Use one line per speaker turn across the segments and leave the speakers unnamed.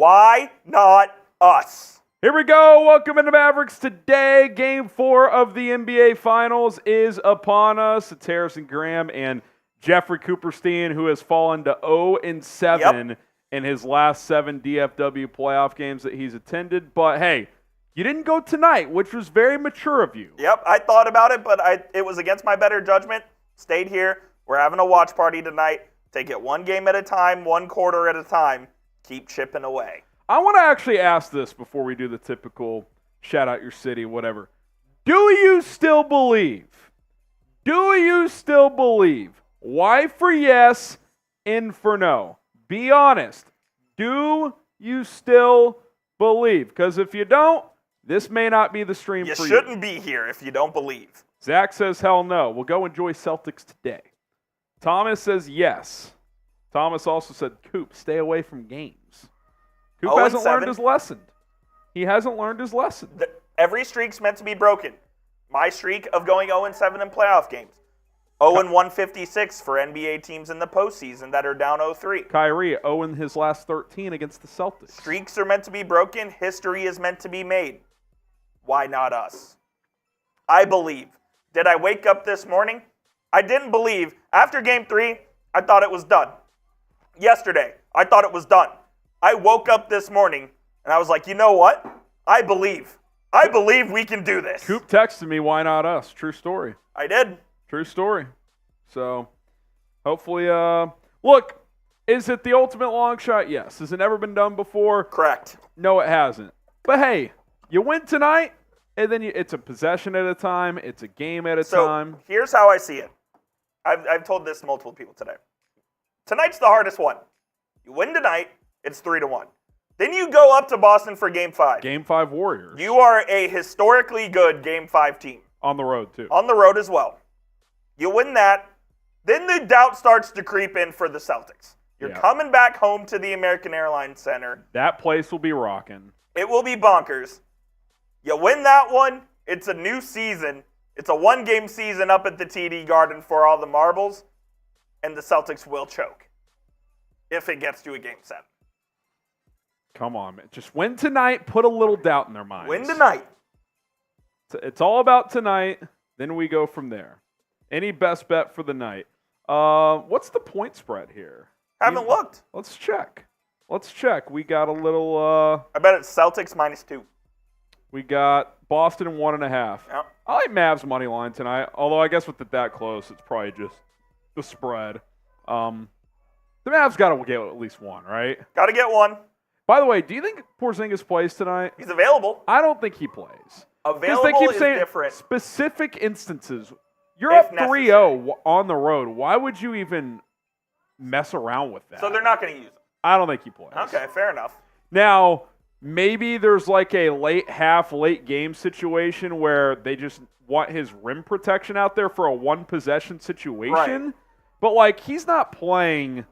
Why not us?
Here we go. Welcome into Mavericks today. Game 4 of the NBA Finals is upon us. It's Harrison Graham and Jeffrey Cooperstein, who has fallen to 0-7 in his last 7 DFW playoff games that he's attended. But hey, you didn't go tonight, which was very mature of you.
Yep, I thought about it, but it was against my better judgment. Stayed here. We're having a watch party tonight. Take it one game at a time, one quarter at a time. Keep chipping away.
I want to actually ask this before we do the typical shout out your city, whatever. Do you still believe? Do you still believe? Y for yes, N for no. Be honest. Do you still believe? Because if you don't, this may not be the stream for you.
You shouldn't be here if you don't believe.
Zach says hell no. We'll go enjoy Celtics today. Thomas says yes. Thomas also said, Coop, stay away from games. Coop hasn't learned his lesson. He hasn't learned his lesson.
Every streak's meant to be broken. My streak of going 0-7 in playoff games. 0-156 for NBA teams in the postseason that are down 0-3.
Kyrie, 0 in his last 13 against the Celtics.
Streaks are meant to be broken. History is meant to be made. Why not us? I believe. Did I wake up this morning? I didn't believe. After Game 3, I thought it was done. Yesterday, I thought it was done. I woke up this morning, and I was like, you know what? I believe. I believe we can do this.
Coop texted me, why not us? True story.
I did.
True story. So, hopefully, look, is it the ultimate long shot? Yes. Has it never been done before?
Correct.
No, it hasn't. But hey, you win tonight, and then it's a possession at a time. It's a game at a time.
So, here's how I see it. I've told this to multiple people today. Tonight's the hardest one. You win tonight, it's 3-1. Then you go up to Boston for Game 5.
Game 5 Warriors.
You are a historically good Game 5 team.
On the road, too.
On the road as well. You win that. Then the doubt starts to creep in for the Celtics. You're coming back home to the American Airlines Center.
That place will be rocking.
It will be bonkers. You win that one, it's a new season. It's a one-game season up at the TD Garden for all the marbles, and the Celtics will choke if it gets to a Game 7.
Come on, man. Just win tonight. Put a little doubt in their minds.
Win tonight.
It's all about tonight. Then we go from there. Any best bet for the night? What's the point spread here?
Haven't looked.
Let's check. We got a little...
I bet it's Celtics -2.
We got Boston 1.5.
Yep.
I like Mavs money line tonight. Although I guess with it that close, it's probably just the spread. The Mavs got to get at least one, right?
Got to get one.
By the way, do you think Porzingis plays tonight?
He's available.
I don't think he plays.
Available
they keep
is
saying
different.
Specific instances. You're up 3-0 on the road. Why would you even mess around with that?
So they're not going to use him.
I don't think he plays.
Okay, fair enough.
Now, maybe there's like a late game situation where they just want his rim protection out there for a one-possession situation.
Right.
But, like, he's not playing.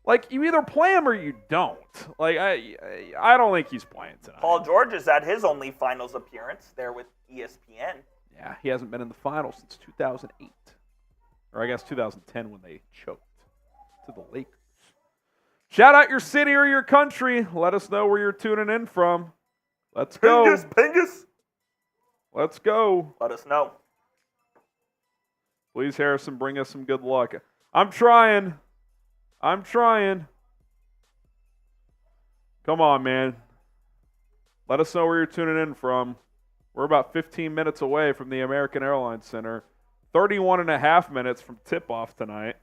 Like, you either play him or you don't. Like, I don't think he's playing tonight.
Paul George is at his only finals appearance there with ESPN.
Yeah, he hasn't been in the finals since 2008. Or I guess 2010 when they choked to the Lakers. Shout out your city or your country. Let us know where you're tuning in from. Let's go.
Pingus.
Let's go.
Let us know.
Please, Harrison, bring us some good luck. I'm trying. Come on, man. Let us know where you're tuning in from. We're about 15 minutes away from the American Airlines Center. 31.5 minutes from tip-off tonight.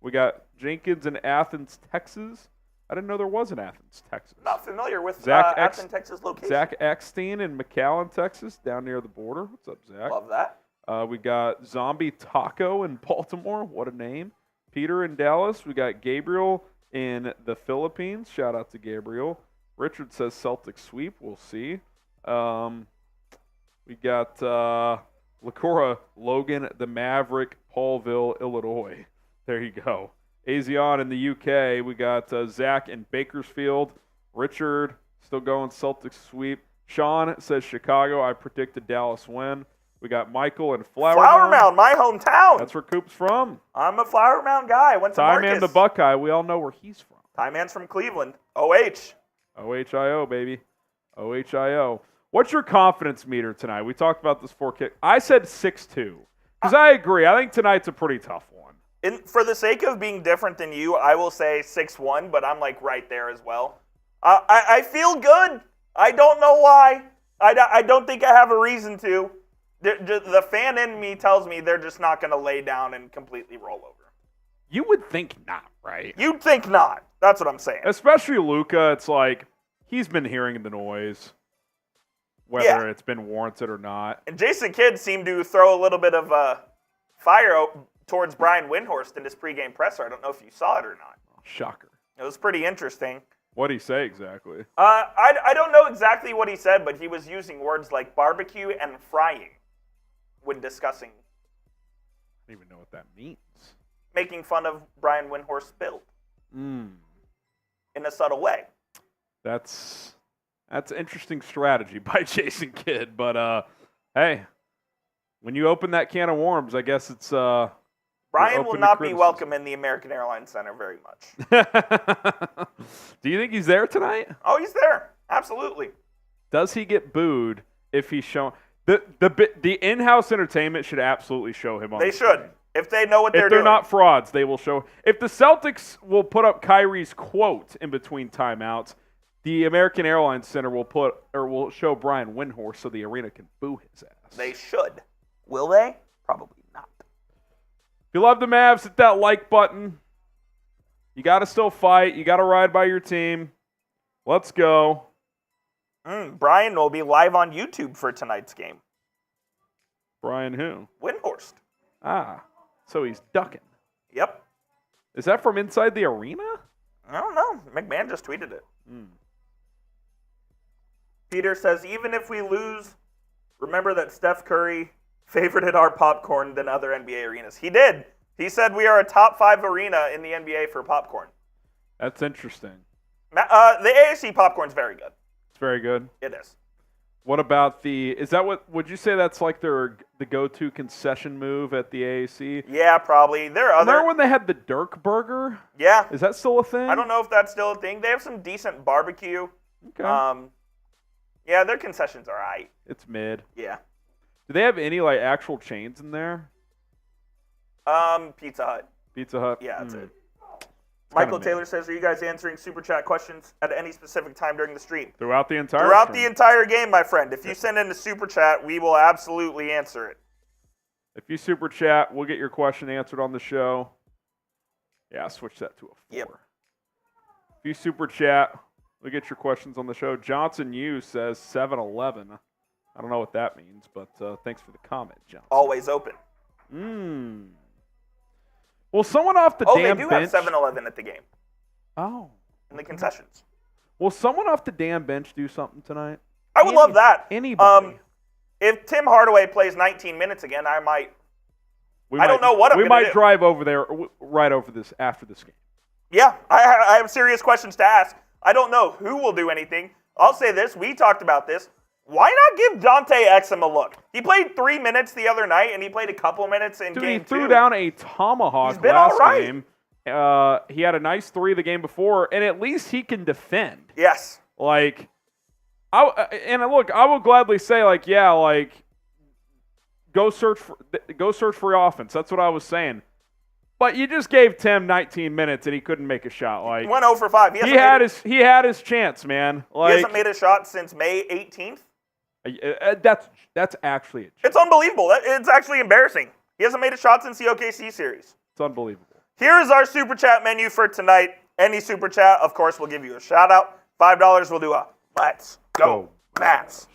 We got Jenkins in Athens, Texas. I didn't know there was an Athens, Texas.
Not familiar with Athens, Texas location.
Zach Eckstein in McAllen, Texas, down near the border. What's up, Zach?
Love that.
We got Zombie Taco in Baltimore. What a name. Peter in Dallas. We got Gabriel in the Philippines. Shout out to Gabriel. Richard says Celtics sweep. We'll see. We got Lacora Logan, the Maverick, Paulville, Illinois. There you go. Azion in the UK. We got Zach in Bakersfield. Richard still going Celtics sweep. Sean says Chicago. I predicted Dallas win. We got Michael in Flower
Mound, my hometown.
That's where Coop's from.
I'm a Flower Mound guy. I went to Marcus.
Tie Man the Buckeye. We all know where he's from.
Tie Man's from Cleveland. OH.
OHIO, baby. OHIO. What's your confidence meter tonight? We talked about this 4-kick. I said 6-2. Because I agree. I think tonight's a pretty tough one.
For the sake of being different than you, I will say 6-1, but I'm like right there as well. I feel good. I don't know why. I don't think I have a reason to. The fan in me tells me they're just not going to lay down and completely roll over.
You would think not, right?
You'd think not. That's what I'm saying.
Especially Luka. It's like he's been hearing the noise, whether it's been warranted or not.
And Jason Kidd seemed to throw a little bit of fire towards Brian Windhorst in his pregame presser. I don't know if you saw it or not.
Shocker.
It was pretty interesting.
What did he say exactly?
I don't know exactly what he said, but he was using words like barbecue and frying when discussing.
I don't even know what that means.
Making fun of Brian Windhorst's build. In a subtle way.
That's interesting strategy by Jason Kidd, but hey, when you open that can of worms, I guess it's
Brian will not be welcome in the American Airlines Center very much.
Do you think he's there tonight?
Oh, he's there. Absolutely.
Does he get booed if he's shown? The in-house entertainment should absolutely show him on the screen. They should.
If they know what they're doing.
If they're not frauds, they will show. If the Celtics will put up Kyrie's quote in between timeouts, the American Airlines Center will show Brian Windhorst so the arena can boo his ass.
They should. Will they? Probably not.
If you love the Mavs, hit that like button. You got to still fight. You got to ride by your team. Let's go.
Brian will be live on YouTube for tonight's game.
Brian who?
Windhorst.
So he's ducking.
Yep.
Is that from inside the arena?
I don't know. McMahon just tweeted it. Peter says, even if we lose, remember that Steph Curry favorited our popcorn than other NBA arenas. He did. He said we are a top 5 arena in the NBA for popcorn.
That's interesting.
The AAC popcorn's very good.
It's very good.
It is.
What about would you say that's like the go-to concession move at the AAC?
Yeah, probably.
Remember when they had the Dirk Burger?
Yeah.
Is that still a thing?
I don't know if that's still a thing. They have some decent barbecue.
Okay.
Yeah, their concessions are all right.
It's mid.
Yeah.
Do they have any like actual chains in there?
Pizza Hut.
Pizza Hut?
Yeah, that's it. Michael Taylor says, are you guys answering Super Chat questions at any specific time during the stream?
Throughout the entire
the entire game, my friend. If you send in a Super Chat, we will absolutely answer it.
If you Super Chat, we'll get your question answered on the show. Yeah, switch that to a 4.
Yep.
If you Super Chat, we'll get your questions on the show. Johnson U says 7-Eleven. I don't know what that means, but thanks for the comment, Johnson.
Always open.
Well, someone off the damn bench.
Oh, they do have 7-Eleven at the game.
Oh.
In the concessions.
Will someone off the damn bench do something tonight?
I would love that.
Anybody.
If Tim Hardaway plays 19 minutes again, I don't know what I'm going to do.
We might drive over there right over this after this game.
Yeah, I have serious questions to ask. I don't know who will do anything. I'll say this. We talked about this. Why not give Dante Exum a look? He played 3 minutes the other night, and he played a couple minutes in game 2.
He threw down a tomahawk last game. He had a nice 3 the game before, and at least he can defend.
Yes.
Look, I will gladly say, go search for your offense. That's what I was saying. But you just gave Tim 19 minutes, and he couldn't make a shot.
He went 0 for 5.
He had his chance, man.
He hasn't made a shot since May 18th.
That's actually it.
It's unbelievable. It's actually embarrassing. He hasn't made a shot since the OKC series.
It's unbelievable.
Here is our Super Chat menu for tonight. Any Super Chat, of course, we'll give you a shout-out. $5, we'll do a Let's Go Mavs.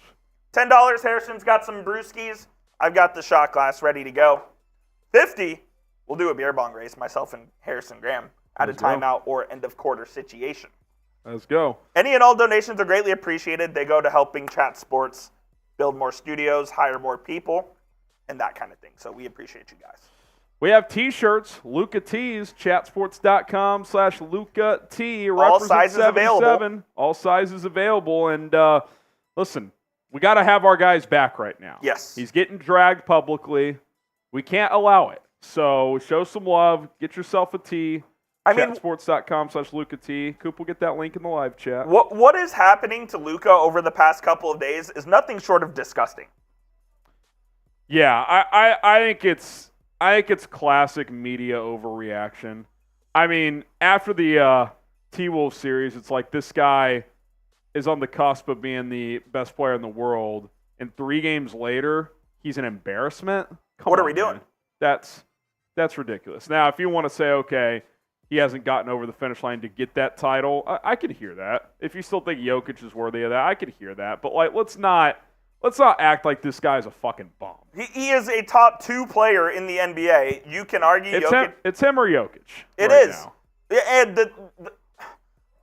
$10, Harrison's got some brewskis. I've got the shot glass ready to go. $50, we'll do a beer bong race, myself and Harrison Graham, at a timeout or end-of-quarter situation.
Let's go.
Any and all donations are greatly appreciated. They go to helping Chat Sports build more studios, hire more people, and that kind of thing. So we appreciate you guys.
We have T-shirts, Luka Tees, chatsports.com/Luka T.
All sizes available.
All sizes available. And listen, we got to have our guys back right now.
Yes.
He's getting dragged publicly. We can't allow it. So show some love. Get yourself a tee.
I mean,
Chatsports.com/Luka T. Coop will get that link in the live chat.
what is happening to Luka over the past couple of days is nothing short of disgusting.
Yeah, I think it's classic media overreaction. I mean, after the T-Wolves series, it's like this guy is on the cusp of being the best player in the world, and 3 games later, he's an embarrassment.
What are we doing?
That's ridiculous. Now, if you want to say, okay, he hasn't gotten over the finish line to get that title, I could hear that. If you still think Jokic is worthy of that, I could hear that. But like, let's not act like this guy's a fucking bum.
He is a top 2 player in the NBA. You can argue
it's him or Jokic.
It
right
is.
Now.
And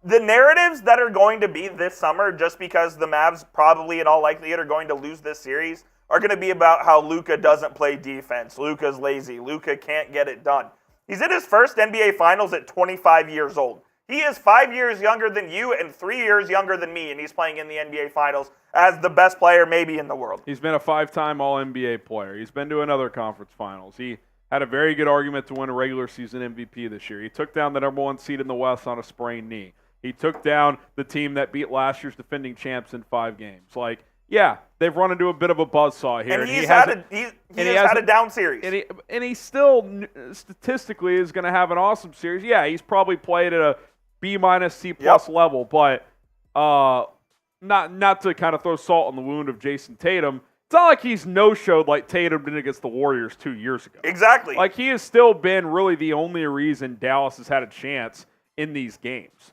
the narratives that are going to be this summer, just because the Mavs probably in all likelihood are going to lose this series, are going to be about how Luka doesn't play defense. Luka's lazy. Luka can't get it done. He's in his first NBA Finals at 25 years old. He is 5 years younger than you and 3 years younger than me, and he's playing in the NBA Finals as the best player maybe in the world.
He's been a 5-time All-NBA player. He's been to another conference finals. He had a very good argument to win a regular season MVP this year. He took down the number 1 seed in the West on a sprained knee. He took down the team that beat last year's defending champs in 5 games. Like, yeah, they've run into a bit of a buzzsaw here.
And he has had a down series.
And he still statistically is going to have an awesome series. Yeah, he's probably played at a B-, C+ level, but not to kind of throw salt on the wound of Jayson Tatum. It's not like he's no-showed like Tatum did against the Warriors 2 years ago.
Exactly.
Like, he has still been really the only reason Dallas has had a chance in these games.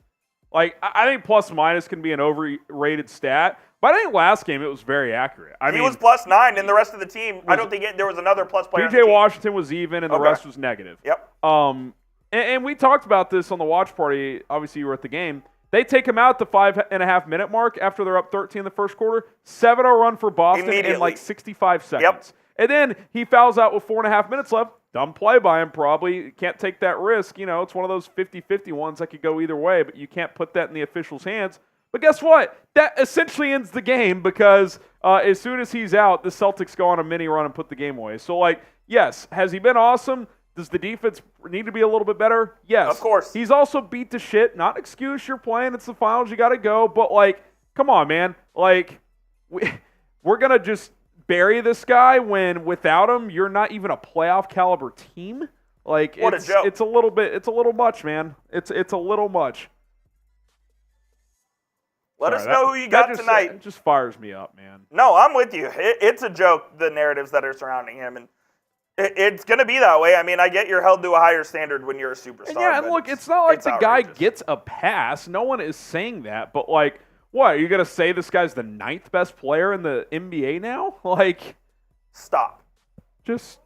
Like, I think plus-minus can be an overrated stat, but I think last game it was very accurate. He
was +9, and the rest of the team, I don't think there was another plus player.
P.J. Washington was even, and the rest was negative.
Yep.
And we talked about this on the watch party. Obviously, you were at the game. They take him out at the 5.5-minute mark after they're up 13 in the first quarter. 7-0 run for Boston in like 65 seconds.
Yep.
And then he fouls out with 4.5 minutes left. Dumb play by him, probably. Can't take that risk. You know, it's one of those 50-50 ones that could go either way, but you can't put that in the officials' hands. But guess what? That essentially ends the game because as soon as he's out, the Celtics go on a mini run and put the game away. So, like, yes, has he been awesome? Does the defense need to be a little bit better? Yes.
Of course.
He's also beat to shit. Not excuse you're playing. It's the finals. You got to go. But, like, come on, man. Like, we're going to just bury this guy when without him, you're not even a playoff caliber team. Like,
what a joke.
It's a little much, man. It's a little much.
Let us know who you got tonight.
It just fires me up, man.
No, I'm with you. It's a joke, the narratives that are surrounding him, and it's going to be that way. I mean, I get you're held to a higher standard when you're a superstar. And
yeah, and look, it's not like the guy gets a pass. No one is saying that. But, like, what? Are you going to say this guy's the 9th best player in the NBA now? Like,
stop.
Just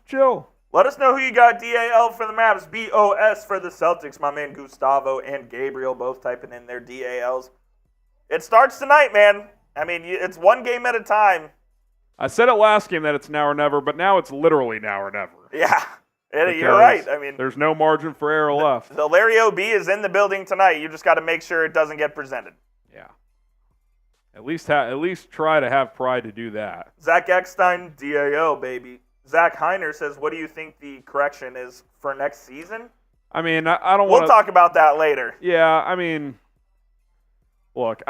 chill.
Let us know who you got. DAL for the Mavs, BOS for the Celtics. My man Gustavo and Gabriel both typing in their DALs. It starts tonight, man. I mean, it's one game at a time.
I said it last game that it's now or never, but now it's literally now or never.
Yeah, you're right. I mean,
there's no margin for error left.
The Larry O.B. is in the building tonight. You just got to make sure it doesn't get presented.
Yeah. At least try to have pride to do that.
Zach Eckstein, DAO, baby. Zach Heiner says, what do you think the correction is for next season?
I mean, I don't want to...
We'll talk about that later.
Yeah, I mean... Look,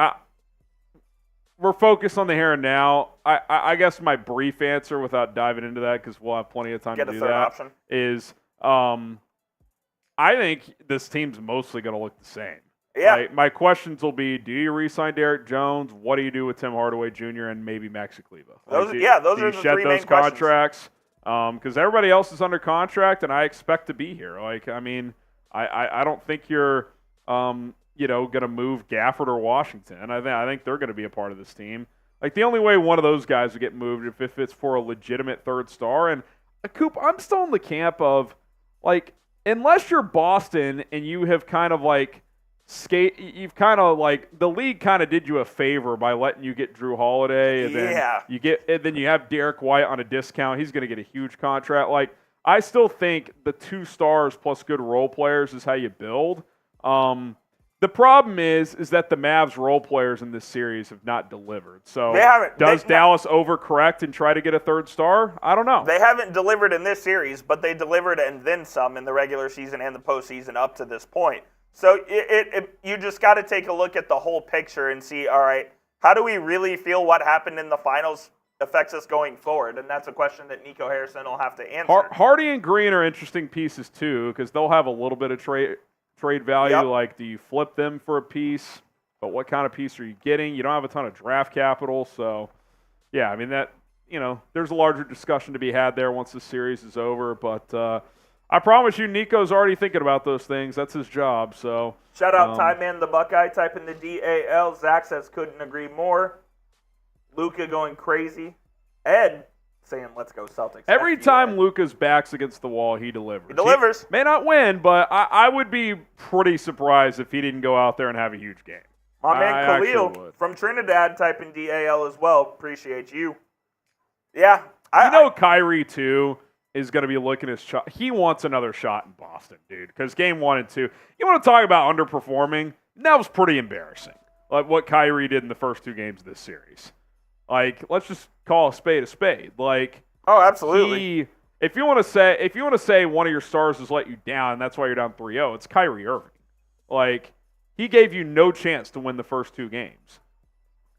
we're focused on the here and now. I guess my brief answer, without diving into that, because we'll have plenty of time to do that,
option.
Is I think this team's mostly going to look the same.
Yeah.
Right? My questions will be, do you re-sign Derrick Jones? What do you do with Tim Hardaway Jr. and maybe Maxi Kleber?
Those are the three main
contracts? Because everybody else is under contract, and I expect to be here. Like, I mean, I don't think you're going to move Gafford or Washington. I think they're going to be a part of this team. Like, the only way one of those guys would get moved if it's for a legitimate third star. And, Coop, I'm still in the camp of, like, unless you're Boston and you have kind of, like, you've kind of, like, the league kind of did you a favor by letting you get Jrue Holiday. And then you have Derrick White on a discount. He's going to get a huge contract. Like, I still think the 2 stars plus good role players is how you build. The problem is that the Mavs role players in this series have not delivered. So does Dallas overcorrect and try to get a third star? I don't know.
They haven't delivered in this series, but they delivered and then some in the regular season and the postseason up to this point. So you just got to take a look at the whole picture and see, all right, how do we really feel what happened in the finals affects us going forward? And that's a question that Nico Harrison will have to answer.
Hardy and Green are interesting pieces too, because they'll have a little bit of trade value.
Yep.
Like, do you flip them for a piece? But what kind of piece are you getting? You don't have a ton of draft capital, so yeah, I mean that, there's a larger discussion to be had there once the series is over. But I promise you, Nico's already thinking about those things. That's his job. So
shout out Ty Man the Buckeye, type in the DAL. Zach says couldn't agree more. Luka going crazy. Ed saying let's go Celtics.
Every time Luka's back's against the wall, he delivers.
He delivers.
He may not win, but I would be pretty surprised if he didn't go out there and have a huge game.
My man Khalil from Trinidad, type in DAL as well. Appreciate you. Yeah.
Kyrie, too, is going to be looking at his shot. He wants another shot in Boston, dude, because game 1 and 2. You want to talk about underperforming? That was pretty embarrassing, like what Kyrie did in the first 2 games of this series. Like, let's just call a spade a spade. Like,
oh, absolutely.
If you want to say one of your stars has let you down, and that's why you're down 3-0, it's Kyrie Irving. Like, he gave you no chance to win the first 2 games.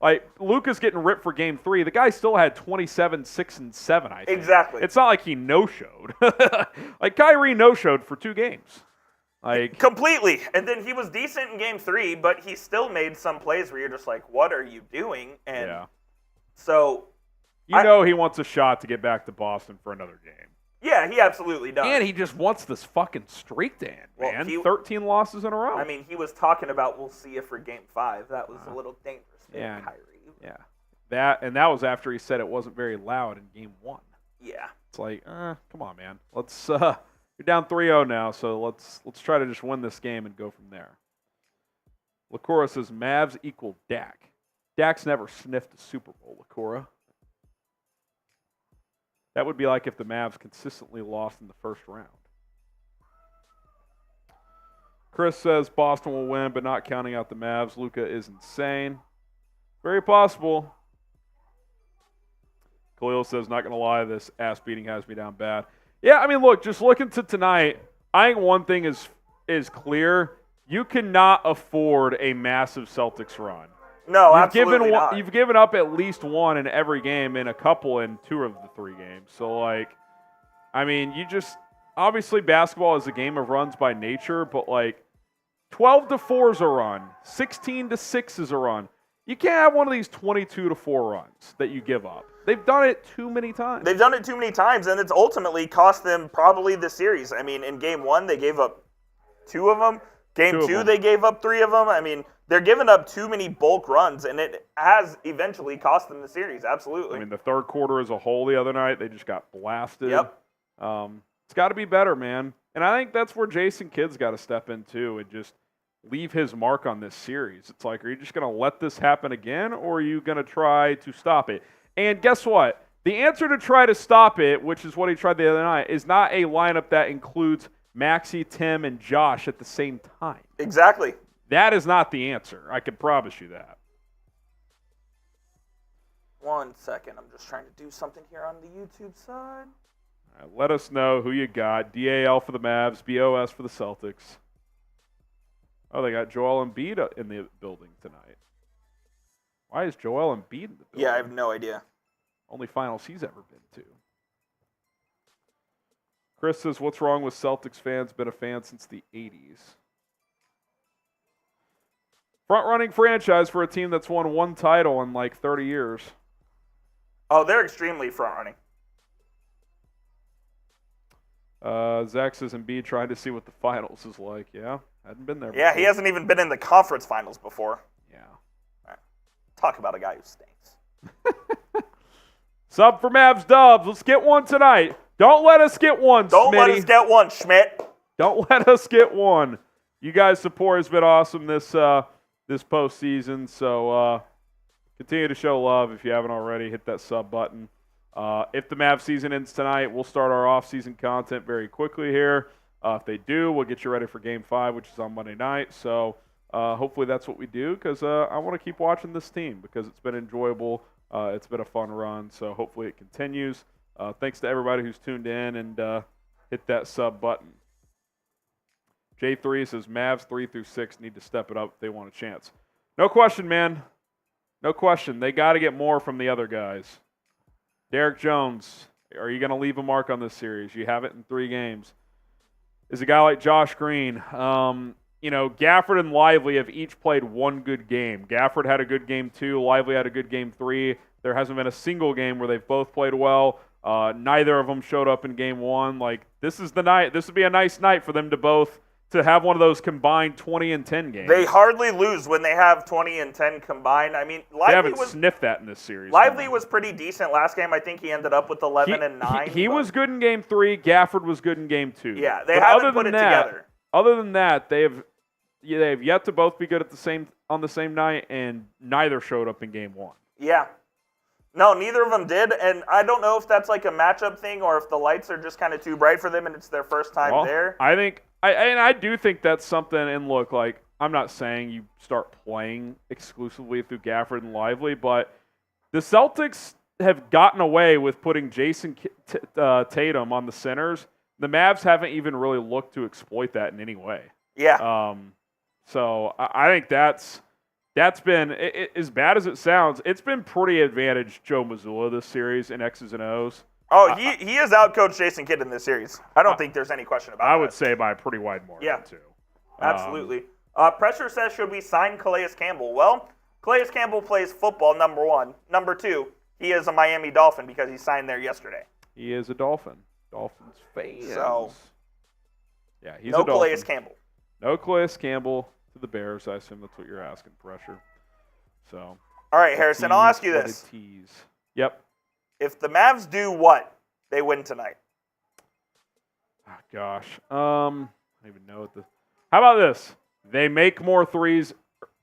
Like, Luka's getting ripped for game 3. The guy still had 27, 6, and 7, I think.
Exactly.
It's not like he no-showed. Like, Kyrie no-showed for 2 games. Like,
completely. And then he was decent in game 3, but he still made some plays where you're just like, what are you doing? And
yeah.
So
he wants a shot to get back to Boston for another game.
Yeah, he absolutely does.
And he just wants this fucking streak to end, man. 13 losses in a row.
I mean, he was talking about we'll see you for game 5. That was a little dangerous for Kyrie.
Yeah. That was after he said it wasn't very loud in game 1.
Yeah.
It's like, come on, man. Let's you're down 3-0 now, so let's try to just win this game and go from there. Lacora says Mavs equal Dak. Dak's never sniffed a Super Bowl, Lacora. That would be like if the Mavs consistently lost in the first round. Chris says Boston will win, but not counting out the Mavs. Luka is insane. Very possible. Khalil says, not going to lie, this ass beating has me down bad. Yeah, I mean, look, just looking to tonight, I think one thing is clear. You cannot afford a massive Celtics run.
No, absolutely not.
You've given up at least one in every game and a couple in 2 of the 3 games. So, like, I mean, obviously basketball is a game of runs by nature, but, like, 12-4 is a run. 16-6 is a run. You can't have one of these 22-4 runs that you give up. They've done it too many times.
They've done it too many times, and it's ultimately cost them probably the series. I mean, in game 1, they gave up 2 of them. Game 2, they gave up 3 of them. I mean, they're giving up too many bulk runs, and it has eventually cost them the series. Absolutely.
I mean, the third quarter as a whole the other night, they just got blasted.
Yep.
It's got to be better, man. And I think that's where Jason Kidd's got to step in, too, and just leave his mark on this series. It's like, are you just going to let this happen again, or are you going to try to stop it? And guess what? The answer to try to stop it, which is what he tried the other night, is not a lineup that includes Maxey, Tim, and Josh at the same time.
Exactly.
That is not the answer. I can promise you that.
1 second. I'm just trying to do something here on the YouTube side.
All right, let us know who you got. DAL for the Mavs, BOS for the Celtics. Oh, they got Joel Embiid in the building tonight. Why is Joel Embiid in the building?
Yeah, I have no idea.
Only finals he's ever been to. Chris says, what's wrong with Celtics fans? Been a fan since the 80s. Front-running franchise for a team that's won 1 title in like 30 years.
Oh, they're extremely front-running.
Zach says Embiid trying to see what the finals is like. Yeah, hadn't been there before.
Yeah, he hasn't even been in the conference finals before.
Yeah.
Right. Talk about a guy who stinks.
Sub for Mavs Dubs. Let's get one tonight. Don't let us get one,
Don't
Smitty.
let us get one, Schmidt.
Don't let us get one. You guys' support has been awesome this postseason, so continue to show love if you haven't already. Hit that sub button. If the Mavs season ends tonight, we'll start our off-season content very quickly here. If they do, we'll get you ready for Game 5, which is on Monday night. So hopefully that's what we do because I want to keep watching this team because it's been enjoyable. It's been a fun run, so hopefully it continues. Thanks to everybody who's tuned in and hit that sub button. J3 says Mavs 3 through 6 need to step it up if they want a chance. No question, man. No question. They got to get more from the other guys. Derrick Jones, are you going to leave a mark on this series? You have it in 3 games. Is a guy like Josh Green. Gafford and Lively have each played one good game. Gafford had a good game 2. Lively had a good game 3. There hasn't been a single game where they've both played well. Neither of them showed up in game 1. This is the night. This would be a nice night for them to have one of those combined 20 and 10 games.
They hardly lose when they have 20 and 10 combined. I mean,
they haven't sniffed that in this series.
Lively was pretty decent last game. I think he ended up with 11 and 9.
He was good in game 3. Gafford was good in game 2.
Yeah, they haven't put it together.
Other than that, they have yet to both be good on the same night, and neither showed up in game 1.
Yeah. No, neither of them did, and I don't know if that's like a matchup thing or if the lights are just kind of too bright for them and it's their first time there.
I do think that's something, and look, I'm not saying you start playing exclusively through Gafford and Lively, but the Celtics have gotten away with putting Jayson Tatum on the centers. The Mavs haven't even really looked to exploit that in any way.
Yeah.
So I think that's been, as bad as it sounds, it's been pretty advantaged Joe Mazzulla this series in X's and O's.
Oh, he has outcoached Jason Kidd in this series. I don't think there's any question about that.
I would say by a pretty wide margin, too.
Absolutely. Pressure says, should we sign Calais Campbell? Well, Calais Campbell plays football, number 1. Number 2, he is a Miami Dolphin because he signed there yesterday.
He is a Dolphin. Dolphins fan.
So,
yeah, he's
no
a Dolphin.
Calais Campbell.
No Calais Campbell to the Bears. I assume that's what you're asking, Pressure. So.
All right, Harrison, I'll ask you this.
Yep.
If the Mavs do what, they win tonight.
Oh, gosh. I don't even know what How about this? They make more threes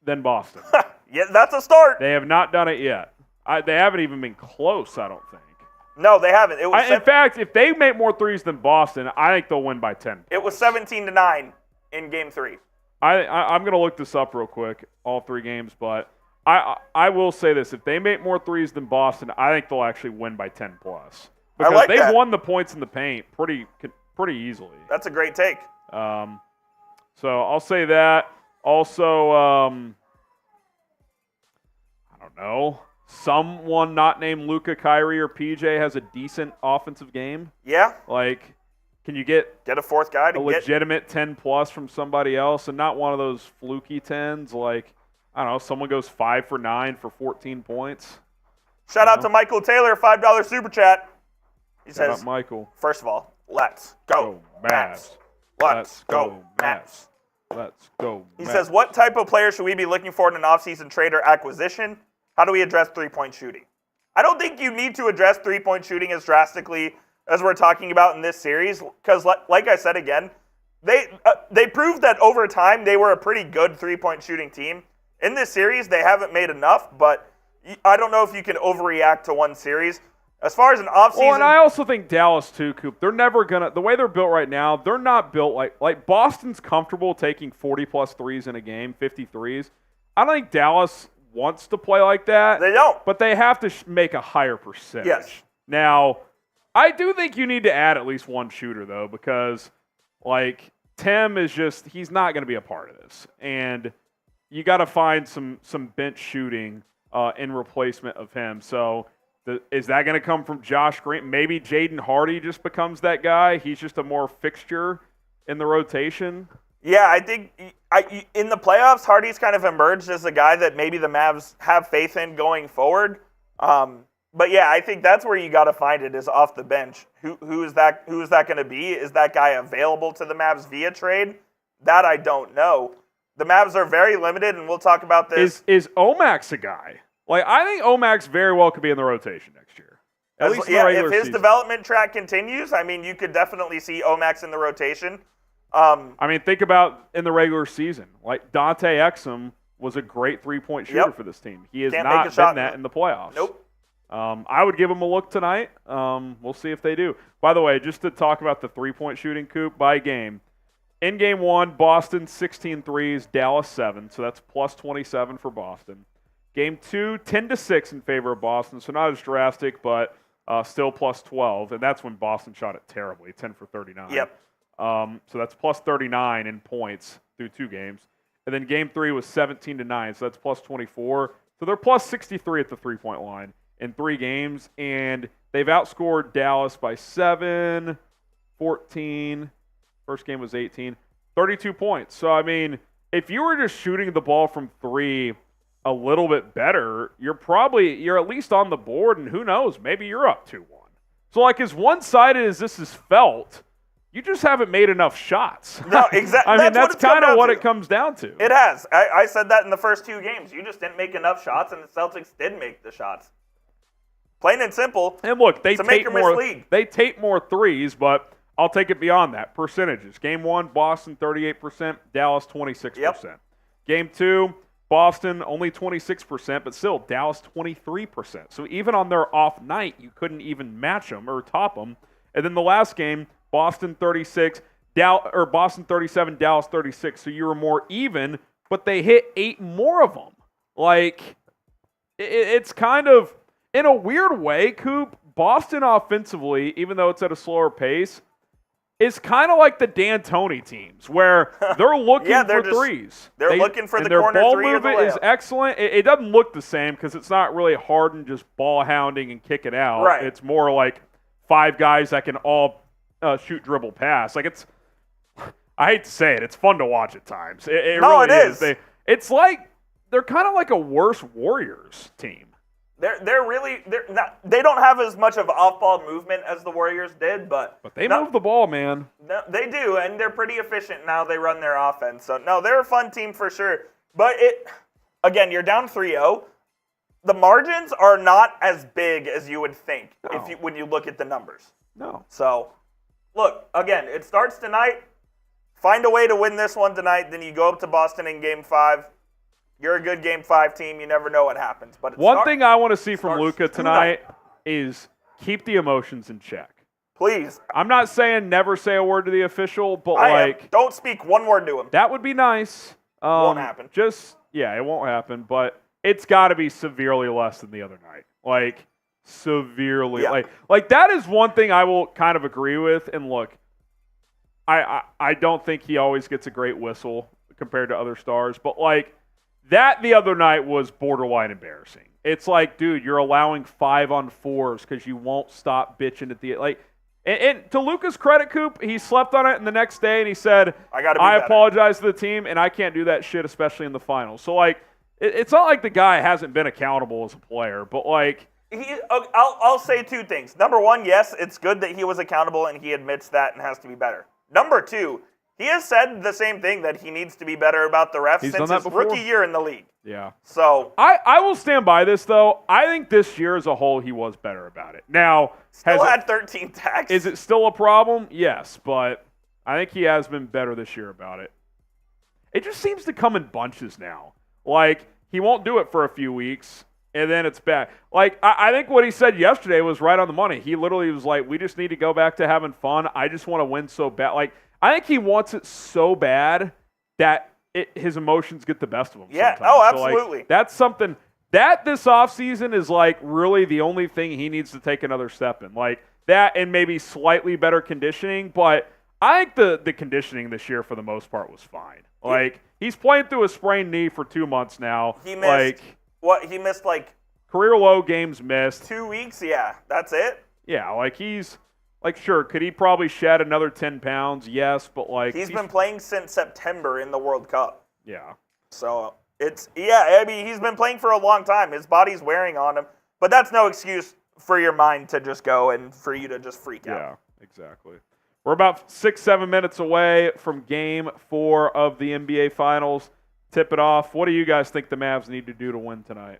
than Boston.
Yeah, that's a start.
They have not done it yet. They haven't even been close, I don't think.
No, they haven't.
In fact, if they make more threes than Boston, I think they'll win by 10 points.
It was 17-9 in Game 3.
I'm going to look this up real quick, all 3 games, but I will say this. If they make more threes than Boston, I think they'll actually win by 10+. Because they've won the points in the paint pretty easily.
That's a great take.
So I'll say that. Also, I don't know. Someone not named Luka, Kyrie, or PJ has a decent offensive game.
Yeah.
Can you get
a fourth guy to
legitimate 10+ from somebody else and not one of those fluky 10s? I don't know, someone goes 5 for 9 for 14 points.
Shout out to Michael Taylor, $5 super chat. He says,
Michael.
First of all, let's go Mavs. Let's go Mavs.
Let's go Mavs.
He says, what type of player should we be looking for in an offseason trade or acquisition? How do we address three-point shooting? I don't think you need to address three-point shooting as drastically as we're talking about in this series because, like I said again, they proved that over time they were a pretty good three-point shooting team. In this series, they haven't made enough, but I don't know if you can overreact to one series. As far as an offseason...
Well, and I also think Dallas, too, Coop, they're never going to... The way they're built right now, they're not built like Boston's comfortable taking 40-plus threes in a game, 53s. I don't think Dallas wants to play like that.
They don't.
But they have to make a higher percentage.
Yes.
Now, I do think you need to add at least one shooter, though, because, Tim is just... He's not going to be a part of this. And you got to find some bench shooting in replacement of him. So... Is that going to come from Josh Green? Maybe Jaden Hardy just becomes that guy. He's just a more fixture in the rotation.
Yeah, I think in the playoffs, Hardy's kind of emerged as a guy that maybe the Mavs have faith in going forward. But yeah, I think that's where you got to find it is off the bench. Who is that going to be? Is that guy available to the Mavs via trade? That I don't know. The Mavs are very limited, and we'll talk about this.
Is Omax a guy? I think Omax very well could be in the rotation next year. At least in the regular
if his
season.
development track continues, I mean, you could definitely see Omax in the rotation.
Think about in the regular season. Dante Exum was a great three-point shooter for this team. He has not been that in the playoffs.
Nope.
I would give him a look tonight. We'll see if they do. By the way, just to talk about the three-point shooting, Coop, by game, In game 1, Boston 16 threes, Dallas 7, so that's plus 27 for Boston. Game 2, 10-6 in favor of Boston, so not as drastic, but still plus 12, and that's when Boston shot it terribly, 10 for 39.
Yep.
So that's plus 39 in points through 2 games. And then game 3 was 17-9, so that's plus 24. So they're plus 63 at the three-point line in 3 games, and they've outscored Dallas by 7, 14. First game was 18. 32 points. So, I mean, if you were just shooting the ball from 3 a little bit better, you're at least on the board, and who knows, maybe you're up 2-1. So, like, as one-sided as this is felt, you just haven't made enough shots.
No, exactly.
I mean, that's kind of what it comes down to.
It has. I said that in the first 2 games. You just didn't make enough shots, and the Celtics did make the shots. Plain and simple.
And look, they tape more threes, but I'll take it beyond that. Percentages. Game 1, Boston 38%, Dallas 26%.
Yep.
Game 2, Boston only 26%, but still Dallas 23%. So even on their off night, you couldn't even match them or top them. And then the last game, Boston 36, Boston 37, Dallas 36. So you were more even, but they hit 8 more of them. Like, it's kind of, in a weird way, Coop, Boston offensively, even though it's at a slower pace, is kind of like the D'Antoni teams, where they're looking for threes.
They're looking for the corner three or the layup.
Their ball movement is excellent. It doesn't look the same because it's not really Harden just ball hounding and kicking out.
Right.
It's more like 5 guys that can all shoot, dribble, pass. Like, it's, I hate to say it, it's fun to watch at times. It really is. It's like they're kind of like a worse Warriors team.
They don't have as much of off-ball movement as the Warriors did, but
they move the ball, man.
No, they do, and they're pretty efficient now. They run their offense. So, no, they're a fun team for sure. But, again, you're down 3-0. The margins are not as big as you would think when you look at the numbers.
No.
So, look, again, it starts tonight. Find a way to win this one tonight. Then you go up to Boston in Game 5. You're a good Game 5 team. You never know what happens. But
one thing I want to see from Luka tonight is keep the emotions in check.
Please.
I'm not saying never say a word to the official, but
don't speak one word to him.
That would be nice.
Won't happen.
It won't happen, but it's got to be severely less than the other night. Like, severely.
Yeah.
Like that is one thing I will kind of agree with. And look, I don't think he always gets a great whistle compared to other stars, but like, that the other night was borderline embarrassing. It's like, dude, you're allowing 5-on-4s because you won't stop bitching at the and to Luka's credit, Coop, he slept on it, and the next day, and he said, "I apologize to the team, and I can't do that shit, especially in the finals." So like, it's not like the guy hasn't been accountable as a player, but like,
I'll say 2 things. Number 1, yes, it's good that he was accountable and he admits that and has to be better. Number 2. He has said the same thing, that he needs to be better about the refs since his rookie year in the league.
Yeah.
So
I will stand by this, though. I think this year as a whole, he was better about it. Now,
still had 13 tags.
Is it still a problem? Yes, but I think he has been better this year about it. It just seems to come in bunches now. Like, he won't do it for a few weeks, and then it's back. Like, I think what he said yesterday was right on the money. He literally was like, we just need to go back to having fun. I just want to win so bad. Like, I think he wants it so bad that his emotions get the best of him.
Yeah,
sometimes.
Absolutely.
So, like, that's something that this offseason is like really the only thing he needs to take another step in. Like that and maybe slightly better conditioning. But I think the conditioning this year for the most part was fine. Like he's playing through a sprained knee for 2 months now.
He missed he missed like
career low games missed.
2 weeks, yeah. That's it.
Yeah, like he's like, sure, could he probably shed another 10 pounds? Yes, but like
he's been playing since September in the World Cup.
Yeah.
So I mean, he's been playing for a long time. His body's wearing on him, but that's no excuse for your mind to just go and for you to just freak out.
Yeah, exactly. We're about 6-7 minutes away from Game 4 of the NBA Finals. Tip it off. What do you guys think the Mavs need to do to win tonight?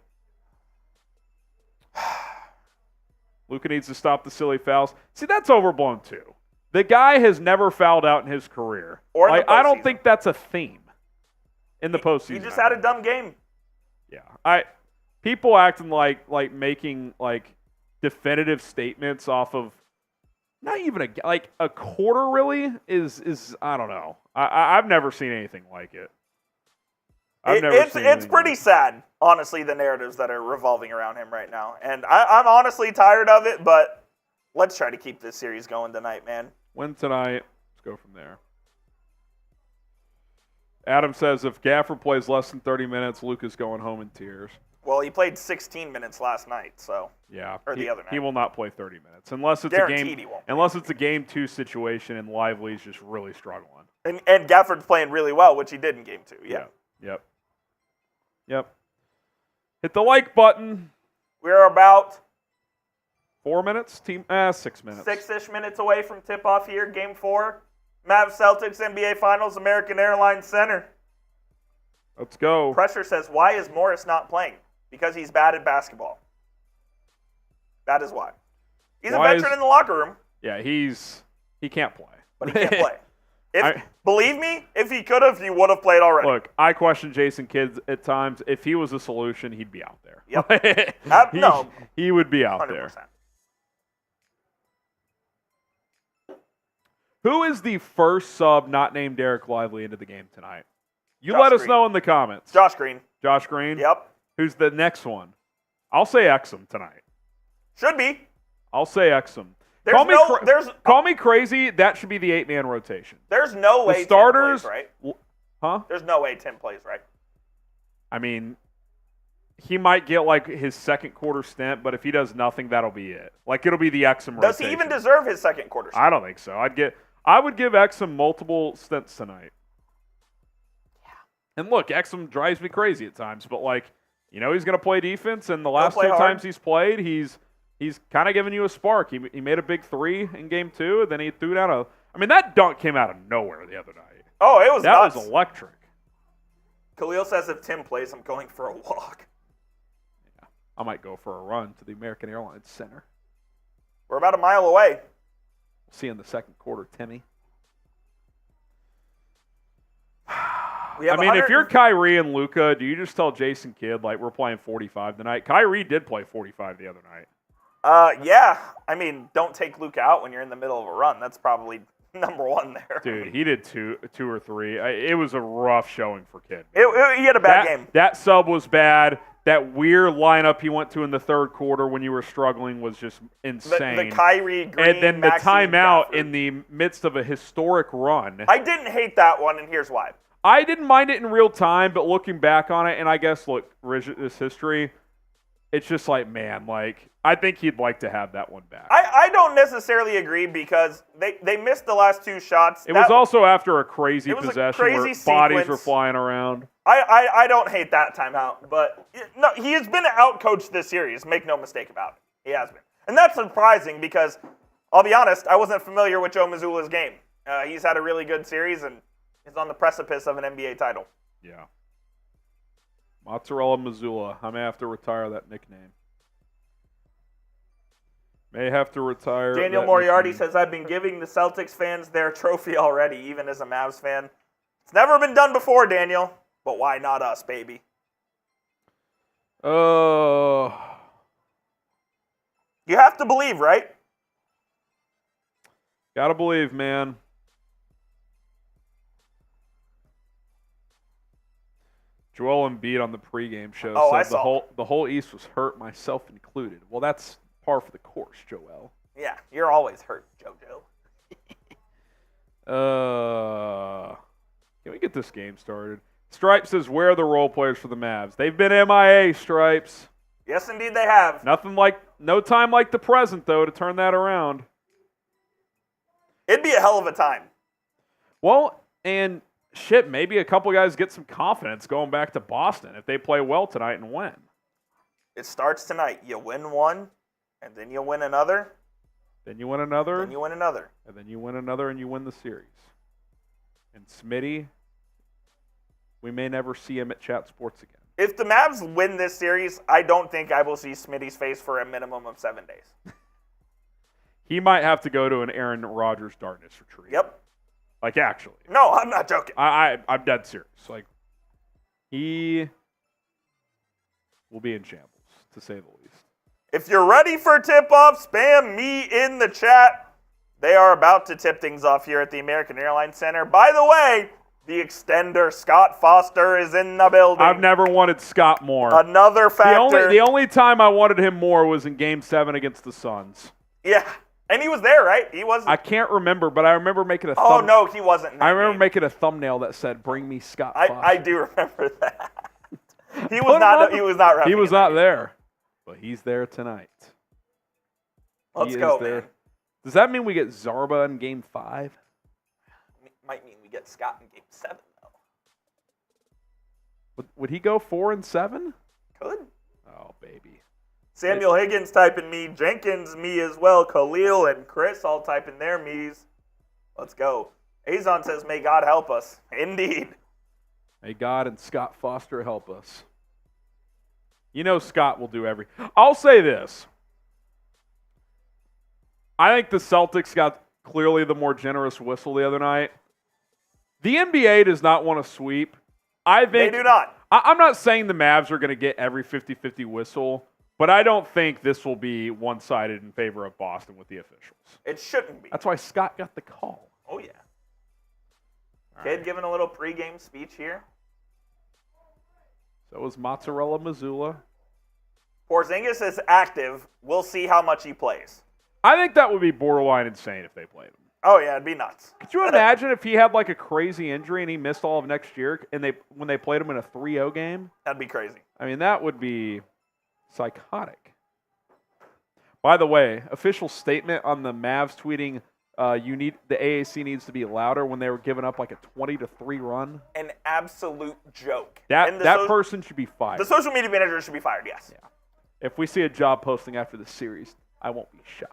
Luka needs to stop the silly fouls. See, that's overblown too. The guy has never fouled out in his career.
Or
like, I don't think that's a theme in the postseason.
He just had a dumb game.
Yeah, people acting like making like definitive statements off of not even a quarter really is I don't know. I've never seen anything like it.
It's pretty sad, honestly, the narratives that are revolving around him right now. And I'm honestly tired of it, but let's try to keep this series going tonight, man.
Win tonight. Let's go from there. Adam says if Gafford plays less than 30 minutes, Luka's going home in tears.
Well, he played 16 minutes last night, so
yeah,
or the other night.
He will not play 30 minutes unless it's a game 2 situation and Lively's just really struggling.
And Gafford's playing really well, which he did in game 2. Yeah.
Yep. Hit the like button.
We're about
4 minutes. 6 minutes.
6-ish minutes away from tip-off here. Game 4. Mavs Celtics NBA Finals, American Airlines Center.
Let's go.
Pressure says, why is Morris not playing? Because he's bad at basketball. That is why. He's a veteran in the locker room.
Yeah, he can't play.
But he can't play. Believe me, if he could have, he would have played already.
Look, I question Jason Kidd at times. If he was a solution, he'd be out there.
Yep.
He would be out
100%.
there. Who is the first sub not named Derek Lively into the game tonight? Let us know in the comments.
Josh Green.
Josh Green?
Yep.
Who's the next one? I'll say Exum tonight.
Should be.
I'll say Exum. Call me crazy. That should be the 8-man rotation.
There's no way
the starters,
Tim plays, right?
Huh?
There's no way Tim plays, right?
I mean, he might get like his second quarter stint, but if he does nothing, that'll be it. Like it'll be the Exum rotation.
Does he even deserve his second quarter stint?
I don't think so. I would give Exum multiple stints tonight. Yeah. And look, Exum drives me crazy at times, but he's going to play defense, and the last 2 times he's played, he's kind of giving you a spark. He made a big 3 in game 2, and then he threw down that dunk came out of nowhere the other night.
Oh, it was nuts.
That was electric.
Khalil says if Tim plays, I'm going for a walk.
Yeah, I might go for a run to the American Airlines Center.
We're about a mile away.
See you in the second quarter, Timmy. If you're Kyrie and Luka, do you just tell Jason Kidd, we're playing 45 tonight? Kyrie did play 45 the other night.
Yeah. Don't take Luka out when you're in the middle of a run. That's probably number 1 there.
Dude, he did two or three. It was a rough showing for Kidd.
He had a bad game.
That sub was bad. That weird lineup he went to in the third quarter when you were struggling was just insane.
The Kyrie, Green,
and then
Maxey,
the timeout
Gafford.
in the midst of a historic run.
I didn't hate that one, and here's why.
I didn't mind it in real time, but looking back on it, and I guess, this history, it's just I think he'd like to have that one back.
I don't necessarily agree because they missed the last 2 shots.
It was also after a crazy possession where
sequence.
bodies were flying around.
I don't hate that timeout, but no, he has been out-coached this series. Make no mistake about it. He has been. And that's surprising because, I'll be honest, I wasn't familiar with Joe Mazzulla's game. He's had a really good series, and he's on the precipice of an NBA title.
Yeah. Mozzarella Mazzulla. I may have to retire that nickname.
Daniel Moriarty says, I've been giving the Celtics fans their trophy already, even as a Mavs fan. It's never been done before, Daniel. But why not us, baby?
You
have to believe, right?
Gotta believe, man. Joel Embiid on the pregame show said the whole East was hurt, myself included. Well, that's par for the course, Joel.
Yeah, you're always hurt, JoJo.
Can we get this game started? Stripe says, where are the role players for the Mavs? They've been MIA, Stripes.
Yes, indeed they have.
No time like the present, though, to turn that around.
It'd be a hell of a time.
Well, and shit, maybe a couple guys get some confidence going back to Boston if they play well tonight and win.
It starts tonight. You win one, and then you win another.
Then you win another.
Then you win another.
And then you win another, and you win the series. And Smitty, we may never see him at Chat Sports again.
If the Mavs win this series, I don't think I will see Smitty's face for a minimum of 7 days.
He might have to go to an Aaron Rodgers darkness retreat.
Yep.
Actually.
No, I'm not joking.
I'm dead serious. He will be in shambles, to say the least.
If you're ready for tip-off, spam me in the chat. They are about to tip things off here at the American Airlines Center. By the way, the extender, Scott Foster, is in the building.
I've never wanted Scott more.
Another factor.
The only time I wanted him more was in Game 7 against the Suns.
Yeah, and he was there, right? He was.
I can't remember, but I remember making a
Oh, no, he wasn't in that
I remember
game.
making a thumbnail that said, "Bring me Scott Foster."
I do remember that. He was not
He was not there, but he's there tonight.
Let's go, man.
Does that mean we get Zarba in Game 5?
Might mean we get Scott in Game 7, though.
Would he go 4 and 7?
Could.
Oh, baby.
Samuel Higgins typing me. Jenkins, me as well. Khalil and Chris all typing their me's. Let's go. Azon says, may God help us. Indeed.
May God and Scott Foster help us. You know Scott will do I'll say this. I think the Celtics got clearly the more generous whistle the other night. The NBA does not want to sweep. I think
They do not.
I'm not saying the Mavs are going to get every 50-50 whistle, but I don't think this will be one-sided in favor of Boston with the officials.
It shouldn't be.
That's why Scott got the call.
Oh, yeah.
All
Kid
right.
giving a little pregame speech here.
So is Mozzarella Missoula.
Porzingis is active. We'll see how much he plays.
I think that would be borderline insane if they played him.
Oh, yeah, it'd be nuts.
Could you imagine if he had like a crazy injury and he missed all of next year and when they played him in a 3-0 game?
That'd be crazy.
I mean, that would be psychotic. By the way, official statement on the Mavs tweeting the AAC needs to be louder when they were giving up like a 20-3 run.
An absolute joke.
That person should be fired.
The social media manager should be fired, yes.
Yeah. If we see a job posting after the series, I won't be shocked.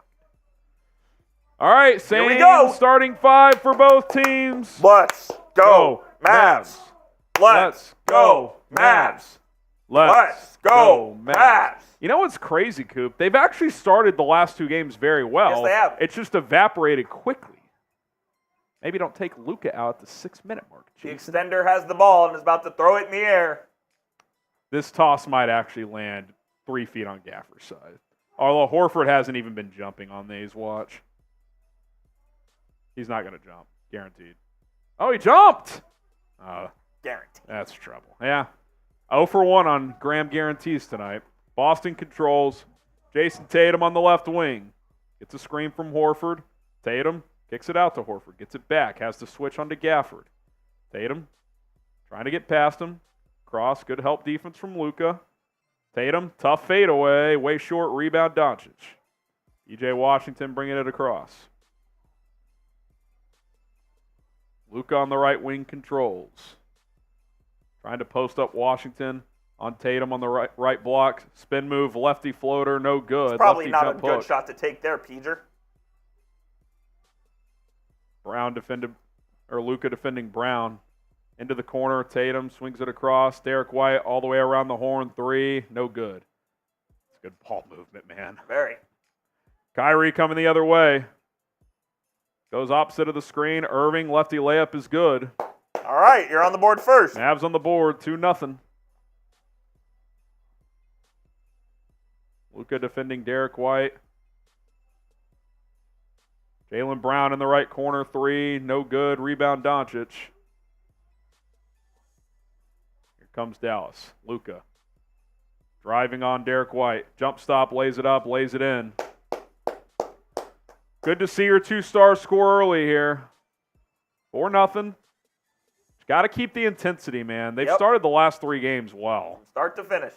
All right,
Here we
same
go.
starting 5 for both teams.
Let's go, Mavs. Let's go, Mavs. Let's go, Mavs.
You know what's crazy, Coop? They've actually started the last 2 games very well.
Yes, they have.
It's just evaporated quickly. Maybe don't take Luka out at the 6-minute mark.
The
Jayson.
extender has the ball and is about to throw it in the air.
This toss might actually land 3 feet on Gafford's side. Although Horford hasn't even been jumping on these. Watch. He's not going to jump. Guaranteed. Oh, he jumped!
Guaranteed.
That's trouble. Yeah. 0 for 1 on Graham guarantees tonight. Boston controls. Jayson Tatum on the left wing. Gets a screen from Horford. Tatum kicks it out to Horford. Gets it back. Has to switch onto Gafford. Tatum trying to get past him. Cross. Good help defense from Luka. Tatum, tough fadeaway. Way short. Rebound Doncic. E.J. Washington bringing it across. Luka on the right wing controls. Trying to post up Washington on Tatum on the right block. Spin move, lefty floater, no good.
It's probably
lefty
not a
jump
good
hook.
shot to take there, Peter.
Luka defending Brown. Into the corner, Tatum swings it across. Derrick White all the way around the horn. 3, no good. It's good ball movement, man.
Very.
Kyrie coming the other way. Goes opposite of the screen. Irving, lefty layup is good.
All right, you're on the board first.
Mavs on the board, 2-0. Luka defending Derrick White. Jaylen Brown in the right corner, 3, no good. Rebound Doncic. Here comes Dallas. Luka driving on Derrick White. Jump stop, lays it up, lays it in. Good to see your 2-star score early here. 4-0. Got to keep the intensity, man. They've started the last 3 games well.
Start to finish.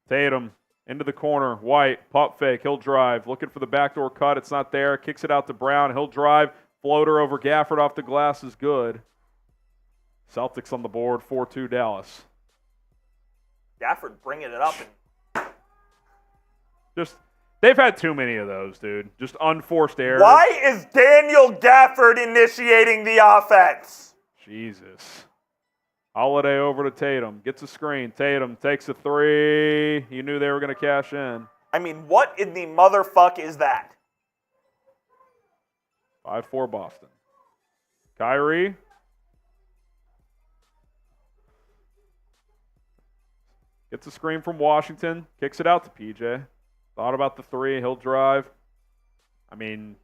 Tatum into the corner. White, pump fake. He'll drive. Looking for the backdoor cut. It's not there. Kicks it out to Brown. He'll drive. Floater over Gafford off the glass is good. Celtics on the board, 4-2 Dallas.
Gafford bringing it up.
They've had too many of those, dude. Just unforced errors.
Why is Daniel Gafford initiating the offense?
Jesus. Holiday over to Tatum. Gets a screen. Tatum takes a 3. You knew they were going to cash in.
I mean, what in the motherfuck is that?
5-4 Boston. Kyrie. Gets a screen from Washington. Kicks it out to PJ. Thought about the 3. He'll drive. I mean,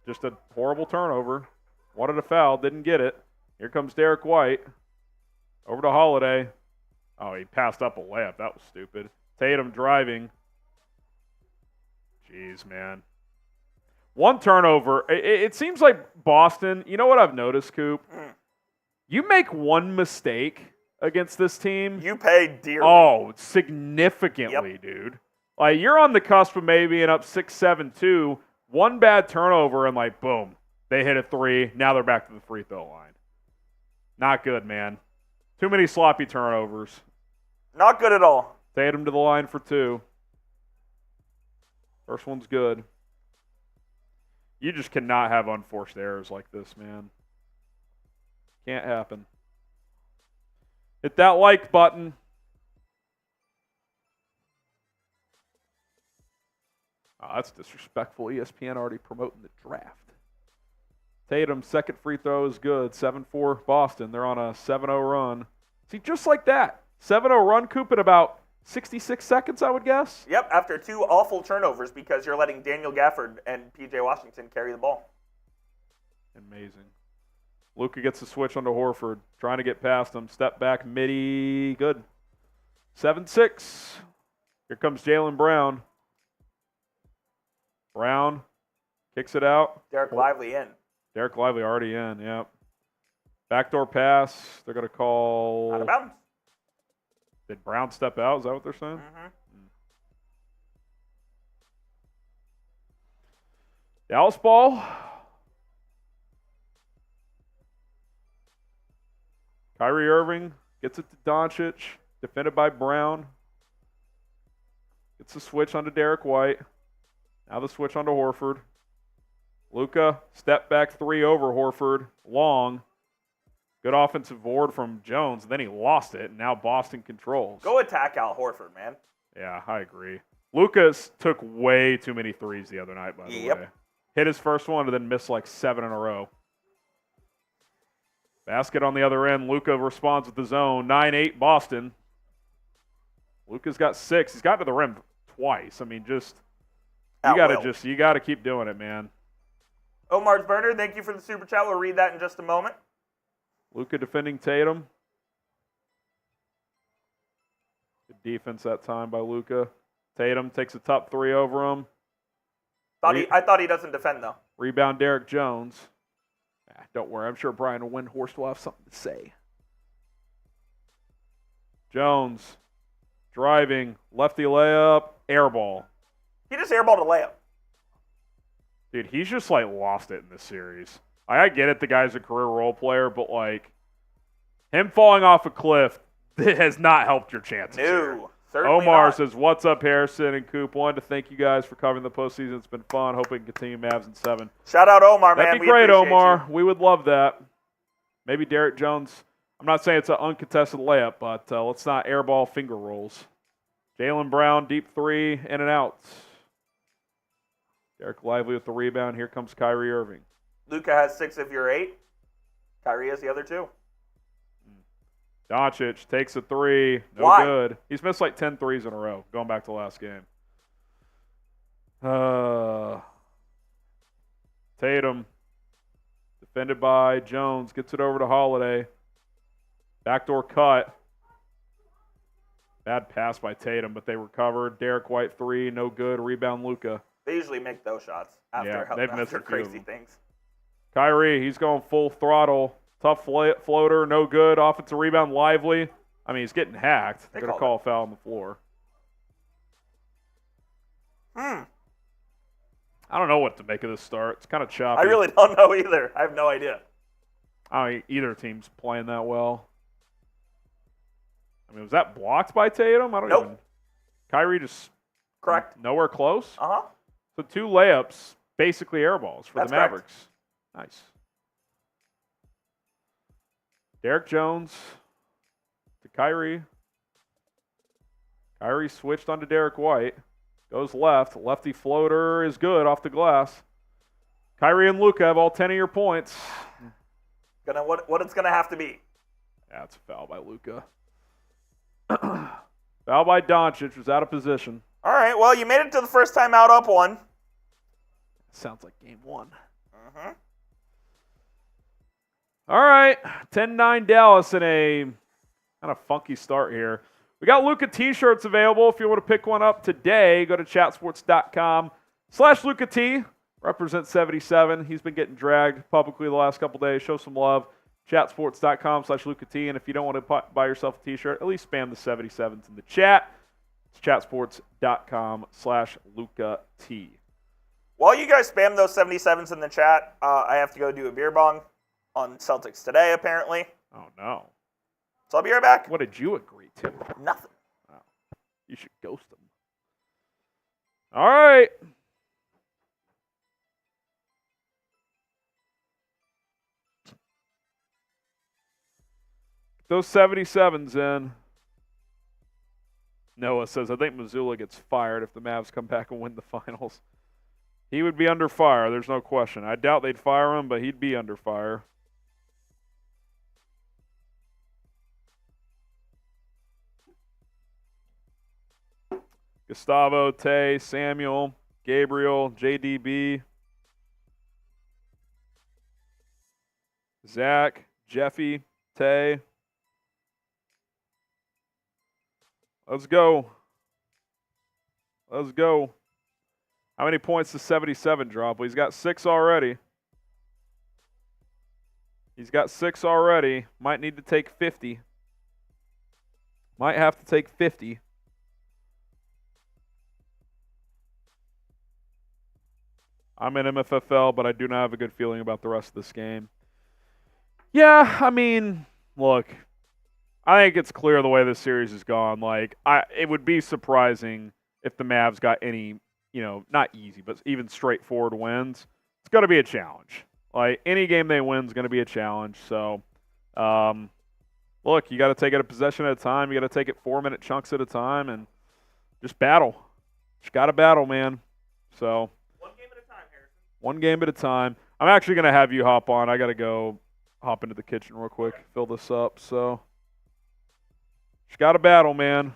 Just a horrible turnover. Wanted a foul, didn't get it. Here comes Derrick White. Over to Holiday. Oh, he passed up a layup. That was stupid. Tatum driving. Jeez, man. One turnover. It seems like Boston, you know what I've noticed, Coop? You make one mistake against this team.
You pay dearly.
Oh, significantly, dude. Like, you're on the cusp of maybe being up 6-7-2. One bad turnover and, like, boom. They hit a three. Now they're back to the free throw line. Not good, man. Too many sloppy turnovers.
Not good at all.
Tatum to the line for two. First one's good. You just cannot have unforced errors like this, man. Can't happen. Hit that like button. Oh, that's disrespectful. ESPN already promoting the draft. Tatum, second free throw is good. 7-4 Boston. They're on a 7-0 run. See, just like that. 7-0 run, Coop, in about 66 seconds, I would guess.
Yep, after two awful turnovers because you're letting Daniel Gafford and P.J. Washington carry the ball.
Amazing. Luka gets the switch onto Horford. Trying to get past him. Step back, midi. Good. 7-6. Here comes Jaylen Brown. Brown kicks it out.
Derek Lively in.
Derek Lively already in, yep. Backdoor pass. They're going to call.
Out of bounds.
Did Brown step out? Is that what they're saying?
Mm-hmm.
Dallas ball. Kyrie Irving gets it to Doncic. Defended by Brown. Gets the switch onto Derrick White. Now the switch onto Horford. Luka, step back three over Horford. Long. Good offensive board from Jones. Then he lost it, and now Boston controls.
Go attack Al Horford, man.
Yeah, I agree. Lucas took way too many threes the other night, by the way. Hit his first one and then missed like 7 in a row. Basket on the other end. Luka responds with the zone. 9-8 Boston. Luka's got 6. He's got to the rim twice. I mean, you gotta keep doing it, man.
Omar's Burner, thank you for the super chat. We'll read that in just a moment.
Luka defending Tatum. Good defense that time by Luka. Tatum takes a top three over him.
I thought he doesn't defend, though.
Rebound Derrick Jones. Don't worry, I'm sure Brian Windhorst will have something to say. Jones driving, lefty layup, air ball.
He just airballed a layup.
Dude, he's just, like, lost it in this series. I get it, the guy's a career role player, but, like, him falling off a cliff has not helped your chances here.
Certainly
Omar
not.
says, what's up, Harrison and Coop? Wanted to thank you guys for covering the postseason. It's been fun. Hope we can continue Mavs in 7.
Shout out Omar, man.
That'd be great, Omar. We would love that. Maybe Derrick Jones. I'm not saying it's an uncontested layup, but let's not airball finger rolls. Jaylen Brown, deep three, in and out. Derek Lively with the rebound. Here comes Kyrie Irving.
Luka has 6 of your 8. Kyrie has the other 2.
Doncic takes a three. No
Why?
good. He's missed like 10 threes in a row, going back to last game. Tatum, defended by Jones, gets it over to Holiday. Backdoor cut. Bad pass by Tatum, but they recovered. Derrick White three, no good. Rebound Luka.
They usually make those shots after crazy things.
Kyrie, he's going full throttle. Tough floater, no good. Offensive rebound, Lively. I mean, he's getting hacked. They're going to call a foul on the floor. I don't know what to make of this start. It's kind of choppy.
I really don't know either. I have no idea.
I mean, either team's playing that well. I mean, was that blocked by Tatum? I don't even. Kyrie just
correct.
Nowhere close.
Uh-huh.
So 2 layups, basically air balls for the Mavericks.
Correct.
Nice. Derrick Jones to Kyrie. Kyrie switched onto Derrick White. Goes left. Lefty floater is good off the glass. Kyrie and Luka have all 10 of your points.
What it's going to have to be.
That's a foul by Luka. Foul by Doncic, was out of position.
All right, well, you made it to the first time out up 1.
Sounds like game 1.
Mm-hmm.
All right, 10-9 Dallas in a kind of funky start here. We got Luka t-shirts available. If you want to pick one up today, go to chatsports.com/Luka T. Represent 77. He's been getting dragged publicly the last couple days. Show some love. Chatsports.com/Luka T. And if you don't want to buy yourself a t-shirt, at least spam the 77s in the chat. It's chatsports.com/Luka T.
While you guys spam those 77s in the chat, I have to go do a beer bong on Celtics today, apparently.
Oh, no.
So I'll be right back.
What did you agree to?
Nothing.
Oh, you should ghost them. All right. Those 77s in. Noah says, I think Missoula gets fired if the Mavs come back and win the finals. He would be under fire, there's no question. I doubt they'd fire him, but he'd be under fire. Gustavo, Tay, Samuel, Gabriel, JDB, Zach, Jeffy, Tay. Let's go. Let's go. How many points does 77 drop? Well, he's got 6 already. He's got 6 already. Might need to take 50. Might have to take 50. I'm in MFFL, but I do not have a good feeling about the rest of this game. Yeah, I mean, look, I think it's clear the way this series has gone. Like, it would be surprising if the Mavs got any, not easy, but even straightforward wins. It's going to be a challenge. Like, any game they win is going to be a challenge. So, look, you got to take it a possession at a time. You got to take it 4-minute chunks at a time and just battle. Just got to battle, man. So,
One game at a time, Harrison.
One game at a time. I'm actually going to have you hop on. I got to go hop into the kitchen real quick, fill this up. So, just got to battle, man.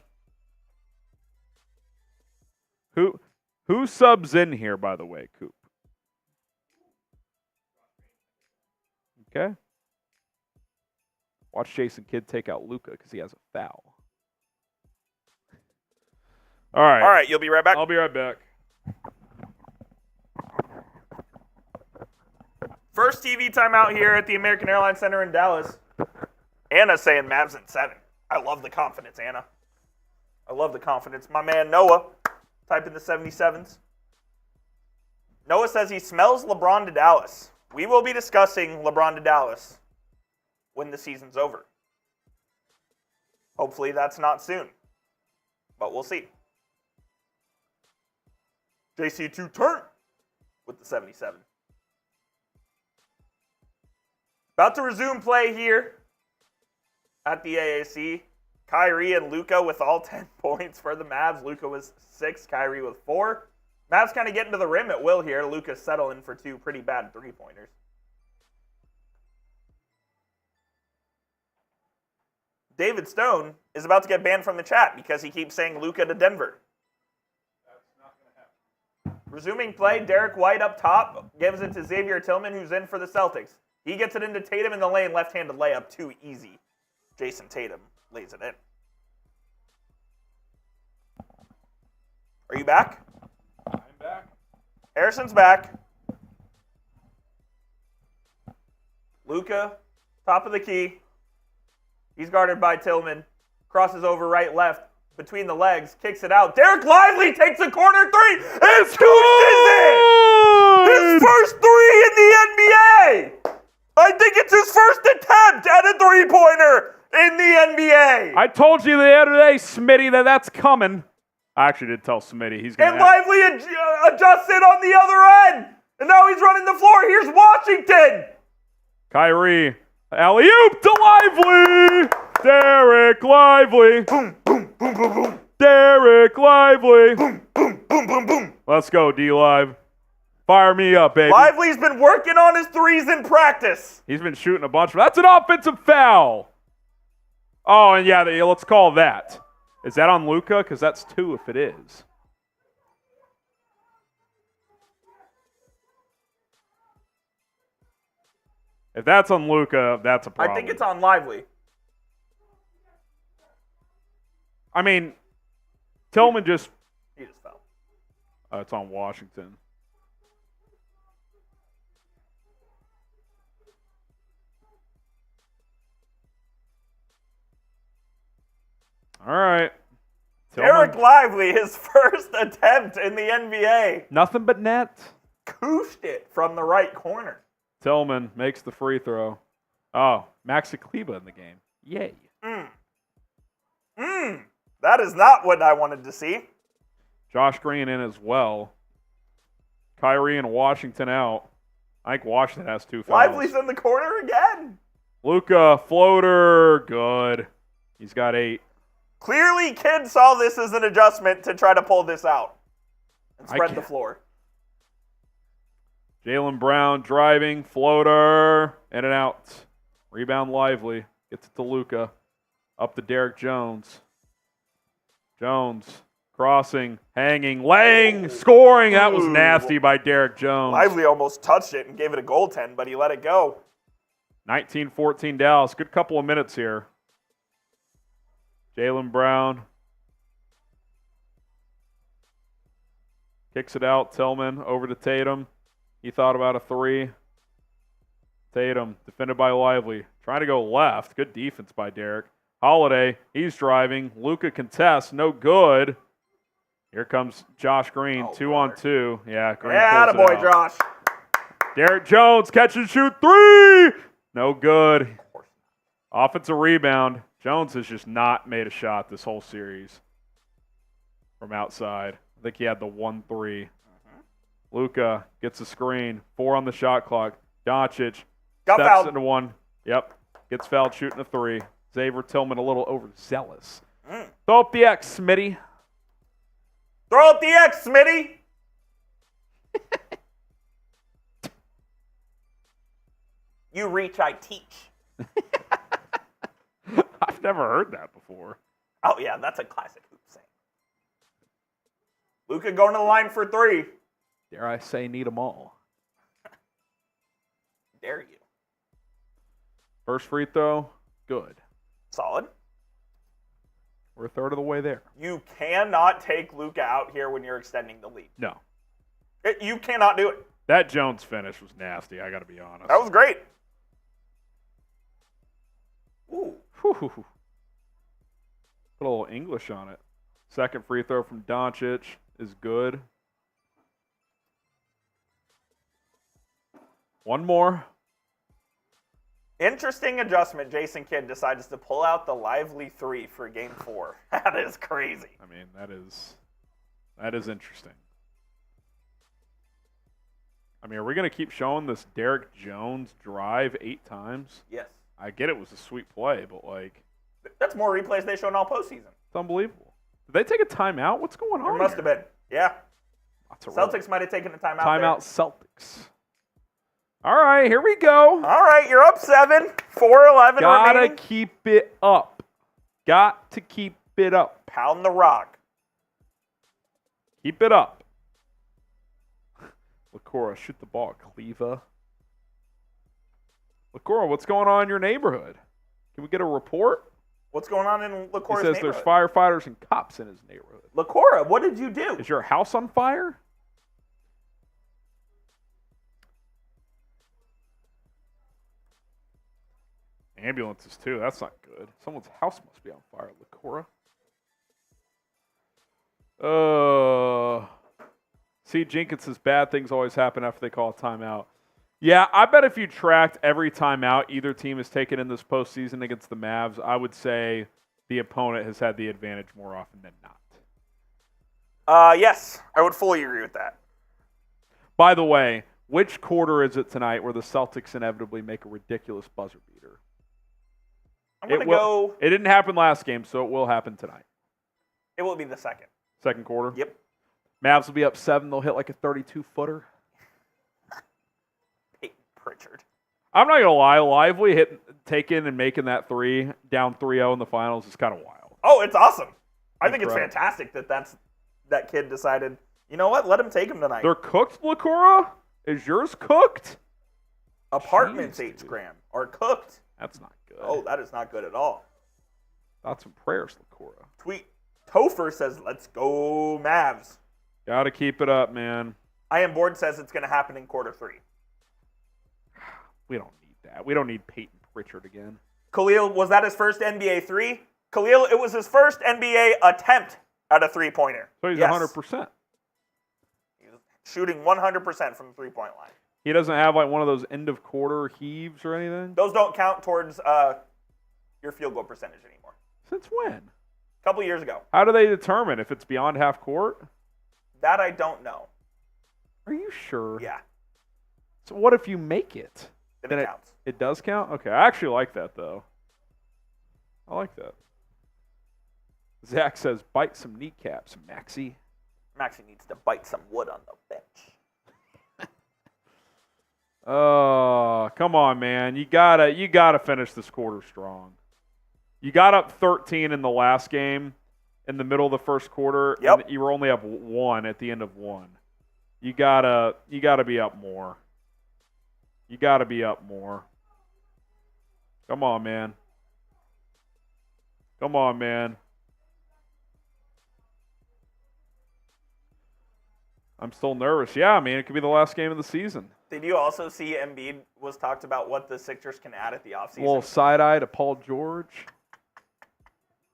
Who subs in here, by the way, Coop? Okay. Watch Jason Kidd take out Luka because he has a foul. All right.
All right, you'll be right back.
I'll be right back.
First TV timeout here at the American Airlines Center in Dallas. Anna's saying Mavs in 7. I love the confidence, Anna. I love the confidence. My man Noah, typing the 77s. Noah says he smells LeBron to Dallas. We will be discussing LeBron to Dallas when the season's over. Hopefully that's not soon, but we'll see. JC2 turn with the 77. About to resume play here at the AAC. Kyrie and Luka with all 10 points for the Mavs. Luka was 6, Kyrie with 4. Mavs kind of getting to the rim at will here. Luka's settling for 2 pretty bad three-pointers. David Stone is about to get banned from the chat because he keeps saying Luka to Denver.
That's not going to happen.
Resuming play, Derrick White up top gives it to Xavier Tillman, who's in for the Celtics. He gets it into Tatum in the lane, left-handed layup, too easy. Jayson Tatum lays it in. Are you back?
I'm back.
Harrison's back. Luka, top of the key. He's guarded by Tillman. Crosses over right, left, between the legs, kicks it out. Derek Lively takes a corner 3 and scoops it in! His first 3 in the NBA! I think it's his first attempt at a three-pointer in the NBA.
I told you the other day, Smitty, that's coming. I actually did tell Smitty he's going to.
And Lively adjusts it on the other end. And now he's running the floor. Here's Washington.
Kyrie, alley-oop to Lively. Derrick Lively.
Boom, boom, boom, boom, boom.
Derrick Lively.
Boom, boom, boom, boom, boom.
Let's go, D-Live. Fire me up, baby.
Lively's been working on his threes in practice.
He's been shooting a bunch. That's an offensive foul. Oh, and yeah, let's call that. Is that on Luka? Because that's 2 if it is. If that's on Luka, that's a problem.
I think it's on Lively.
I mean, Tillman just...
He just fell.
it's on Washington. All right.
Derrick Lively, his first attempt in the NBA.
Nothing but net.
Cooshed it from the right corner.
Tillman makes the free throw. Oh, Maxi Kleber in the game. Yay.
That is not what I wanted to see.
Josh Green in as well. Kyrie and Washington out. I think Washington has 2 fouls.
Lively's in the corner again.
Luka, floater, good. He's got 8.
Clearly, Kidd saw this as an adjustment to try to pull this out and spread the floor.
Jaylen Brown driving, floater, in and out. Rebound Lively. Gets it to Luka. Up to Derrick Jones. Jones crossing, hanging, laying, scoring. That was nasty by Derrick Jones.
Lively almost touched it and gave it a goaltend, but he let it go.
19-14 Dallas. Good couple of minutes here. Jaylen Brown kicks it out. Tillman over to Tatum. He thought about a 3. Tatum defended by Lively. Trying to go left. Good defense by Derrick. Holiday, he's driving. Luka contests, no good. Here comes Josh Green, 2-on-2. Yeah, Green pulls it
attaboy,
out.
Josh.
Derrick Jones, catch and shoot 3. No good. Offensive rebound. Jones has just not made a shot this whole series from outside. I think he had the 1-3. Luka gets a screen. 4 on the shot clock. Doncic
Got
steps
fouled.
into 1. Yep. Gets fouled shooting a 3. Xavier Tillman a little overzealous. Throw up the X, Smitty.
Throw up the X, Smitty. You reach, I teach.
I've never heard that before.
Oh, yeah, that's a classic hoop saying. Luka going to the line for 3.
Dare I say, need them all.
Dare you.
First free throw, good.
Solid.
We're a third of the way there.
You cannot take Luka out here when you're extending the lead.
No.
You cannot do it.
That Jones finish was nasty, I got to be honest.
That was great. Ooh.
Put a little English on it. Second free throw from Doncic is good. One more.
Interesting adjustment. Jason Kidd decides to pull out the Lively 3 for Game 4. That is crazy.
I mean, that is interesting. I mean, are we going to keep showing this Derrick Jones drive 8 times?
Yes.
I get it was a sweet play, but like...
That's more replays they shown all postseason.
It's unbelievable. Did they take a timeout? What's going on
There must
here?
have been. Yeah.
Lots of
Celtics might have taken a timeout.
Timeout Celtics. All right, here we go.
All right, you're up 7. 4-11
Gotta
remaining.
keep it up. Got to keep it up.
Pound the rock.
Keep it up. Lacora, shoot the ball. Cleva. Lacora, what's going on in your neighborhood? Can we get a report?
What's going on in
He
Lacora's
says
neighborhood?
there's firefighters and cops in his neighborhood.
Lacora, what did you do?
Is your house on fire? Ambulances, too. That's not good. Someone's house must be on fire, Lacora. See, Jenkins says bad things always happen after they call a timeout. Yeah, I bet if you tracked every timeout either team has taken in this postseason against the Mavs, I would say the opponent has had the advantage more often than not.
Yes, I would fully agree with that.
By the way, which quarter is it tonight where the Celtics inevitably make a ridiculous buzzer beater?
I'm going to go...
It didn't happen last game, so it will happen tonight.
It will be the second.
Second quarter?
Yep.
Mavs will be up 7. They'll hit like a 32-footer.
Peyton Pritchard.
I'm not going to lie. Lively taking and making that 3 down 3-0 in the finals is kind of wild.
Oh, it's awesome. I think
Incredible.
it's fantastic that kid decided, you know what, let him take him tonight.
They're cooked, Lacora? Is yours cooked?
Apartments
Jeez,
H.
dude.
Graham are cooked.
That's not good.
Oh, that is not good at all.
Thoughts and prayers, Lacora.
Tweet Topher says, let's go Mavs.
Got to keep it up, man.
I Am Bored says it's going to happen in quarter 3.
We don't need that. We don't need Peyton Pritchard again.
Khalil, was that his first NBA 3? Khalil, it was his first NBA attempt at a three-pointer.
So he's
Yes.
100%.
He's shooting 100% from the three-point line.
He doesn't have like one of those end of quarter heaves or anything?
Those don't count towards your field goal percentage anymore.
Since when?
A couple years ago.
How do they determine if it's beyond half court?
That I don't know.
Are you sure?
Yeah,
So what if you make it?
then it counts.
It does count? Okay, I actually like that, though. I like that. Zach says, bite some kneecaps, Maxie.
Maxie needs to bite some wood on the bench.
Oh, come on, man. You gotta finish this quarter strong. You got up 13 in the last game in the middle of the first quarter.
Yep.
And you were only up 1 at the end of 1. You gotta be up more. You gotta be up more. Come on, man. Come on, man. I'm still nervous. Yeah, I mean, it could be the last game of the season.
Did you also see Embiid was talked about what the Sixers can add at the offseason?
A little side eye to Paul George.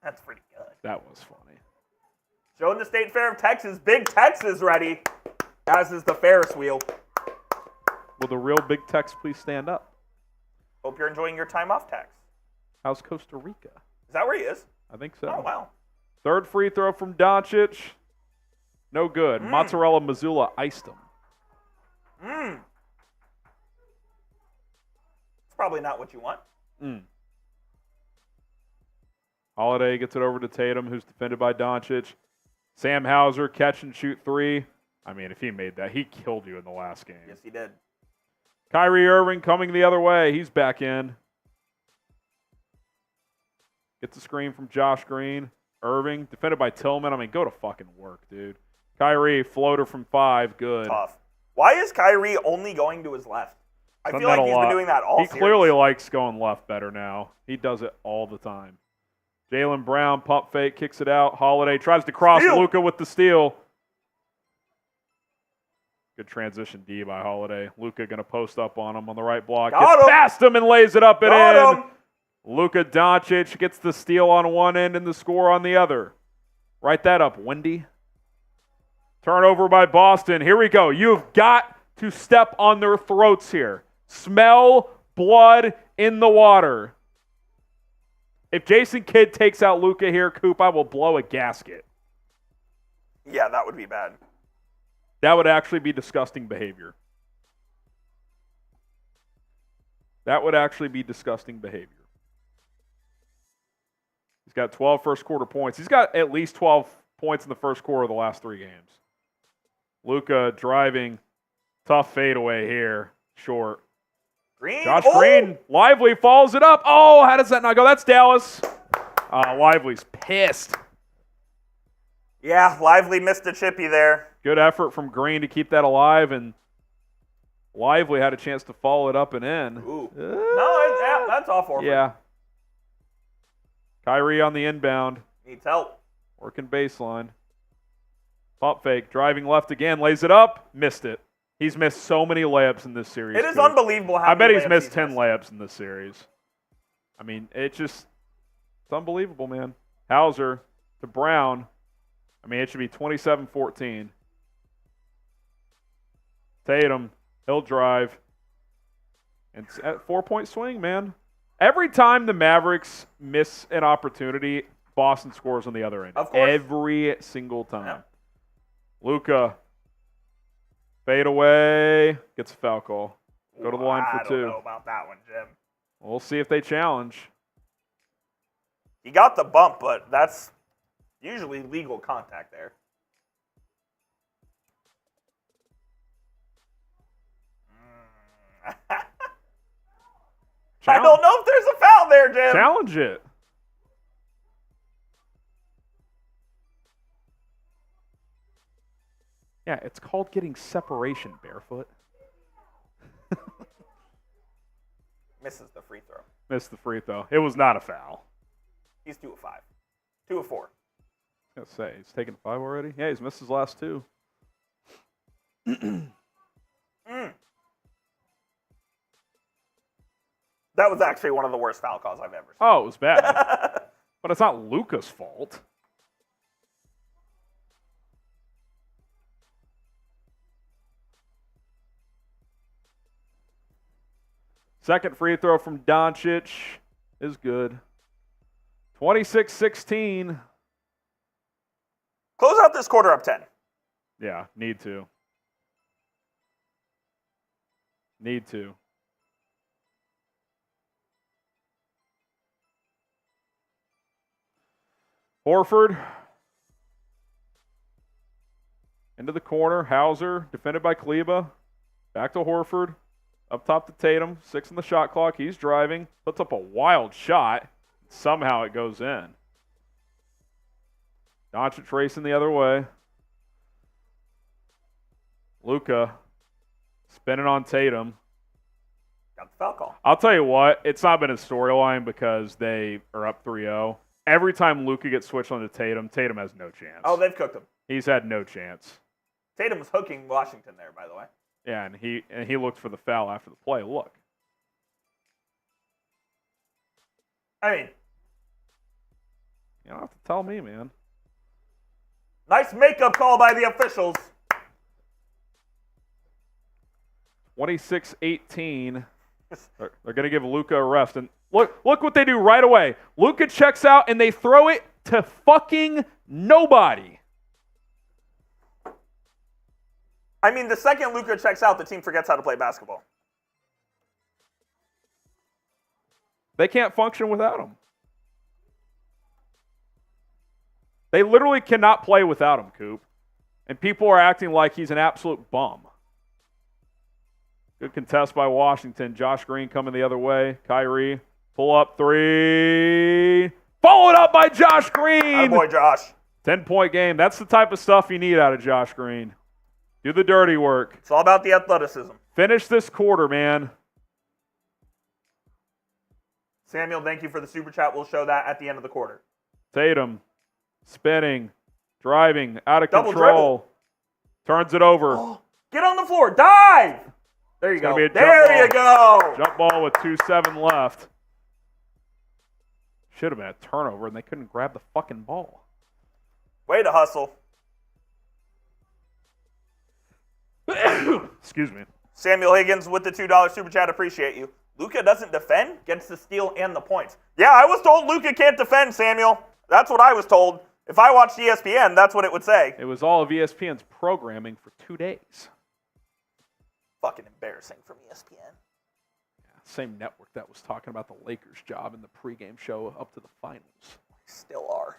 That's pretty good.
That was funny.
Showing the State Fair of Texas. Big Tex is ready, as is the Ferris wheel.
Will the real Big Tex please stand up?
Hope you're enjoying your time off, Tex.
How's Costa Rica?
Is that where he is?
I think so.
Oh, wow.
Third free throw from Doncic. No good. Mozzarella Missoula iced him.
It's probably not what you want.
Holiday gets it over to Tatum, who's defended by Doncic. Sam Hauser, catch and shoot 3. I mean, if he made that, he killed you in the last game.
Yes, he did.
Kyrie Irving coming the other way. He's back in. Gets a screen from Josh Green. Irving, defended by Tillman. I mean, go to fucking work, dude. Kyrie, floater from 5. Good.
Tough. Why is Kyrie only going to his left? I feel like he's been doing that all
He
series.
clearly likes going left better now. He does it all the time. Jaylen Brown, pump fake, kicks it out. Holiday tries to cross
Steal.
Luka with the steal. Good transition D by Holiday. Luka going to post up on him on the right block.
Got
Gets
him.
past him and lays it up and
Got
in.
him.
Luka Doncic gets the steal on one end and the score on the other. Write that up, Wendy. Turnover by Boston. Here we go. You've got to step on their throats here. Smell blood in the water. If Jason Kidd takes out Luka here, Coop, I will blow a gasket.
Yeah, that would be bad.
That would actually be disgusting behavior. That would actually be disgusting behavior. He's got 12 first quarter points. He's got at least 12 points in the first quarter of the last 3 games. Luka driving. Tough fadeaway here. Short.
Green.
Josh Green. Lively falls it up. Oh, how does that not go? That's Dallas. Lively's pissed.
Yeah, Lively missed a chippy there.
Good effort from Green to keep that alive, and Lively had a chance to follow it up and in.
Ooh. No, that's all Horford.
Yeah. Kyrie on the inbound.
Needs help.
Working baseline. Pump fake. Driving left again. Lays it up. Missed it. He's missed so many layups in this series.
It is
Coop.
unbelievable how
I bet
many
he's
layups
missed 10 layups in this series. I mean, it's unbelievable, man. Hauser to Brown. I mean, it should be 27-14. Tatum, he'll drive. And it's at 4-point swing, man. Every time the Mavericks miss an opportunity, Boston scores on the other end.
Of course.
Every single time.
Yeah.
Luka, fade away, gets a foul call. Go to the line for 2.
I don't know about that one, Jim.
We'll see if they challenge.
He got the bump, but that's usually legal contact there. I don't know if there's a foul there, Jim.
Challenge it. Yeah, it's called getting separation, barefoot.
Misses the free throw.
Missed the free throw. It was not a foul.
He's 2 of 5. 2 of 4.
I was going to say, he's taken 5 already? Yeah, he's missed his last 2.
That was actually one of the worst foul calls I've ever seen.
Oh, it was bad. But it's not Luka's fault. Second free throw from Doncic is good. 26-16.
Close out this quarter up 10.
Yeah, need to. Need to. Horford. Into the corner. Hauser, defended by Kleba. Back to Horford. Up top to Tatum. 6 in the shot clock. He's driving. Puts up a wild shot. Somehow it goes in. Doncic racing the other way. Luka spinning on Tatum.
Got the foul call.
I'll tell you what, it's not been a storyline because they are up 3-0. Every time Luka gets switched onto Tatum, Tatum has no chance.
Oh, they've cooked him.
He's had no chance.
Tatum was hooking Washington there, by the way.
Yeah, and he looked for the foul after the play. Look.
I mean,
you don't have to tell me, man.
nice makeup call by the officials.
26-18. They're going to give Luka a rest. And look what they do right away. Luka checks out, and they throw it to fucking nobody.
I mean, the second Luka checks out, the team forgets how to play basketball.
They can't function without him. They literally cannot play without him, Coop. And people are acting like he's an absolute bum. Good contest by Washington. Josh Green coming the other way. Kyrie, pull up 3. Followed up by Josh Green.
Oh boy, Josh.
10-point game. That's the type of stuff you need out of Josh Green. Do the dirty work.
It's all about the athleticism.
Finish this quarter, man.
Samuel, thank you for the super chat. We'll show that at the end of the quarter.
Tatum, spinning, driving, out of
Double
control.
dribble.
Turns it over.
Oh, get on the floor. Dive. There you
It's gonna
go.
be a jump
There you
ball.
go.
Jump ball with 2:07 left. Should have been a turnover, and they couldn't grab the fucking ball.
Way to hustle.
Excuse me.
Samuel Higgins with the $2 super chat. Appreciate you. Luka doesn't defend, gets the steal and the points. Yeah, I was told Luka can't defend, Samuel. That's what I was told. If I watched ESPN, that's what it would say.
It was all of ESPN's programming for 2 days.
Fucking embarrassing from ESPN.
Yeah, same network that was talking about the Lakers' job in the pregame show up to the finals.
Still are.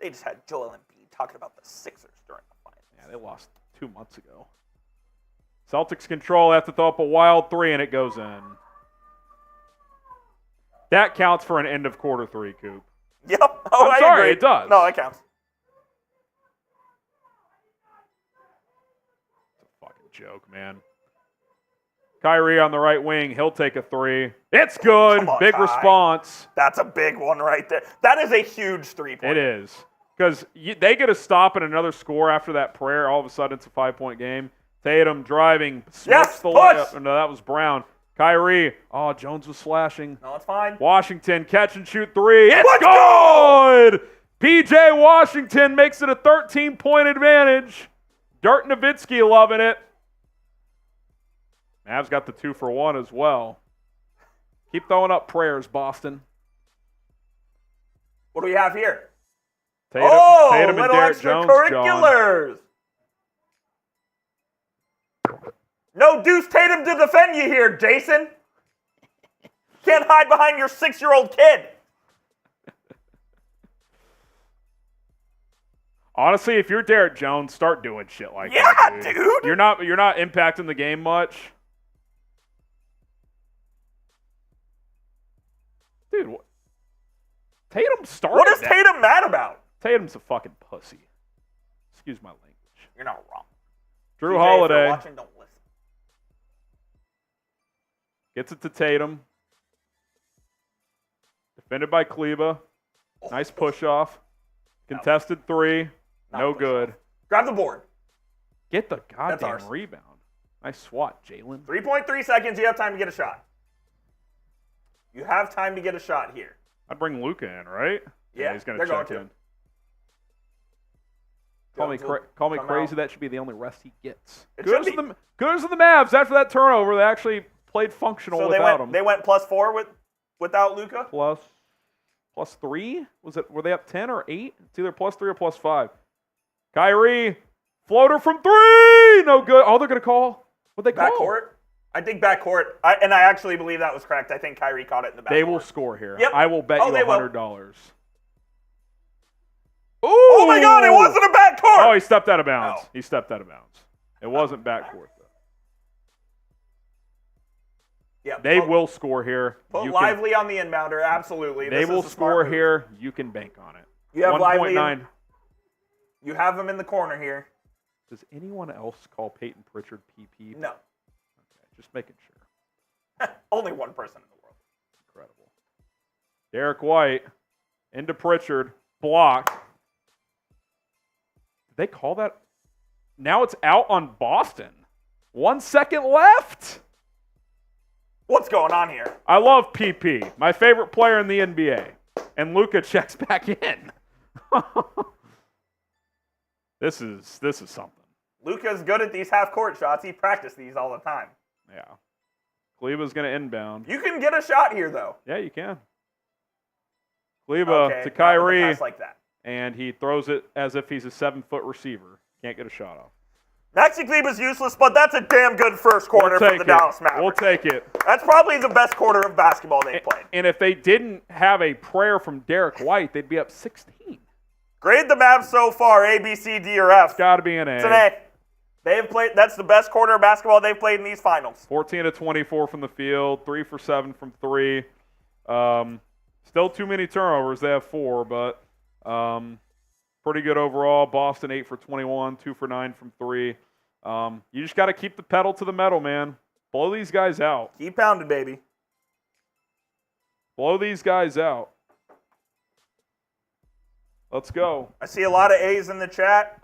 They just had Joel Embiid talking about the Sixers during the finals.
Yeah, they lost 2 months ago. Celtics control, have to throw up a wild 3, and it goes in. That counts for an end of quarter 3, Coop.
Yep. Oh,
I'm sorry,
agree.
it does.
No, that counts.
It's a fucking joke, man. Kyrie on the right wing. He'll take a 3. It's good.
Come on,
Big
Kai.
response.
That's a big one right there. That is a huge 3-point.
It is. Because they get a stop and another score after that prayer. All of a sudden, it's a 5-point game. Tatum driving.
Yes,
the
push!
layup. No, that was Brown. Kyrie. Oh, Jones was slashing.
No, it's fine.
Washington, catch and shoot 3. It's
Let's
good! P.J. Washington makes it a 13-point advantage. Dirk Nowitzki loving it. Mavs got the 2-for-1 as well. Keep throwing up prayers, Boston.
What do we have here?
Tatum and
little
Derrick Jones, John.
extracurriculars. No Deuce Tatum to defend you here, Jason. Can't hide behind your 6-year-old kid.
Honestly, if you're Derrick Jones, start doing shit like
Yeah,
that,
dude.
You're not impacting the game much. Dude, Tatum started
What is
that.
Tatum mad about?
Tatum's a fucking pussy. Excuse my language.
You're not wrong.
Jrue
TJ, if you're
Holiday
watching, don't listen.
gets it to Tatum. Defended by Kleba. Nice push-off. Contested three. No good.
Grab the board.
Get the
ours.
goddamn rebound. Nice swat, Jaylen.
3.3 seconds. You have time to get a shot. You have time to get a shot here.
I'd bring Luka in, right?
Yeah,
he's going
they're
to check
going
in. Call me crazy.
out.
That should be the only rest he gets.
It
Good
should be.
as the Mavs. After that turnover, they actually played functional
So
without him.
they went +4 without Luka?
Plus 3? Were they up 10 or 8? It's either +3 or +5. Kyrie, floater from 3! No good. Oh, they're going to call? What'd they call?
Backcourt? I think backcourt. And I actually believe that was correct. I think Kyrie caught it in the backcourt.
They will score here.
Yep.
I will bet you
they will.
$100. Ooh!
Oh my God, it wasn't a backcourt!
Oh, he stepped out of bounds.
No.
He stepped out of bounds. It wasn't backcourt, though.
Yeah,
They will score here.
Put Lively on the inbounder, absolutely.
They will score here. You can bank on it.
You have Lively.
1.9.
You have him in the corner here.
Does anyone else call Peyton Pritchard PP?
No.
Okay, just making sure.
Only one person in the world.
Incredible. Derrick White into Pritchard. Block. Did they call that? Now it's out on Boston. 1 second left.
What's going on here?
I love PP, my favorite player in the NBA. And Luka checks back in. This is something.
Luka's good at these half-court shots. He practiced these all the time.
Yeah. Kleba's going to inbound.
You can get a shot here, though.
Yeah, you can. Kleba to Kyrie.
Not with a pass like that.
And he throws it as if he's a 7-foot receiver. Can't get a shot off.
Maxi Kleba's useless, but that's a damn good first quarter for the Dallas Mavericks.
We'll take it.
That's probably the best quarter of basketball they've played.
And if they didn't have a prayer from Derrick White, they'd be up 16.
Grade the Mavs so far, A, B, C, D, or F.
It's got to be an A.
It's an A. They've played. That's the best quarter of basketball they've played in these finals.
14 of 24 from the field, 3 for 7 from 3. Still too many turnovers. They have 4, but pretty good overall. Boston 8 for 21, 2 for 9 from 3. You just got to keep the pedal to the metal, man. Blow these guys out.
Keep pounding, baby.
Blow these guys out. Let's go.
I see a lot of A's in the chat.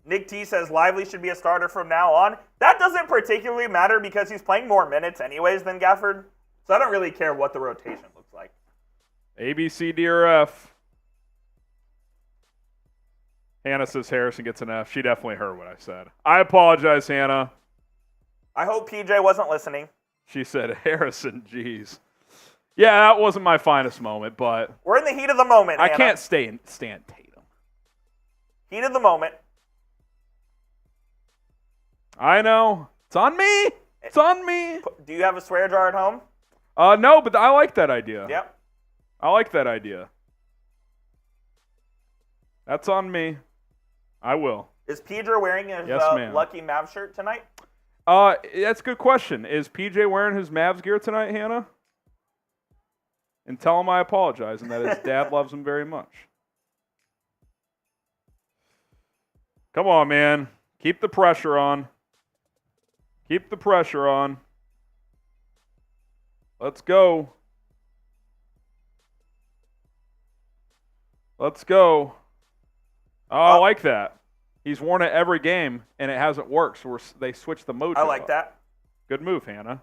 Nick T says Lively should be a starter from now on. That doesn't particularly matter because he's playing more minutes anyways than Gafford. So I don't really care what the rotation looks like.
A, B, C, D, or F. Hannah says Harrison gets an F. She definitely heard what I said. I apologize, Hannah.
I hope PJ wasn't listening.
She said Harrison, jeez. Yeah, that wasn't my finest moment, but
We're in the heat of the moment,
I
Hannah.
can't stand Tatum.
Heat of the moment.
I know. It's on me. It's on me.
Do you have a swear jar at home?
No, but I like that idea.
Yep.
I like that idea. That's on me. I will.
Is Pedro wearing his
ma'am.
Lucky Mavs shirt tonight?
That's a good question. Is PJ wearing his Mavs gear tonight, Hannah? And tell him I apologize and that his dad loves him very much. Come on, man. Keep the pressure on. Keep the pressure on. Let's go. Let's go. Oh, I like that. He's worn it every game, and it hasn't worked, so they switched the mojo.
I like that.
Good move, Hannah.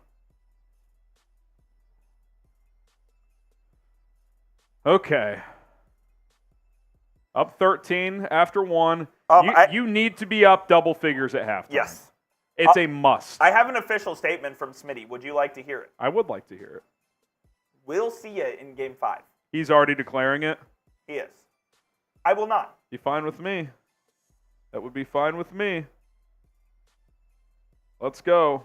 Okay. Up 13 after 1. You need to be up double figures at halftime.
Yes.
It's a must.
I have an official statement from Smitty. Would you like to hear it?
I would like to hear it.
We'll see you in Game 5.
He's already declaring it?
He is. I will not.
Be fine with me. That would be fine with me. Let's go.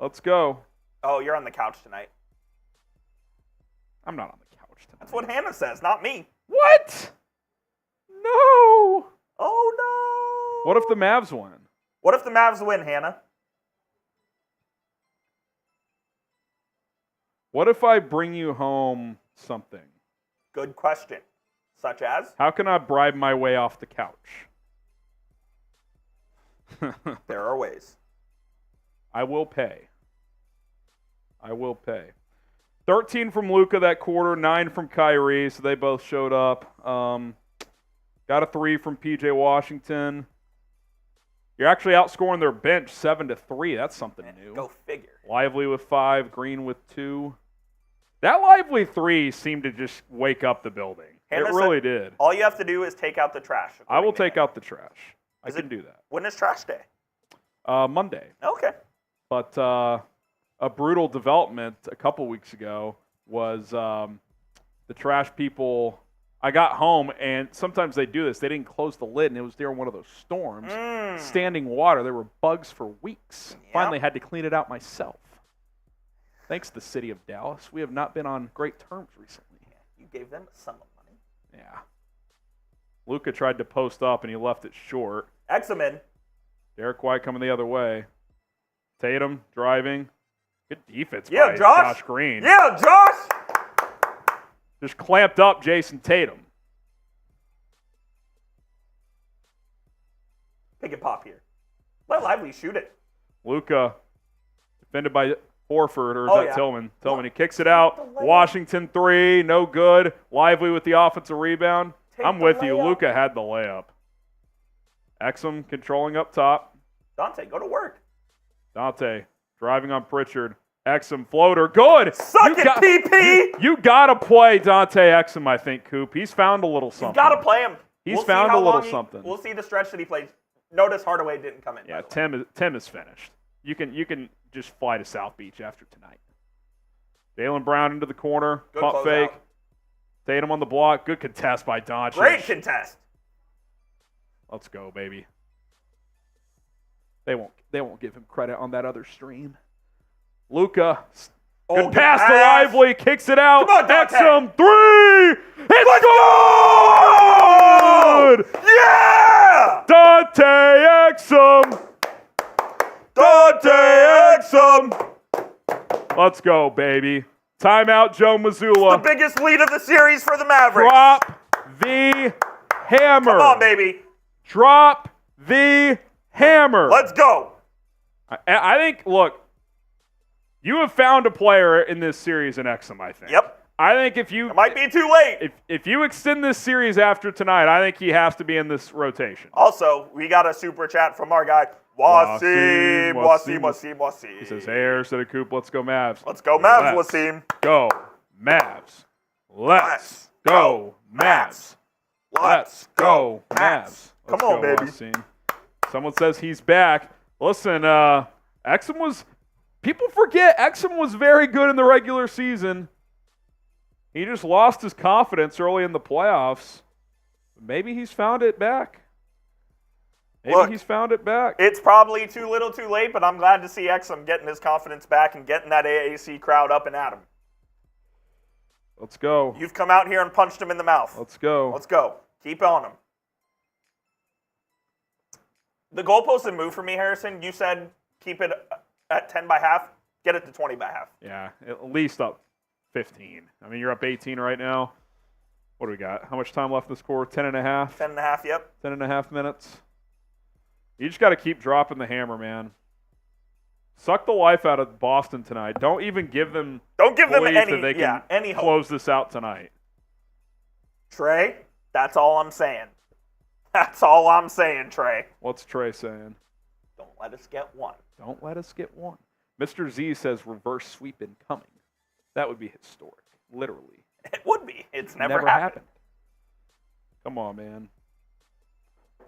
Let's go.
Oh, you're on the couch tonight.
I'm not on the couch tonight.
That's what Hannah says, not me.
What? No.
Oh, no.
What if the Mavs win?
What if the Mavs win, Hannah?
What if I bring you home something?
Good question. Such as?
How can I bribe my way off the couch?
There are ways.
I will pay. I will pay. 13 from Luka that quarter, 9 from Kyrie, so they both showed up. Got a 3 from P.J. Washington. You're actually outscoring their bench 7-3. That's something new.
Go figure.
Lively with 5, Green with 2. That Lively 3 seemed to just wake up the building. It really did.
All you have to do is take out the trash.
I will take out the trash. I can do that.
When is trash day?
Monday.
Okay.
But a brutal development a couple weeks ago was the trash people. I got home, and sometimes they do this. They didn't close the lid, and it was during one of those storms. Standing water. There were bugs for weeks. Yep. Finally had to clean it out myself. Thanks to the city of Dallas. We have not been on great terms recently.
Yeah, you gave them a sum of money.
Yeah. Luka tried to post up, and he left it short.
X-Men.
Derrick White coming the other way. Tatum driving. Good defense
by
Josh Green.
Yeah, Josh!
Just clamped up Jayson Tatum.
Pick and pop here. Let Lively shoot it.
Luka, defended by Horford, or is that Tillman? Tillman, he kicks it out. Washington 3, no good. Lively with the offensive rebound. I'm with you. Luka had the layup. Exum controlling up top.
Dante, go to work.
Dante driving on Pritchard. Exum floater. Good.
Suck it, PP.
You got to play Dante Exum, I think, Coop. He's found a little something.
You got to play him.
He's found a little something.
We'll see the stretch that he plays. Notice Hardaway didn't come in.
Yeah, Tim is finished. You can just fly to South Beach after tonight. Jaylen Brown into the corner.
Good
pump fake.
Out.
Tatum on the block. Good contest by Doncic.
Great contest.
Let's go, baby. They won't give him credit on that other stream. Luka, good pass to Lively, kicks it out.
Come on, Dante.
Exum 3. It's good!
Yeah!
Dante Exum. Dante Exum. Let's go, baby. Timeout, Joe Mazzulla.
The biggest lead of the series for the Mavericks.
Drop the hammer.
Come on, baby.
Drop the hammer.
Let's go.
I think, look, you have found a player in this series in Exum, I think.
Yep.
I think if you...
It might be too late.
If you extend this series after tonight, I think he has to be in this rotation.
Also, we got a super chat from our guy, Wasim.
He says, hey, Air, said a Coop, let's go Mavs.
Let's go Mavs, Wasim.
Go Mavs. Let's go Mavs.
Let's go Mavs.
Come
on, baby.
Wasim. Someone says he's back. Listen, Exum was... People forget Exum was very good in the regular season. He just lost his confidence early in the playoffs. Maybe he's found it back. He's found it back.
It's probably too little too late, but I'm glad to see Exum getting his confidence back and getting that AAC crowd up and at him.
Let's go.
You've come out here and punched him in the mouth.
Let's go.
Let's go. Keep on him. The goalpost had moved for me, Harrison. You said keep it at 10 by half. Get it to 20 by half.
Yeah, at least up 15. I mean, you're up 18 right now. What do we got? How much time left in the score? 10 and a half?
10 and a half, yep.
10 and a half minutes. You just got to keep dropping the hammer, man. Suck the life out of Boston tonight. Don't even give them
any
that they can
any hope.
Close this out tonight.
Trey, that's all I'm saying. That's all I'm saying, Trey.
What's Trey saying?
Don't let us get one.
Don't let us get one. Mr. Z says reverse sweep incoming. That would be historic, literally.
It would be. It's never happened.
Come on, man.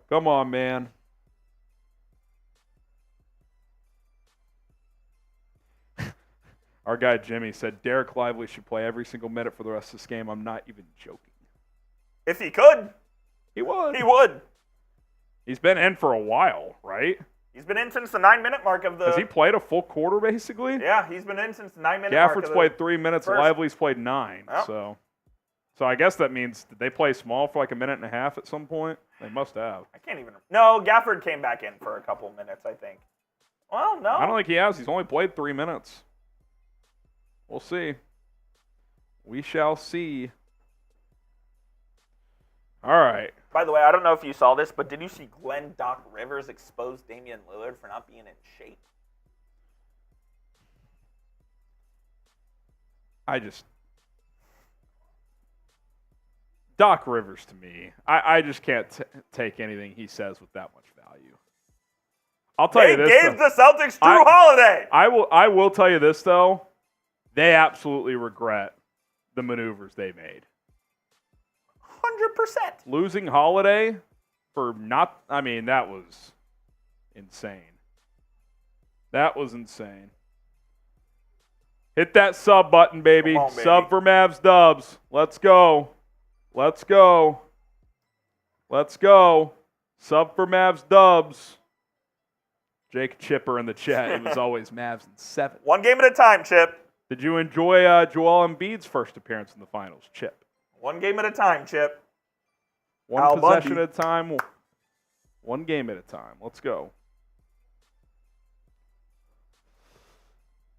Come on, man. Our guy Jimmy said Derek Lively should play every single minute for the rest of this game. I'm not even joking.
If he could.
He would.
He would.
He's been in for a while, right?
He's been in since the 9-minute mark of the...
Has he played a full quarter, basically?
Yeah, he's been in since the 9-minute mark
Gafford's played 3 minutes.
First.
Lively's played 9.
Yep.
So I guess that means, did they play small for like a minute and a half at some point? They must have.
I can't even... No, Gafford came back in for a couple minutes, I think. Well, no.
I don't think he has. He's only played 3 minutes. We'll see. We shall see. All right.
By the way, I don't know if you saw this, but did you see Glenn Doc Rivers expose Damian Lillard for not being in shape?
Doc Rivers to me, I just can't take anything he says with that much value. I'll tell you this.
They gave the Celtics Jrue Holiday.
I will tell you this, though. They absolutely regret the maneuvers they made.
100%.
Losing Holiday for not, that was insane. That was insane. Hit that sub button, baby.
Come on, baby.
Sub for Mavs Dubs. Let's go. Let's go. Let's go. Sub for Mavs Dubs. Jake Chipper in the chat. It was always Mavs in 7.
One game at a time, Chip.
Did you enjoy Joel Embiid's first appearance in the finals, Chip?
One game at a time, Chip.
One
Al
possession
Bundy.
at a time. One game at a time. Let's go.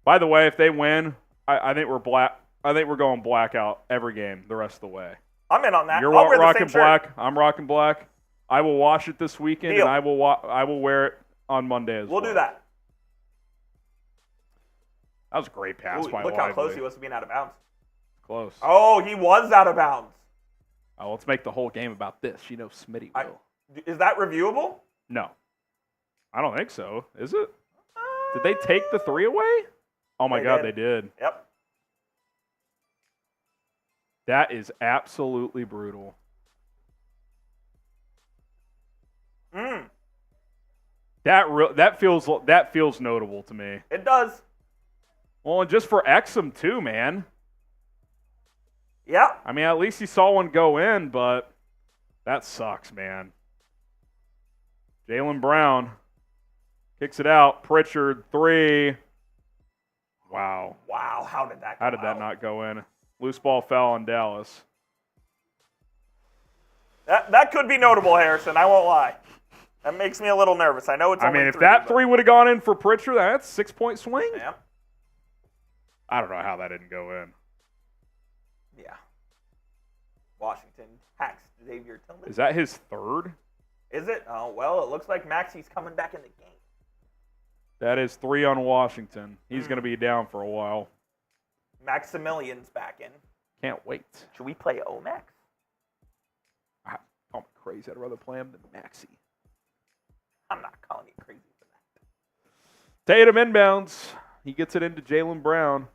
By the way, if they win, I think we're black. I think we're going blackout every game the rest of the way.
I'm in on that.
You're
I'll wear the
rocking
same
black.
shirt.
I'm rocking black. I will wash it this weekend,
Deal.
and I will wear it on Monday as well.
We'll do that.
That was a great pass
Ooh,
by
look
Lively.
how close he was to being out of bounds.
Close.
Oh, he was out of bounds.
Oh, let's make the whole game about this. You know Smitty will.
Is that reviewable?
No. I don't think so. Is it? Did they take the 3 away? Oh, my God, they did.
Yep.
That is absolutely brutal. That feels notable to me.
It does.
Well, and just for Exum too, man.
Yeah.
At least he saw one go in, but that sucks, man. Jaylen Brown kicks it out. Pritchard, 3. Wow.
Wow. How did that go
How did that
out?
not go in? Loose ball foul on Dallas.
That could be notable, Harrison. I won't lie. That makes me a little nervous. I know it's only
if
3,
that
but-
3 would have gone in for Pritchard, that's a 6-point swing.
Yeah.
I don't know how that didn't go in.
Yeah. Washington hacks Xavier Tillman.
Is that his 3rd?
Is it? Oh, well, it looks like Maxi's coming back in the game.
That is 3 on Washington. He's going to be down for a while.
Maximilian's back in.
Can't wait.
Should we play Omax?
I'm crazy. I'd rather play him than Maxey.
I'm not calling you crazy for that.
Tatum inbounds. He gets it into Jaylen Brown.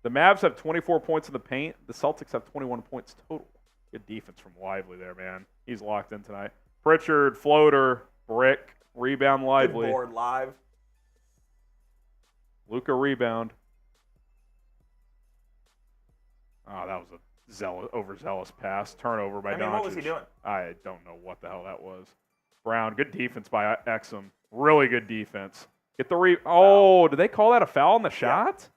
The Mavs have 24 points in the paint. The Celtics have 21 points total. Good defense from Lively there, man. He's locked in tonight. Pritchard, floater, brick, rebound, Lively.
Good board live.
Luka rebound. Oh, that was a overzealous pass. Turnover by Doncic.
What was he doing?
I don't know what the hell that was. Brown, good defense by Exum. Really good defense. Get the Oh, did they call that a foul on the shot?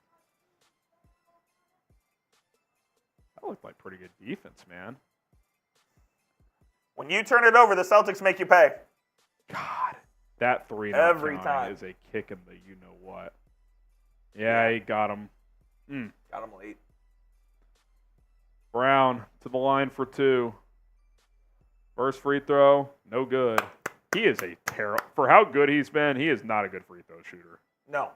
That looked like pretty good defense, man.
When you turn it over, the Celtics make you pay.
God, that 3
Every time
is a kick in the you-know-what. Yeah, he got him.
Got him late.
Brown to the line for 2. First free throw, no good. He is a terrible. For how good he's been, he is not a good free throw shooter.
No.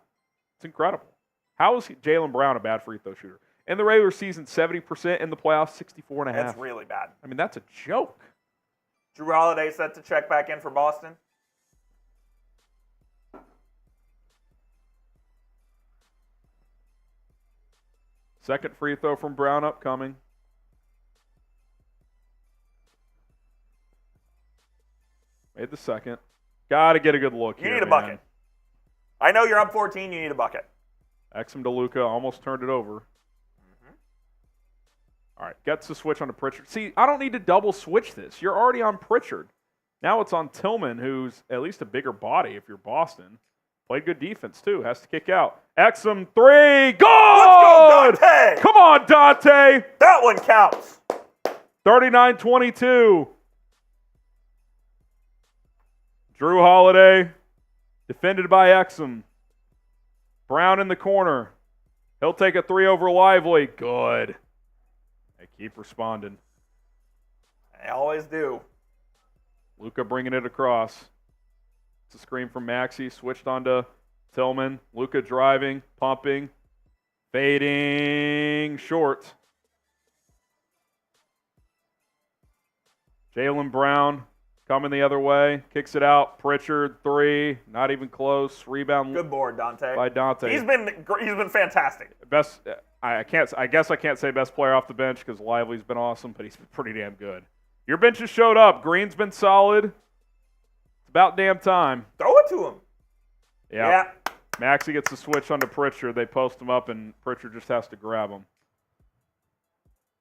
It's incredible. How is Jaylen Brown a bad free throw shooter? In the regular season, 70%. In the playoffs, 64.5%.
That's really bad.
That's a joke.
Jrue Holiday set to check back in for Boston.
Second free throw from Brown upcoming. Made the second. Got to get a good look here.
You need a bucket. I know you're up 14. You need a bucket.
Exum to Luka. Almost turned it over. All right. Gets the switch on to Pritchard. See, I don't need to double switch this. You're already on Pritchard. Now it's on Tillman, who's at least a bigger body if you're Boston. Played good defense, too. Has to kick out. Exum 3. Good!
Let's go, Dante!
Come on, Dante!
That one counts.
39-22. Jrue Holiday, defended by Exum. Brown in the corner. He'll take a 3 over Lively. Good. They keep responding.
They always do.
Luka bringing it across. It's a screen from Maxey. Switched onto Tillman. Luka driving, pumping. Fading short. Jaylen Brown coming the other way. Kicks it out. Pritchard, 3. Not even close. Rebound.
Good board, Dante.
By Dante.
He's been fantastic.
Best. I guess I can't say best player off the bench because Lively's been awesome, but he's been pretty damn good. Your bench has showed up. Green's been solid. It's about damn time.
Throw it to him.
Yeah. Maxey gets the switch onto Pritchard. They post him up, and Pritchard just has to grab him.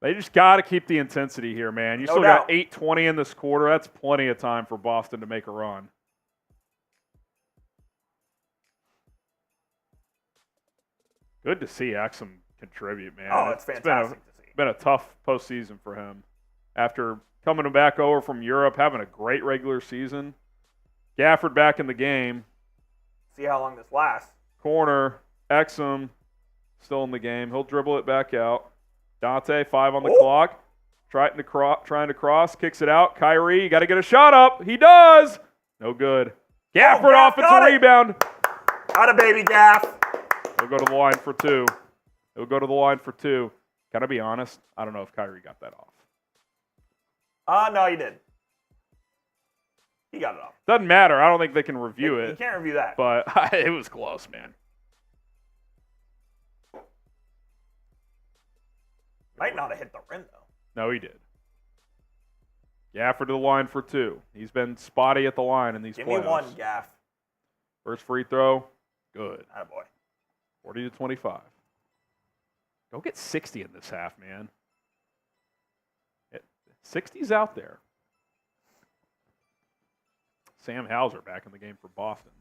They just got to keep the intensity here, man. You still got 8:20 in this quarter. That's plenty of time for Boston to make a run. Good to see Exum contribute, man.
Oh, it's fantastic to see.
It's been a tough postseason for him. After coming back over from Europe, having a great regular season. Gafford back in the game.
See how long this lasts.
Corner, Exum still in the game. He'll dribble it back out. Dante, 5 on the clock. Trying to cross, kicks it out. Kyrie, you got to get a shot up. He does. No good. Gafford offensive rebound.
Got a baby, Gaff.
He'll go to the line for 2. Can I be honest? I don't know if Kyrie got that off.
No, he did. He got it off.
Doesn't matter. I don't think they can review it.
You can't review that.
But it was close, man.
Might not have hit the rim, though.
No, he did. Gafford to the line for 2. He's been spotty at the line in these playoffs.
Give me 1, Gaff.
First free throw, good.
Attaboy.
40-25. Go get 60 in this half, man. 60's out there. Sam Hauser back in the game for Boston.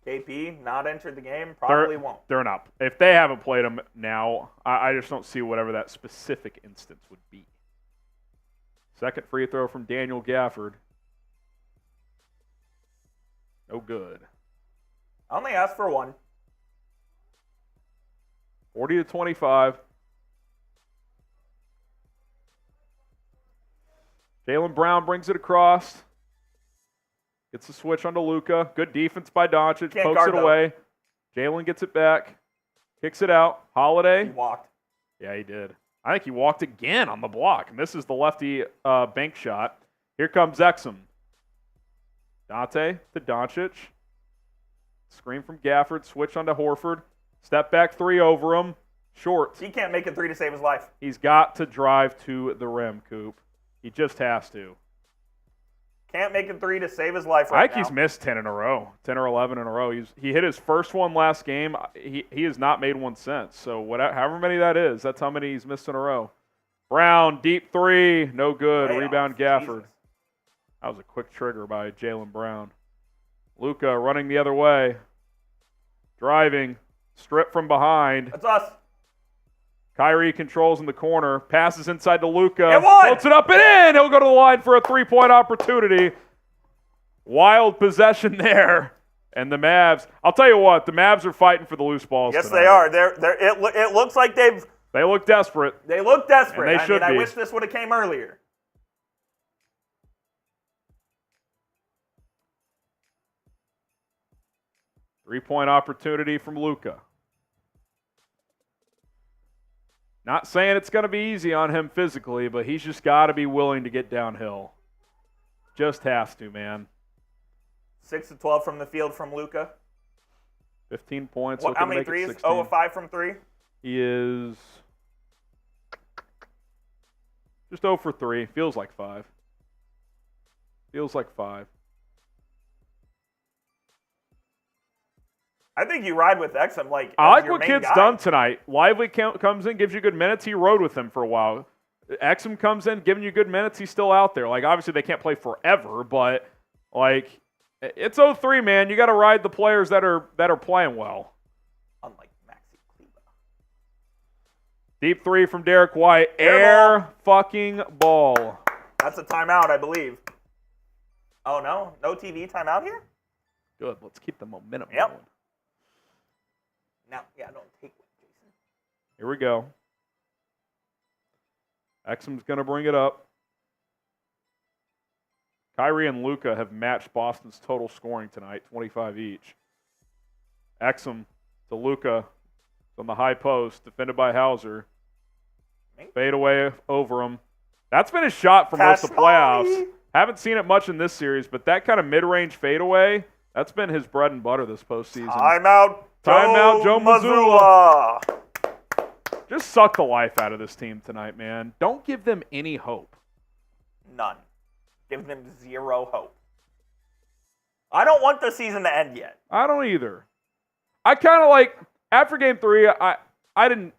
KP not entered the game, probably won't.
They're not. If they haven't played him now, I just don't see whatever that specific instance would be. Second free throw from Daniel Gafford. No good.
I only asked for 1.
40-25. Jaylen Brown brings it across. Gets the switch onto Luka. Good defense by Doncic. Pokes it away. Jaylen gets it back. Kicks it out. Holiday.
He walked.
Yeah, he did. I think he walked again on the block. Misses the lefty bank shot. Here comes Exum. Dante to Doncic. Screen from Gafford. Switch onto Horford. Step back 3 over him. Short.
He can't make a 3 to save his life.
He's got to drive to the rim, Coop. He just has to.
Can't make a 3 to save his life right now.
I think he's missed 10 in a row, 10 or 11 in a row. He hit his first one last game. He has not made one since. So however many that is, that's how many he's missed in a row. Brown, deep 3, no good. Rebound Gafford.
Jesus.
That was a quick trigger by Jaylen Brown. Luka running the other way. Driving. Strip from behind.
That's us.
Kyrie controls in the corner. Passes inside to Luka.
And 1.
Floats it up and in. He'll go to the line for a 3-point opportunity. Wild possession there. And the Mavs, I'll tell you what, the Mavs are fighting for the loose balls
Yes,
tonight.
they are. It looks like
They look desperate.
They look desperate.
And they should be.
I wish this would have came earlier.
Three-point opportunity from Luka. Not saying it's going to be easy on him physically, but he's just got to be willing to get downhill. Just has to, man.
6 of 12 from the field from Luka.
15 points.
How many threes? 0 of 5 from 3?
He is just 0 for 3. Feels like 5.
I think you ride with Exum
I like what Kid's done tonight. Lively comes in, gives you good minutes. He rode with him for a while. Exum comes in, giving you good minutes. He's still out there. Obviously they can't play forever, but it's 0-3, man. You got to ride the players that are playing well.
Unlike Maxi Kleber.
Deep 3 from Derrick White. Air fucking ball.
That's a timeout, I believe. Oh no, no TV timeout here.
Good. Let's keep the momentum
Yep.
going.
No, don't take one, Jason.
Here we go. Exum's going to bring it up. Kyrie and Luka have matched Boston's total scoring tonight, 25 each. Exum to Luka. on the high post, defended by Hauser. Fade away over him. That's been his shot for most of the playoffs. Haven't seen it much in this series, but that kind of mid-range fadeaway, that's been his bread and butter this postseason.
Timeout, Joe
Mazzulla. Just suck the life out of this team tonight, man. Don't give them any hope.
None. Give them zero hope. I don't want the season to end yet.
I don't either. I kind of like, after game 3, I didn't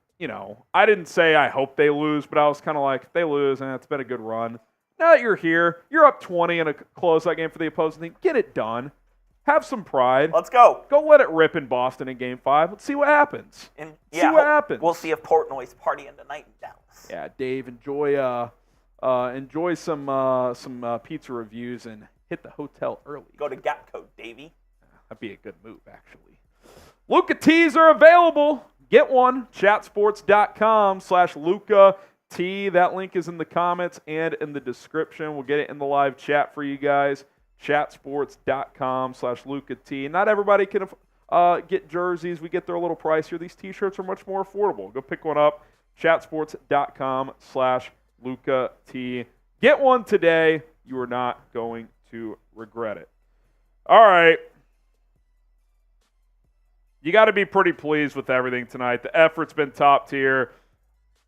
say I hope they lose, but I was kind of like, if they lose, it's been a good run. Now that you're here, you're up 20 in a closeout game for the opposing team. Get it done. Have some pride.
Let's go.
Go let it rip in Boston in Game 5. Let's see what happens. See what happens.
We'll see if Portnoy's partying tonight in Dallas.
Yeah, Dave, enjoy some pizza reviews and hit the hotel early.
Go to Gapco, Davey.
That'd be a good move, actually. Luka tees are available. Get one. Chatsports.com/Luka T. That link is in the comments and in the description. We'll get it in the live chat for you guys. Chatsports.com/Luka T. Not everybody can get jerseys. We get there a little pricier. These t-shirts are much more affordable. Go pick one up. Chatsports.com/Luka T. Get one today. You are not going to regret it. All right. You got to be pretty pleased with everything tonight. The effort's been top tier.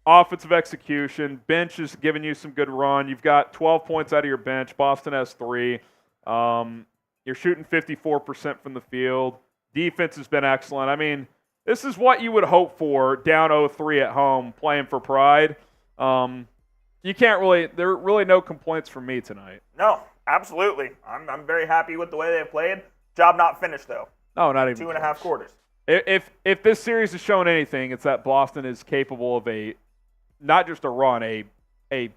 Offensive execution. Bench is giving you some good run. You've got 12 points out of your bench. Boston has 3. You're shooting 54% from the field. Defense has been excellent. I mean, this is what you would hope for down 0-3 at home, playing for pride. You can't really – there are really no complaints from me tonight.
No, absolutely. I'm very happy with the way they've played. Job not finished, though.
No, not even
2.5 quarters.
If this series has shown anything, it's that Boston is capable of not just a run, a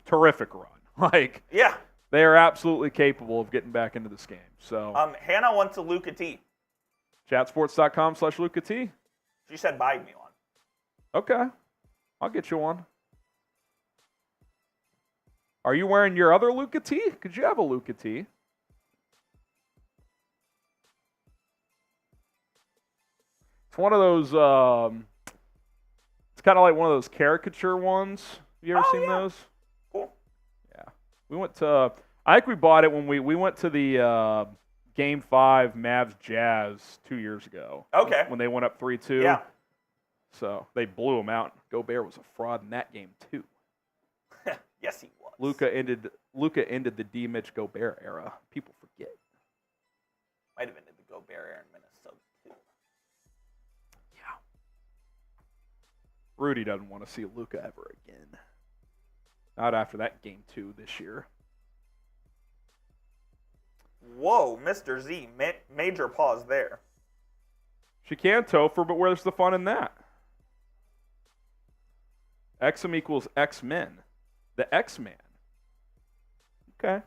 terrific run.
Yeah.
They are absolutely capable of getting back into this game. So
Hannah wants a Luka T.
Chatsports.com/Luka T.
She said buy me one.
Okay. I'll get you one. Are you wearing your other Luka T? Could you have a Luka T? It's one of those, it's kind of like one of those caricature ones. Have you ever seen those?
Cool.
Yeah. We went to, I think we bought it when we went to the Game 5 Mavs Jazz 2 years ago.
Okay.
When they went up 3-2.
Yeah.
So they blew them out. Gobert was a fraud in that game too.
Yes, he was.
Luka ended the D-Mitch Gobert era. People forget.
Might have ended the Gobert era in Minnesota too.
Yeah. Rudy doesn't want to see Luka ever again. Not after that Game 2 this year.
Whoa, Mr. Z, major pause there.
She can Topher, but where's the fun in that? Xm equals X-Men. The X-Man. Okay.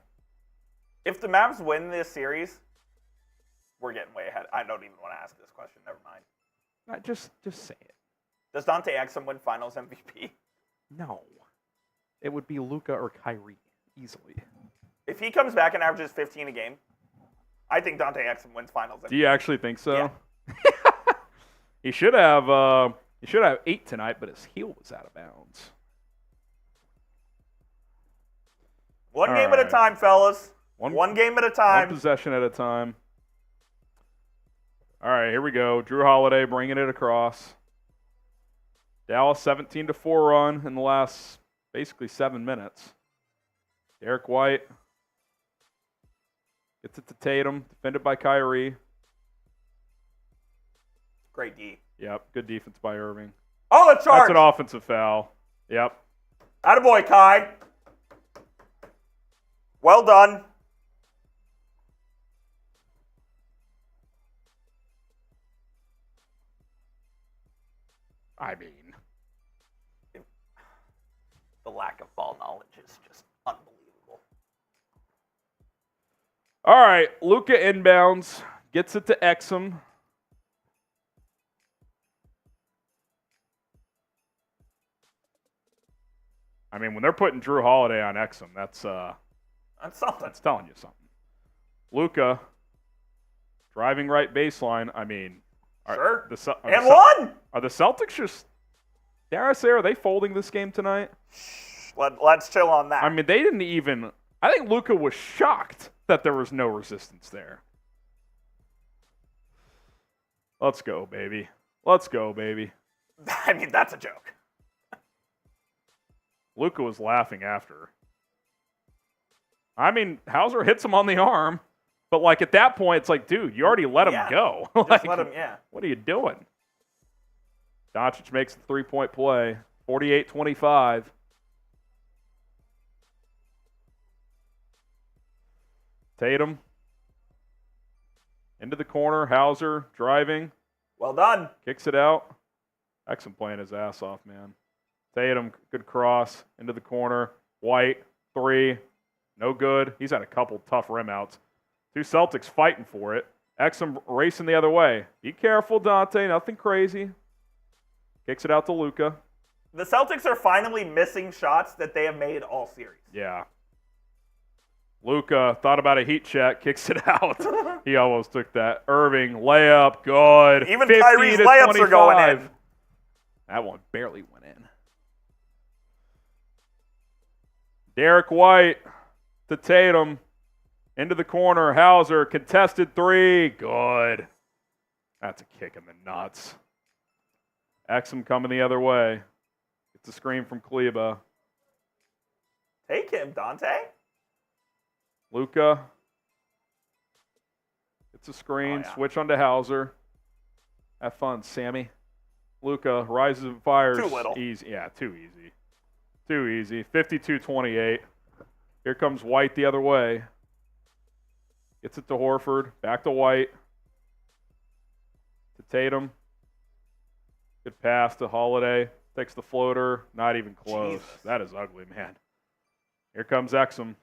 If the Mavs win this series, we're getting way ahead. I don't even want to ask this question. Never mind.
Just say it.
Does Dante Exum win Finals MVP?
No. It would be Luka or Kyrie, easily.
If he comes back and averages 15 a game, I think Dante Exum wins Finals MVP.
Do you actually think so?
Yeah.
He should have 8 tonight, but his heel was out of bounds.
One game at a time, fellas. One game at a time.
One possession at a time. All right, here we go. Jrue Holiday bringing it across. Dallas 17-4 run in the last basically 7 minutes. Derrick White gets it to Tatum, defended by Kyrie.
Great D.
Yep, good defense by Irving.
Oh, the charge!
That's an offensive foul. Yep.
Attaboy, Kai. Well done.
I mean,
the lack of ball knowledge is just unbelievable.
all right, Luka inbounds, gets it to Exum. I mean, when they're putting Jrue Holiday on Exum, that's
something.
That's telling you something. Luka driving right baseline. I mean,
Sure. And won!
Are the Celtics just, dare I say, are they folding this game tonight?
Let's chill on that.
I mean, they didn't even, I think Luka was shocked that there was no resistance there. Let's go, baby. Let's go, baby.
I mean, that's a joke.
Luka was laughing after. I mean, Hauser hits him on the arm, but like at that point, it's like, dude, you already let him go.
Just let him,
What are you doing? Doncic makes the three-point play, 48-25. Tatum into the corner. Hauser driving.
Well done.
Kicks it out. Exum playing his ass off, man. Tatum, good cross into the corner. White, three. No good. He's had a couple tough rim outs. Two Celtics fighting for it. Exum racing the other way. Be careful, Dante. Nothing crazy. Kicks it out to Luka.
The Celtics are finally missing shots that they have made all series.
Yeah. Luka thought about a heat check. Kicks it out. He almost took that. Irving, layup. Good.
Even Kyrie's layups are going in.
That one barely went in. Derrick White to Tatum. Into the corner. Hauser. Contested three. Good. That's a kick in the nuts. Exum coming the other way. It's a screen from Kleba.
Take him, Dante.
Luka. It's a screen. Switch onto Hauser. Have fun, Sammy. Luka rises and fires.
Too little.
Easy. Yeah, too easy. Too easy. 52-28. Here comes White the other way. Gets it to Horford. Back to White. To Tatum. Good pass to Holiday. Takes the floater. Not even close.
Jesus.
That is ugly, man. Here comes Exum.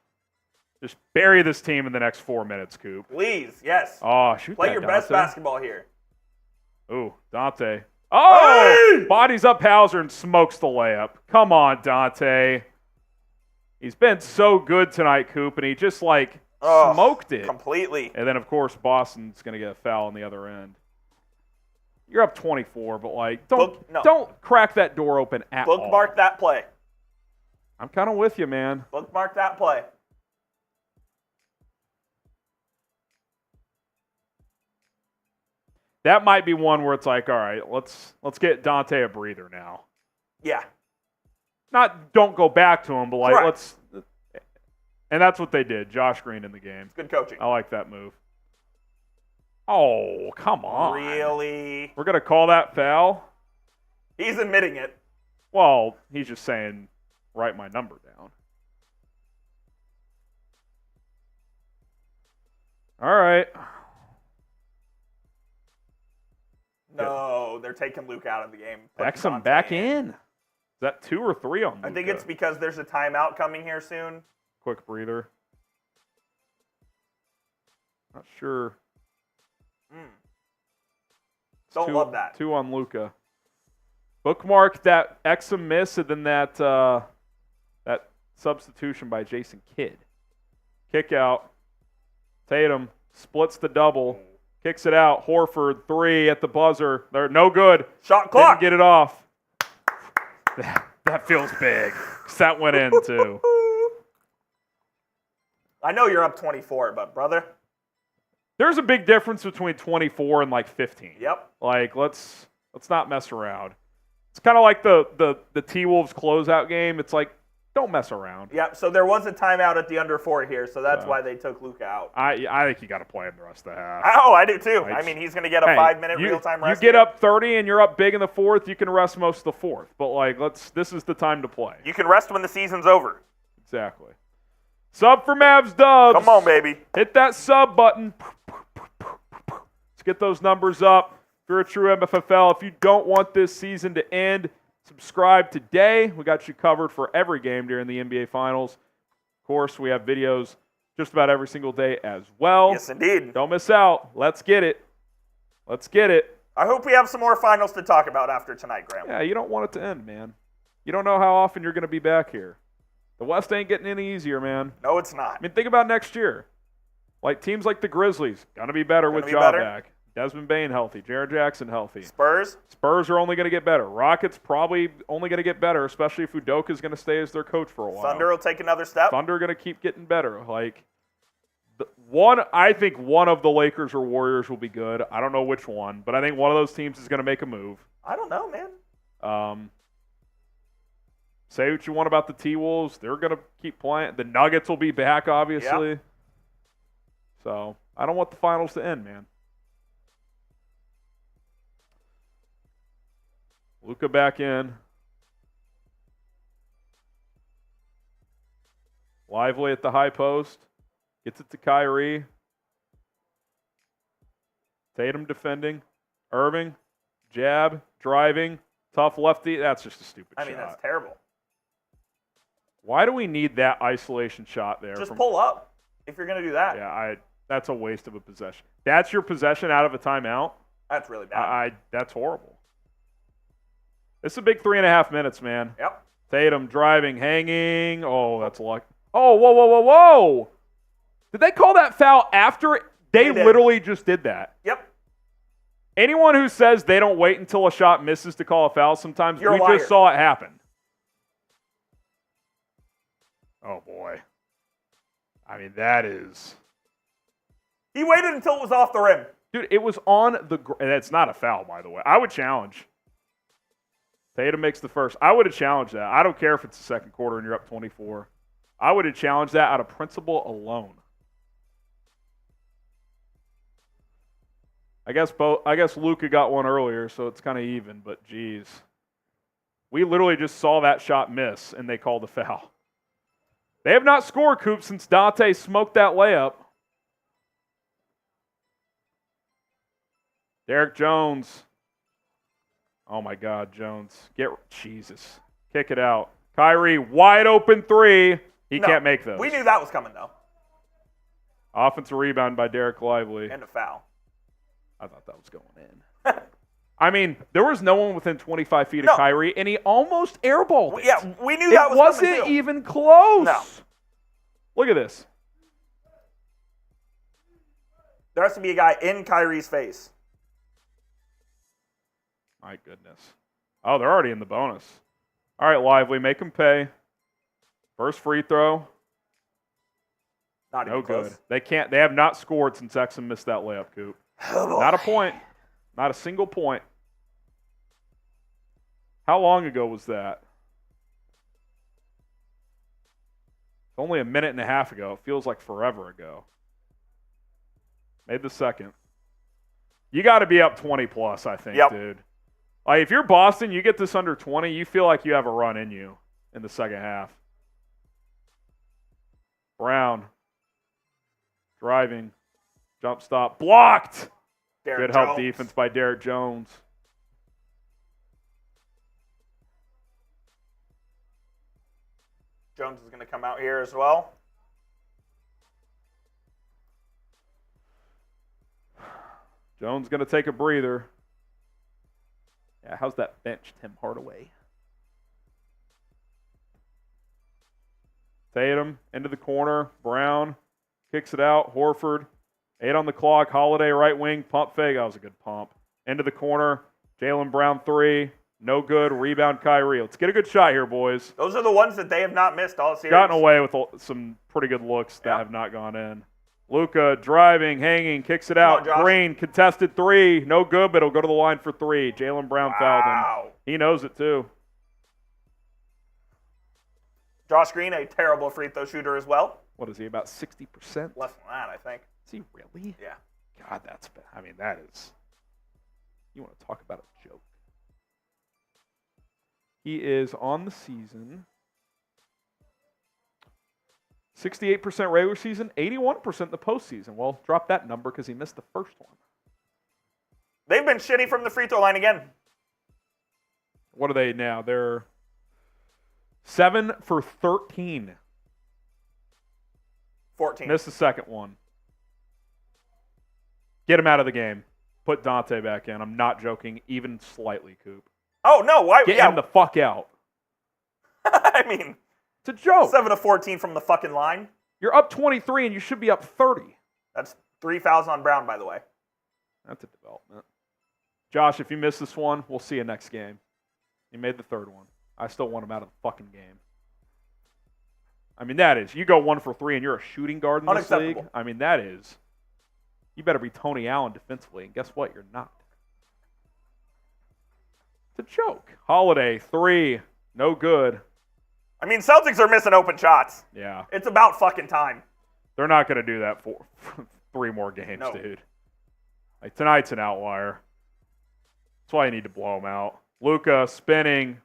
Just bury this team in the next 4 minutes, Coop.
Please, yes.
Oh, shoot
Play
that,
your
Dante.
best basketball here.
Ooh, Dante. Oh!
Hey!
Bodies up Hauser and smokes the layup. Come on, Dante. He's been so good tonight, Coop, and he just, smoked it.
Completely.
And then, of course, Boston's going to get a foul on the other end. You're up 24, but, don't crack that door open at all.
Bookmark that play.
I'm kind of with you, man.
Bookmark that play.
That might be one where it's like, all right, let's get Dante a breather now.
Yeah.
Not don't go back to him, but
Correct.
let's. And that's what they did. Josh Green in the game.
Good coaching.
I like that move. Oh, come on.
Really?
We're gonna call that foul?
He's admitting it.
Well, he's just saying, write my number down. All right.
No, they're taking Luke out of the game.
Exum back in. Is that 2 or 3 on Luka?
I think it's because there's a timeout coming here soon.
Quick breather. Not sure.
Don't love that.
2 on Luka. Bookmark that Exum miss and then that that substitution by Jason Kidd. Kick out. Tatum splits the double. Kicks it out. Horford, 3 at the buzzer. They're no good.
Shot clock.
Didn't get it off. That feels big. 'Cause that went in, too.
I know you're up 24, but brother.
There's a big difference between 24 and 15.
Yep.
Let's not mess around. It's kind of like the T-Wolves closeout game. It's like, don't mess around.
Yep. So there was a timeout at the under 4 here, so that's why they took Luka out.
I think you got to play him the rest of the half.
Oh, I do too. I mean, he's going to get a 5-minute real-time rest.
You get up 30 and you're up big in the fourth, you can rest most of the fourth. But this is the time to play.
You can rest when the season's over.
Exactly. Sub for Mavs Dubs.
Come on, baby.
Hit that sub button. Let's get those numbers up. If you're a true MFFL, if you don't want this season to end, subscribe today. We got you covered for every game during the NBA Finals. Of course, we have videos just about every single day as well.
Yes, indeed.
Don't miss out. Let's get it. Let's get it.
I hope we have some more finals to talk about after tonight, Graham.
Yeah, you don't want it to end, man. You don't know how often you're going to be back here. The West ain't getting any easier, man.
No, it's not.
I mean, think about next year. Teams like the Grizzlies, going to be better with Ja back. Desmond Bane healthy. Jaren Jackson healthy.
Spurs
are only going to get better. Rockets probably only going to get better, especially if Udoka is going to stay as their coach for a while.
Thunder will take another step.
Thunder are going to keep getting better. I think one of the Lakers or Warriors will be good. I don't know which one, but I think one of those teams is going to make a move.
I don't know, man.
Say what you want about the T-Wolves. They're going to keep playing. The Nuggets will be back, obviously.
Yep.
So I don't want the finals to end, man. Luka back in. Lively at the high post. Gets it to Kyrie. Tatum defending. Irving. Jab. Driving. Tough lefty. That's just a stupid shot.
That's terrible.
Why do we need that isolation shot there?
Just pull up if you're going to do that.
Yeah, that's a waste of a possession. That's your possession out of a timeout?
That's really bad.
That's horrible. It's a big 3.5 minutes, man.
Yep.
Tatum driving, hanging. Oh, that's luck. Oh, whoa. Did they call that foul after they literally just did that?
Yep.
Anyone who says they don't wait until a shot misses to call a foul, sometimes
You're a liar.
just saw it happen. Oh, boy. That is...
He waited until it was off the rim.
Dude, it was on the... And it's not a foul, by the way. I would challenge. Tatum makes the first. I would have challenged that. I don't care if it's the second quarter and you're up 24. I would have challenged that out of principle alone. I guess Luka got one earlier, so it's kind of even, but geez. We literally just saw that shot miss, and they called a foul. They have not scored, Coop, since Dante smoked that layup. Derrick Jones. Oh, my God, Jones. Jesus. Kick it out. Kyrie, wide open three. He can't make those.
We knew that was coming, though.
Offensive rebound by Derrick Lively.
And a foul.
I thought that was going in. There was no one within 25 feet of Kyrie, and he almost airballed it.
Yeah, we knew that was coming,
It wasn't even close.
No.
Look at this.
There has to be a guy in Kyrie's face.
My goodness. Oh, they're already in the bonus. All right, Lively, make them pay. First free throw.
Not even close.
Good. They can't. They have not scored since Exum missed that layup, Coop.
Oh,
not a point. Not a single point. How long ago was that? It's only a minute and a half ago. It feels like forever ago. Made the second. You got to be up 20 plus, I think, dude. Like, if you're Boston, you get this under 20, you feel like you have a run in you in the second half. Brown. Driving. Jump stop. Blocked! Good help defense by Derrick Jones.
Jones is going to come out here as well.
Jones going to take a breather. Yeah, how's that bench, Tim Hardaway? Tatum into the corner. Brown kicks it out. Horford. 8 on the clock. Holiday right wing. Pump fake. That was a good pump. Into the corner. Jaylen Brown 3. No good. Rebound Kyrie. Let's get a good shot here, boys.
Those are the ones that they have not missed all series.
Gotten away with some pretty good looks that have not gone in. Luka driving, hanging, kicks it out. Green, contested 3. No good, but it'll go to the line for 3. Jaylen Brown fouled him. He knows it, too.
Josh Green, a terrible free throw shooter as well.
What is he, about 60%?
Less than that, I think.
Is he really?
Yeah.
God, that's bad. That is... You want to talk about a joke. He is on the season... 68% regular season, 81% in the postseason. Well, drop that number because he missed the first one.
They've been shitty from the free throw line again.
What are they now? They're 7 for 13.
14.
Missed the second one. Get him out of the game. Put Dante back in. I'm not joking, even slightly, Coop.
Oh, no. Why?
Get him the fuck out. It's a joke.
7 of 14 from the fucking line.
You're up 23 and you should be up 30.
That's 3 fouls on Brown, by the way.
That's a development. Josh, if you miss this one, we'll see you next game. You made the third one. I still want him out of the fucking game. I mean, that is. You go 1 for 3 and you're a shooting guard in this league. I mean, that is. You better be Tony Allen defensively. And guess what? You're not. It's a joke. Holiday, 3. No good.
I mean, Celtics are missing open shots.
Yeah.
It's about fucking time.
They're not going to do that for 3 more games, dude. Like, tonight's an outlier. That's why you need to blow them out. Luka spinning.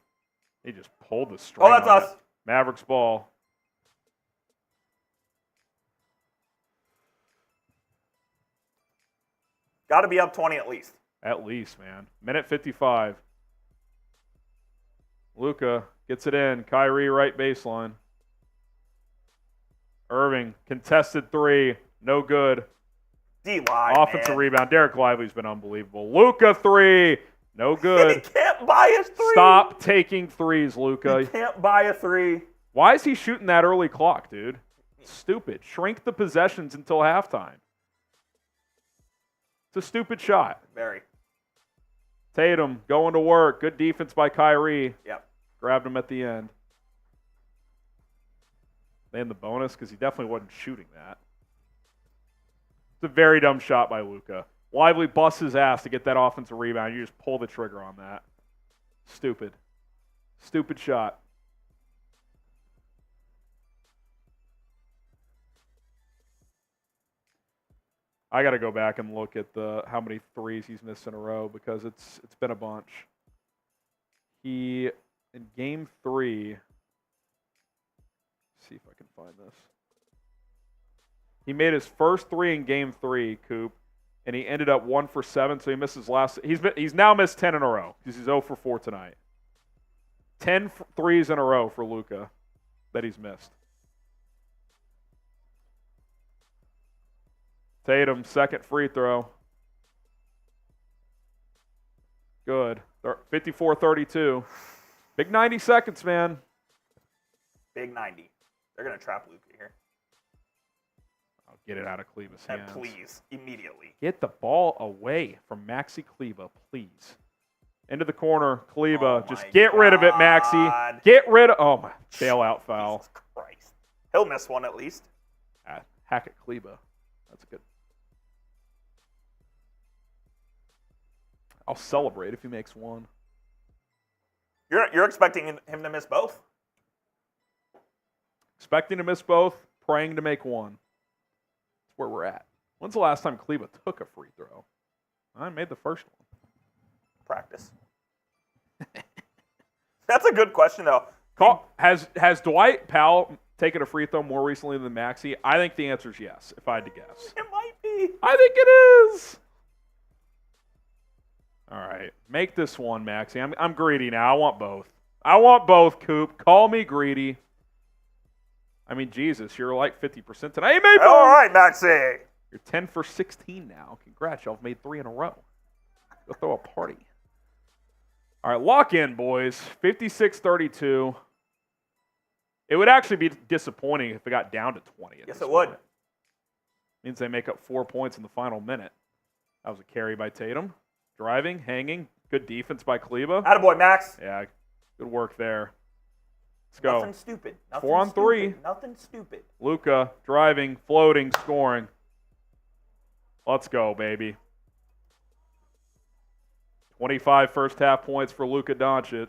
He just pulled the string.
Oh, that's us.
Mavericks ball.
Got to be up 20 at least.
At least, man. Minute 55. Luka gets it in. Kyrie right baseline. Irving, contested 3. No good.
D-line,
offensive rebound. Derrick Lively's been unbelievable. Luka 3. No good.
He can't buy a 3.
Stop taking threes, Luka.
He can't buy a 3.
Why is he shooting that early clock, dude? Stupid. Shrink the possessions until halftime. It's a stupid shot.
Very.
Tatum going to work. Good defense by Kyrie.
Yep.
Grabbed him at the end. They in the bonus because he definitely wasn't shooting that. It's a very dumb shot by Luka. Lively busts his ass to get that offensive rebound. You just pull the trigger on that. Stupid. Stupid shot. I got to go back and look at how many threes he's missed in a row because it's been a bunch. He, in game 3, see if I can find this. He made his first 3 in game 3, Coop, and he ended up 1 for 7, so he missed his last. He's now missed 10 in a row because he's 0 for 4 tonight. 10 threes in a row for Luka that he's missed. Tatum, second free throw. Good. 54-32. Big 90 seconds, man.
Big 90. They're going to trap Luka here.
I'll get it out of Kleba's hands.
And please, immediately.
Get the ball away from Maxi Kleber, please. Into the corner, Kleber. Just get rid of it, Maxi. Get rid of. Oh my! Bailout foul.
Jesus Christ. He'll miss one at least.
Hack at Kleber. That's good. I'll celebrate if he makes one.
You're expecting him to miss both?
Expecting to miss both, praying to make one. That's where we're at. When's the last time Kleber took a free throw? I made the first one.
Practice. That's a good question, though.
Has Dwight Powell taken a free throw more recently than Maxey? I think the answer is yes, if I had to guess.
It might be.
I think it is. All right. Make this one, Maxey. I'm greedy now. I want both. I want both, Coop. Call me greedy. I mean, Jesus, you're like 50% tonight. Hey, maybe.
All right, Maxey.
You're 10 for 16 now. Congrats. Y'all have made 3 in a row. Go throw a party. All right, lock in, boys. 56-32. It would actually be disappointing if it got down to 20.
Yes, it would.
Means they make up 4 points in the final minute. That was a carry by Tatum. Driving, hanging. Good defense by Kleber.
Attaboy, Max.
Yeah, good work there. Let's go.
Nothing stupid. Nothing
4 on 3.
Stupid. Nothing stupid.
Luka driving, floating, scoring. Let's go, baby. 25 first half points for Luka Doncic.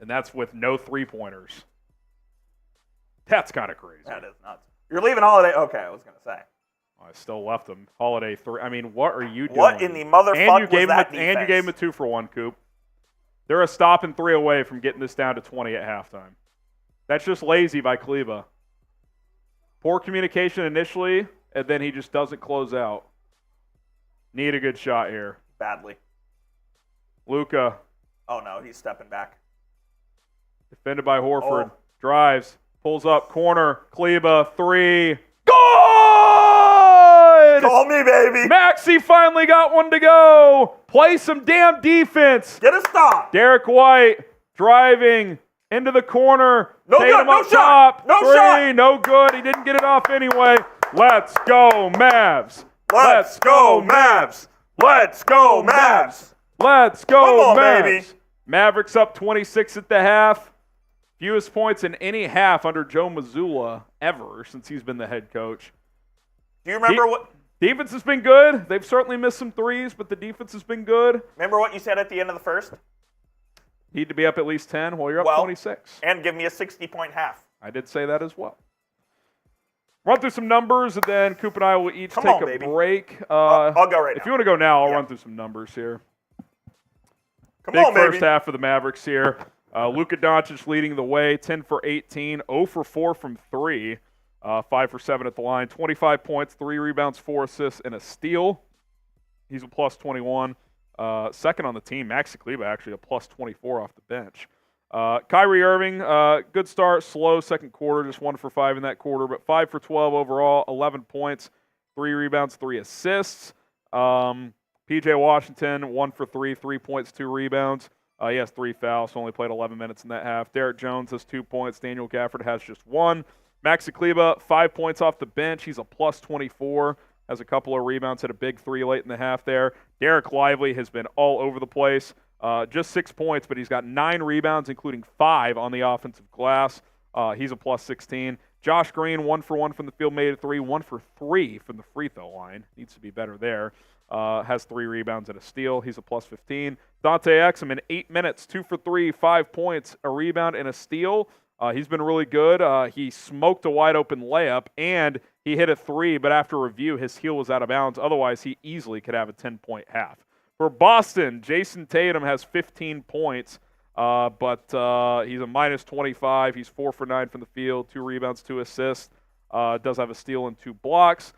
And that's with no three-pointers. That's kind of crazy.
That is nuts. You're leaving Holiday. Okay, I was going to say.
I still left him. Holiday 3. I mean, what are you doing?
What in the motherfucker was that defense?
And you gave him a 2-for-1, Coop. They're a stop and 3 away from getting this down to 20 at halftime. That's just lazy by Kleber. Poor communication initially, and then he just doesn't close out. Need a good shot here.
Badly.
Luka.
Oh, no, he's stepping back.
Defended by Horford.
Oh.
Drives. Pulls up. Corner. Kleber. 3. Good!
Call me, baby.
Maxey finally got one to go. Play some damn defense.
Get a stop.
Derrick White driving into the corner.
No
Tatum
good. No
up
shot.
top.
No
3.
shot.
No good. He didn't get it off anyway. Let's go, Mavs.
Let's go, Mavs! Let's go, Mavs!
Let's go,
Come on,
Mavs!
baby.
Mavericks up 26 at the half. Fewest points in any half under Joe Mazzulla ever since he's been the head coach.
Do you remember what?
Defense has been good. They've certainly missed some threes, but the defense has been good.
Remember what you said at the end of the first?
Need to be up at least 10. Well, you're up 26.
And give me a 60-point half.
I did say that as well. Run through some numbers, and then Coop and I will each take a break.
I'll go right now.
If you want to go now, I'll run through some numbers here.
Come
Big
on, baby.
first half for the Mavericks here. Luka Doncic leading the way, 10 for 18, 0 for 4 from 3, 5 for 7 at the line, 25 points, 3 rebounds, 4 assists, and a steal. He's a plus 21. Second on the team, Maxi Kleber actually a plus 24 off the bench. Kyrie Irving, good start, slow second quarter, just 1 for 5 in that quarter, but 5 for 12 overall, 11 points, 3 rebounds, 3 assists. P.J. Washington, 1 for 3, 3 points, 2 rebounds. He has 3 fouls, so only played 11 minutes in that half. Derrick Jones has 2 points. Daniel Gafford has just 1. Maxi Kleber, 5 points off the bench. He's a plus 24. Has a couple of rebounds, hit a big 3 late in the half there. Derek Lively has been all over the place. Just 6 points, but he's got 9 rebounds, including 5 on the offensive glass. He's a plus 16. Josh Green, 1 for 1 from the field, made a 3. 1 for 3 from the free throw line. Needs to be better there. Has 3 rebounds and a steal. He's a plus 15. Dante Exum in 8 minutes, 2 for 3, 5 points, a rebound, and a steal. He's been really good. He smoked a wide-open layup, and he hit a 3, but after review, his heel was out of bounds. Otherwise, he easily could have a 10-point half. For Boston, Jayson Tatum has 15 points, but he's a minus 25. He's 4 for 9 from the field, 2 rebounds, 2 assists. Does have a steal and 2 blocks.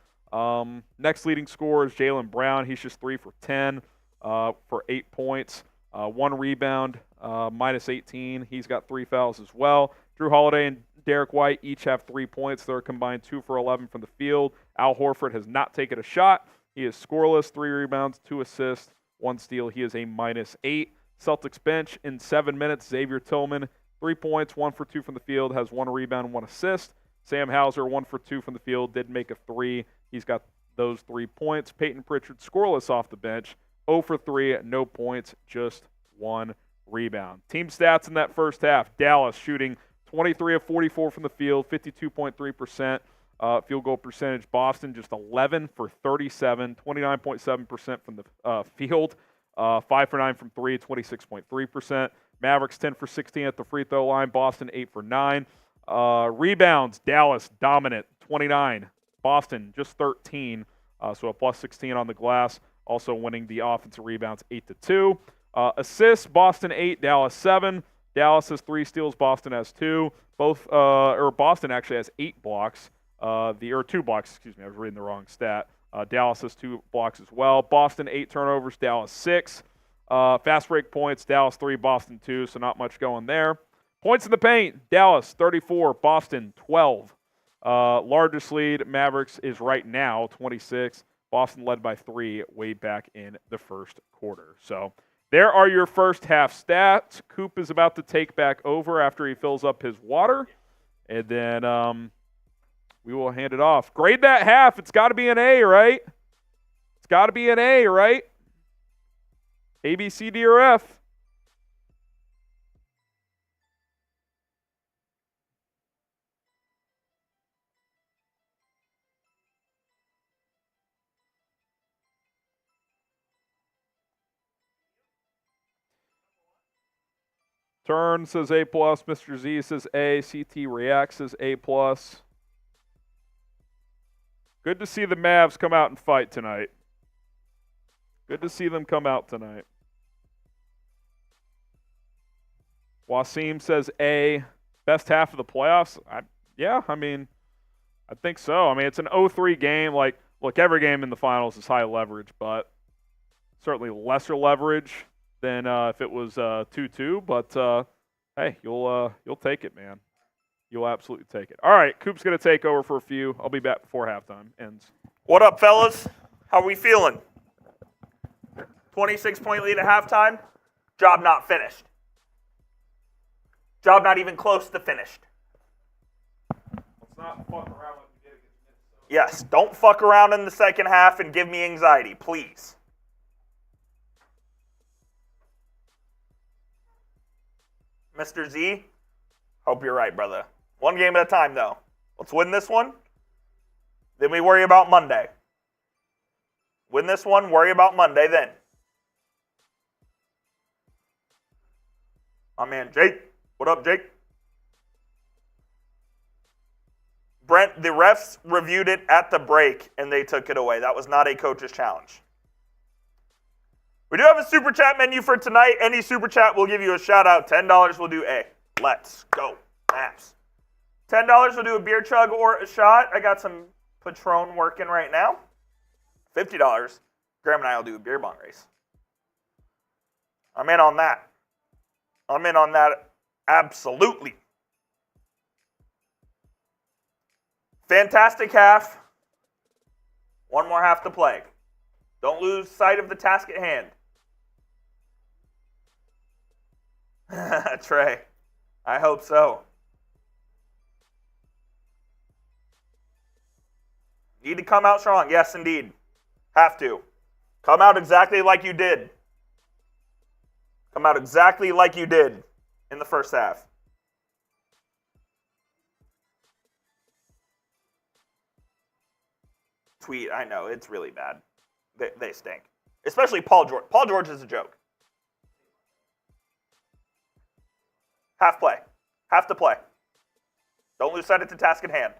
Next leading scorer is Jaylen Brown. He's just 3 for 10 for 8 points, 1 rebound, minus 18. He's got 3 fouls as well. Jrue Holiday and Derrick White each have 3 points. They're combined 2 for 11 from the field. Al Horford has not taken a shot. He is scoreless, 3 rebounds, 2 assists, 1 steal. He is a minus 8. Celtics bench in 7 minutes. Xavier Tillman, 3 points, 1 for 2 from the field, has 1 rebound, 1 assist. Sam Hauser, 1 for 2 from the field, did make a 3. He's got those 3 points. Peyton Pritchard, scoreless off the bench, 0 for 3, no points, just 1 rebound. Team stats in that first half. Dallas shooting 23 of 44 from the field, 52.3% field goal percentage. Boston just 11 for 37, 29.7% from the field, 5 for 9 from 3, 26.3%. Mavericks 10 for 16 at the free throw line. Boston 8 for 9. Rebounds, Dallas dominant, 29. Boston just 13, so a plus 16 on the glass. Also winning the offensive rebounds 8-2. Assists, Boston 8, Dallas 7. Dallas has 3 steals, Boston has 2. Boston actually has 8 blocks. 2 blocks, excuse me, I was reading the wrong stat. Dallas has 2 blocks as well. Boston 8 turnovers, Dallas 6. Fast break points, Dallas 3, Boston 2, so not much going there. Points in the paint, Dallas 34, Boston 12. Largest lead, Mavericks is right now 26. Boston led by 3 way back in the first quarter. So there are your first half stats. Coop is about to take back over after he fills up his water. And then we will hand it off. Grade that half. It's got to be an A, right? It's got to be an A, right? A, B, C, D, or F. Turn says A+, Mr. Z says A, CT React says A+. Good to see the Mavs come out and fight tonight. Good to see them come out tonight. Wasim says A, best half of the playoffs. I think so. I mean, it's an 0-3 game. Look, every game in the finals is high leverage, but certainly lesser leverage than if it was 2-2, but hey, you'll take it, man. You'll absolutely take it. All right, Coop's going to take over for a few. I'll be back before halftime ends.
What up, fellas? How are we feeling? 26-point lead at halftime. Job not finished. Job not even close to finished.
Let's not fuck around like we did against Minnesota.
Yes, don't fuck around in the second half and give me anxiety, please. Mr. Z, hope you're right, brother. One game at a time, though. Let's win this one. Then we worry about Monday. Win this one, worry about Monday then. My man Jake. What up, Jake? Brent, the refs reviewed it at the break, and they took it away. That was not a coach's challenge. We do have a super chat menu for tonight. Any super chat, we'll give you a shout out. $10 will do a let's go Mavs. $10 will do a beer chug or a shot. I got some Patron working right now. $50, Graham and I will do a beer bong race. I'm in on that. I'm in on that absolutely. Fantastic half. One more half to play. Don't lose sight of the task at hand. Trey, I hope so. Need to come out strong. Yes, indeed. Have to. Come out exactly like you did. Come out exactly like you did in the first half. Tweet, I know, it's really bad. They stink. Especially Paul George. Paul George is a joke. Half play. Have to play. Don't lose sight of the task at hand.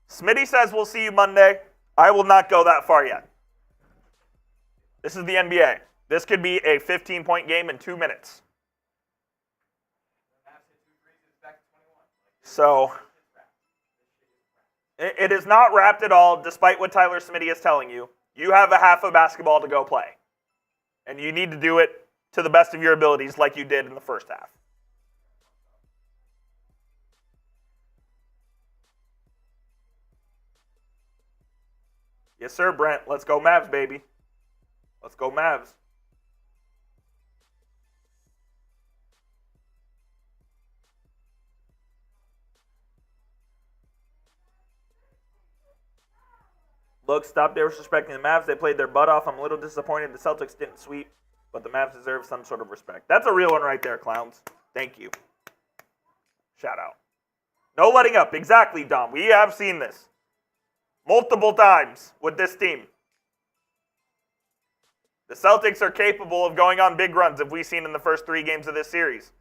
Smitty says we'll see you Monday. I will not go that far yet. This is the NBA. This could be a 15-point game in 2 minutes. So, it is not wrapped at all, despite what Tyler Smitty is telling you. You have a half of basketball to go play. And you need to do it to the best of your abilities like you did in the first half. Yes, sir, Brent. Let's go Mavs, baby. Let's go Mavs. Look, stop disrespecting the Mavs. They played their butt off. I'm a little disappointed the Celtics didn't sweep, but the Mavs deserve some sort of respect. That's a real one right there, clowns. Thank you. Shout out. No letting up. Exactly, Dom. We have seen this multiple times with this team. The Celtics are capable of going on big runs, as we've seen in the first 3 games of this series.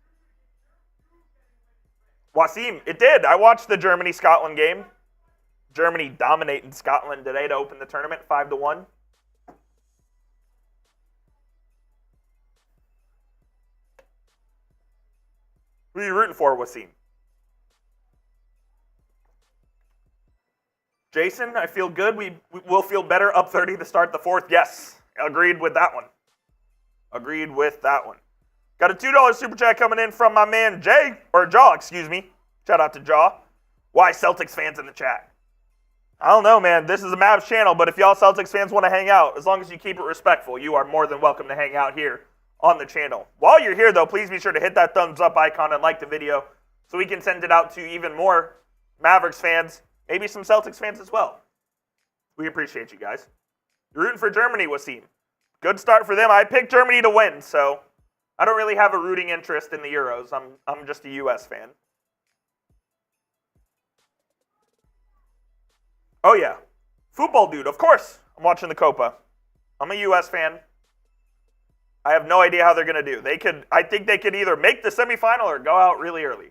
Wasim, it did. I watched the Germany-Scotland game. Germany dominating Scotland today to open the tournament 5-1. Who are you rooting for, Wasim? Jason, I feel good. We will feel better up 30 to start the 4th. Yes, agreed with that one. Agreed with that one. Got a $2 super chat coming in from my man Jaw, excuse me. Shout out to Jaw. Why Celtics fans in the chat? I don't know, man. This is a Mavs channel, but if y'all Celtics fans want to hang out, as long as you keep it respectful, you are more than welcome to hang out here on the channel. While you're here, though, please be sure to hit that thumbs up icon and like the video so we can send it out to even more Mavericks fans, maybe some Celtics fans as well. We appreciate you guys. You're rooting for Germany, Wasim. Good start for them. I picked Germany to win, so I don't really have a rooting interest in the Euros. I'm just a U.S. fan. Oh, yeah. Football dude, of course. I'm watching the Copa. I'm a U.S. fan. I have no idea how they're going to do. I think they could either make the semifinal or go out really early.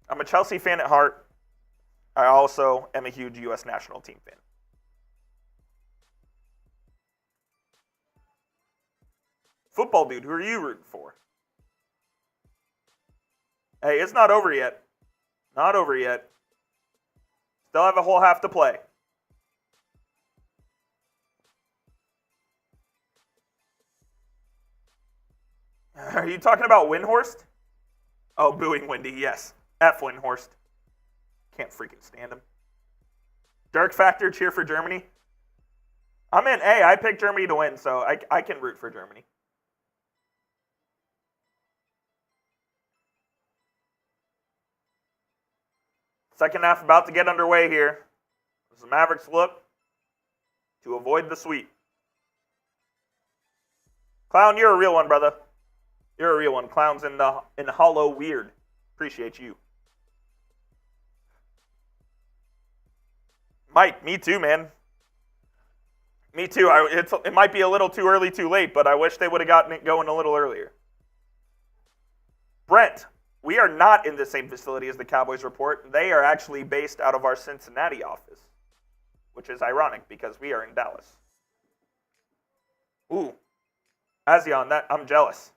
I'm a Chelsea fan at heart. I also am a huge U.S. national team fan. Football dude, who are you rooting for? Hey, it's not over yet. Not over yet. Still have a whole half to play. Are you talking about Windhorst? Oh, booing Windy, yes. F Windhorst. Can't freaking stand him. Dark Factor, cheer for Germany. I'm in A. I picked Germany to win, so I can root for Germany. Second half about to get underway here. As the Mavericks look to avoid the sweep. Clown, you're a real one, brother. You're a real one. Clown's in hollow weird. Appreciate you. Mike, me too, man. Me too. It might be a little too early, too late, but I wish they would have gotten it going a little earlier. Brent, we are not in the same facility as the Cowboys report. They are actually based out of our Cincinnati office, which is ironic because we are in Dallas. Ooh, Azion, I'm jealous.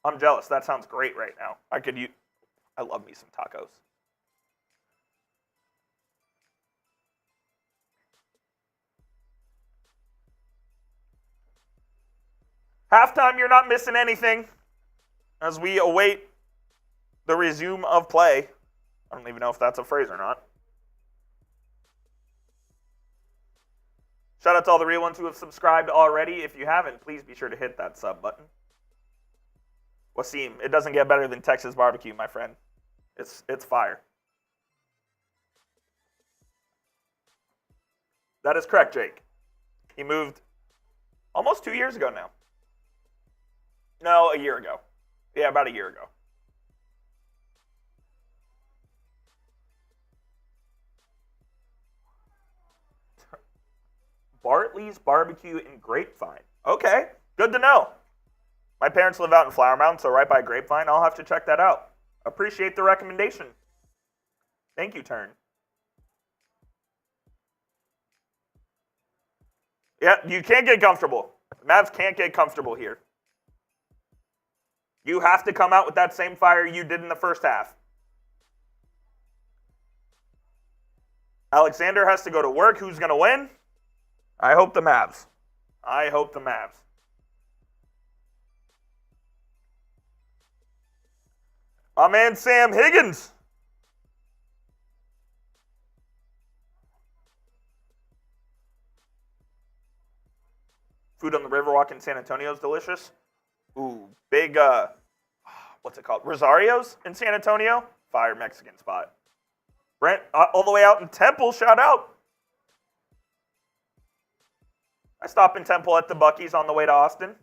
I'm jealous. That sounds great right now. I love me some tacos. Halftime, you're not missing anything as we await the resume of play. I don't even know if that's a phrase or not. Shout out to all the real ones who have subscribed already. If you haven't, please be sure to hit that sub button. Wasim, it doesn't get better than Texas barbecue, my friend. It's fire. That is correct, Jake. He moved almost 2 years ago now. No, a year ago. Yeah, about a year ago. Bartley's Barbecue in Grapevine. Okay, good to know. My parents live out in Flower Mound, so right by Grapevine. I'll have to check that out. Appreciate the recommendation. Thank you, Turn. Yeah, you can't get comfortable. The Mavs can't get comfortable here. You have to come out with that same fire you did in the first half. Alexander has to go to work. Who's going to win? I hope the Mavs. I hope the Mavs. My man Sam Higgins. Food on the Riverwalk in San Antonio is delicious. Ooh, big, what's it called? Rosario's in San Antonio. Fire Mexican spot. Brent, all the way out in Temple, shout out. I stopped in Temple at the Buc-ee's on the way to Austin.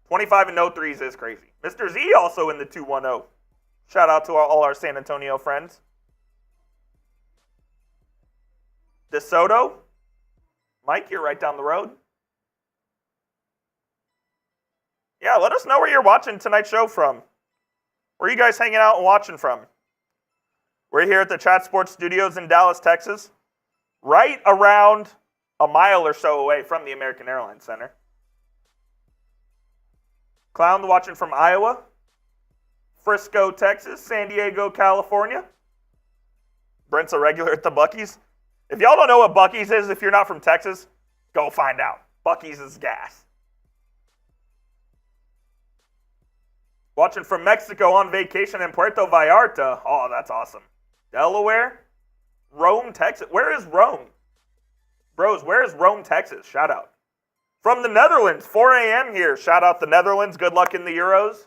25 and no threes is crazy. Mr. Z also in the 210. Shout out to all our San Antonio friends. DeSoto. Mike, you're right down the road. Yeah, let us know where you're watching tonight's show from. Where are you guys hanging out and watching from? We're here at the Chat Sports Studios in Dallas, Texas. Right around a mile or so away from the American Airlines Center. Clown watching from Iowa, Frisco, Texas, San Diego, California. Brent's a regular at the Buc-ee's. If y'all don't know what Buc-ee's is, if you're not from Texas, go find out. Buc-ee's is gas. Watching from Mexico on vacation in Puerto Vallarta. Oh, that's awesome. Delaware, Rome, Texas. Where is Rome? Bros, where is Rome, Texas? Shout out. From the Netherlands, 4 a.m. here. Shout out the Netherlands. Good luck in the Euros.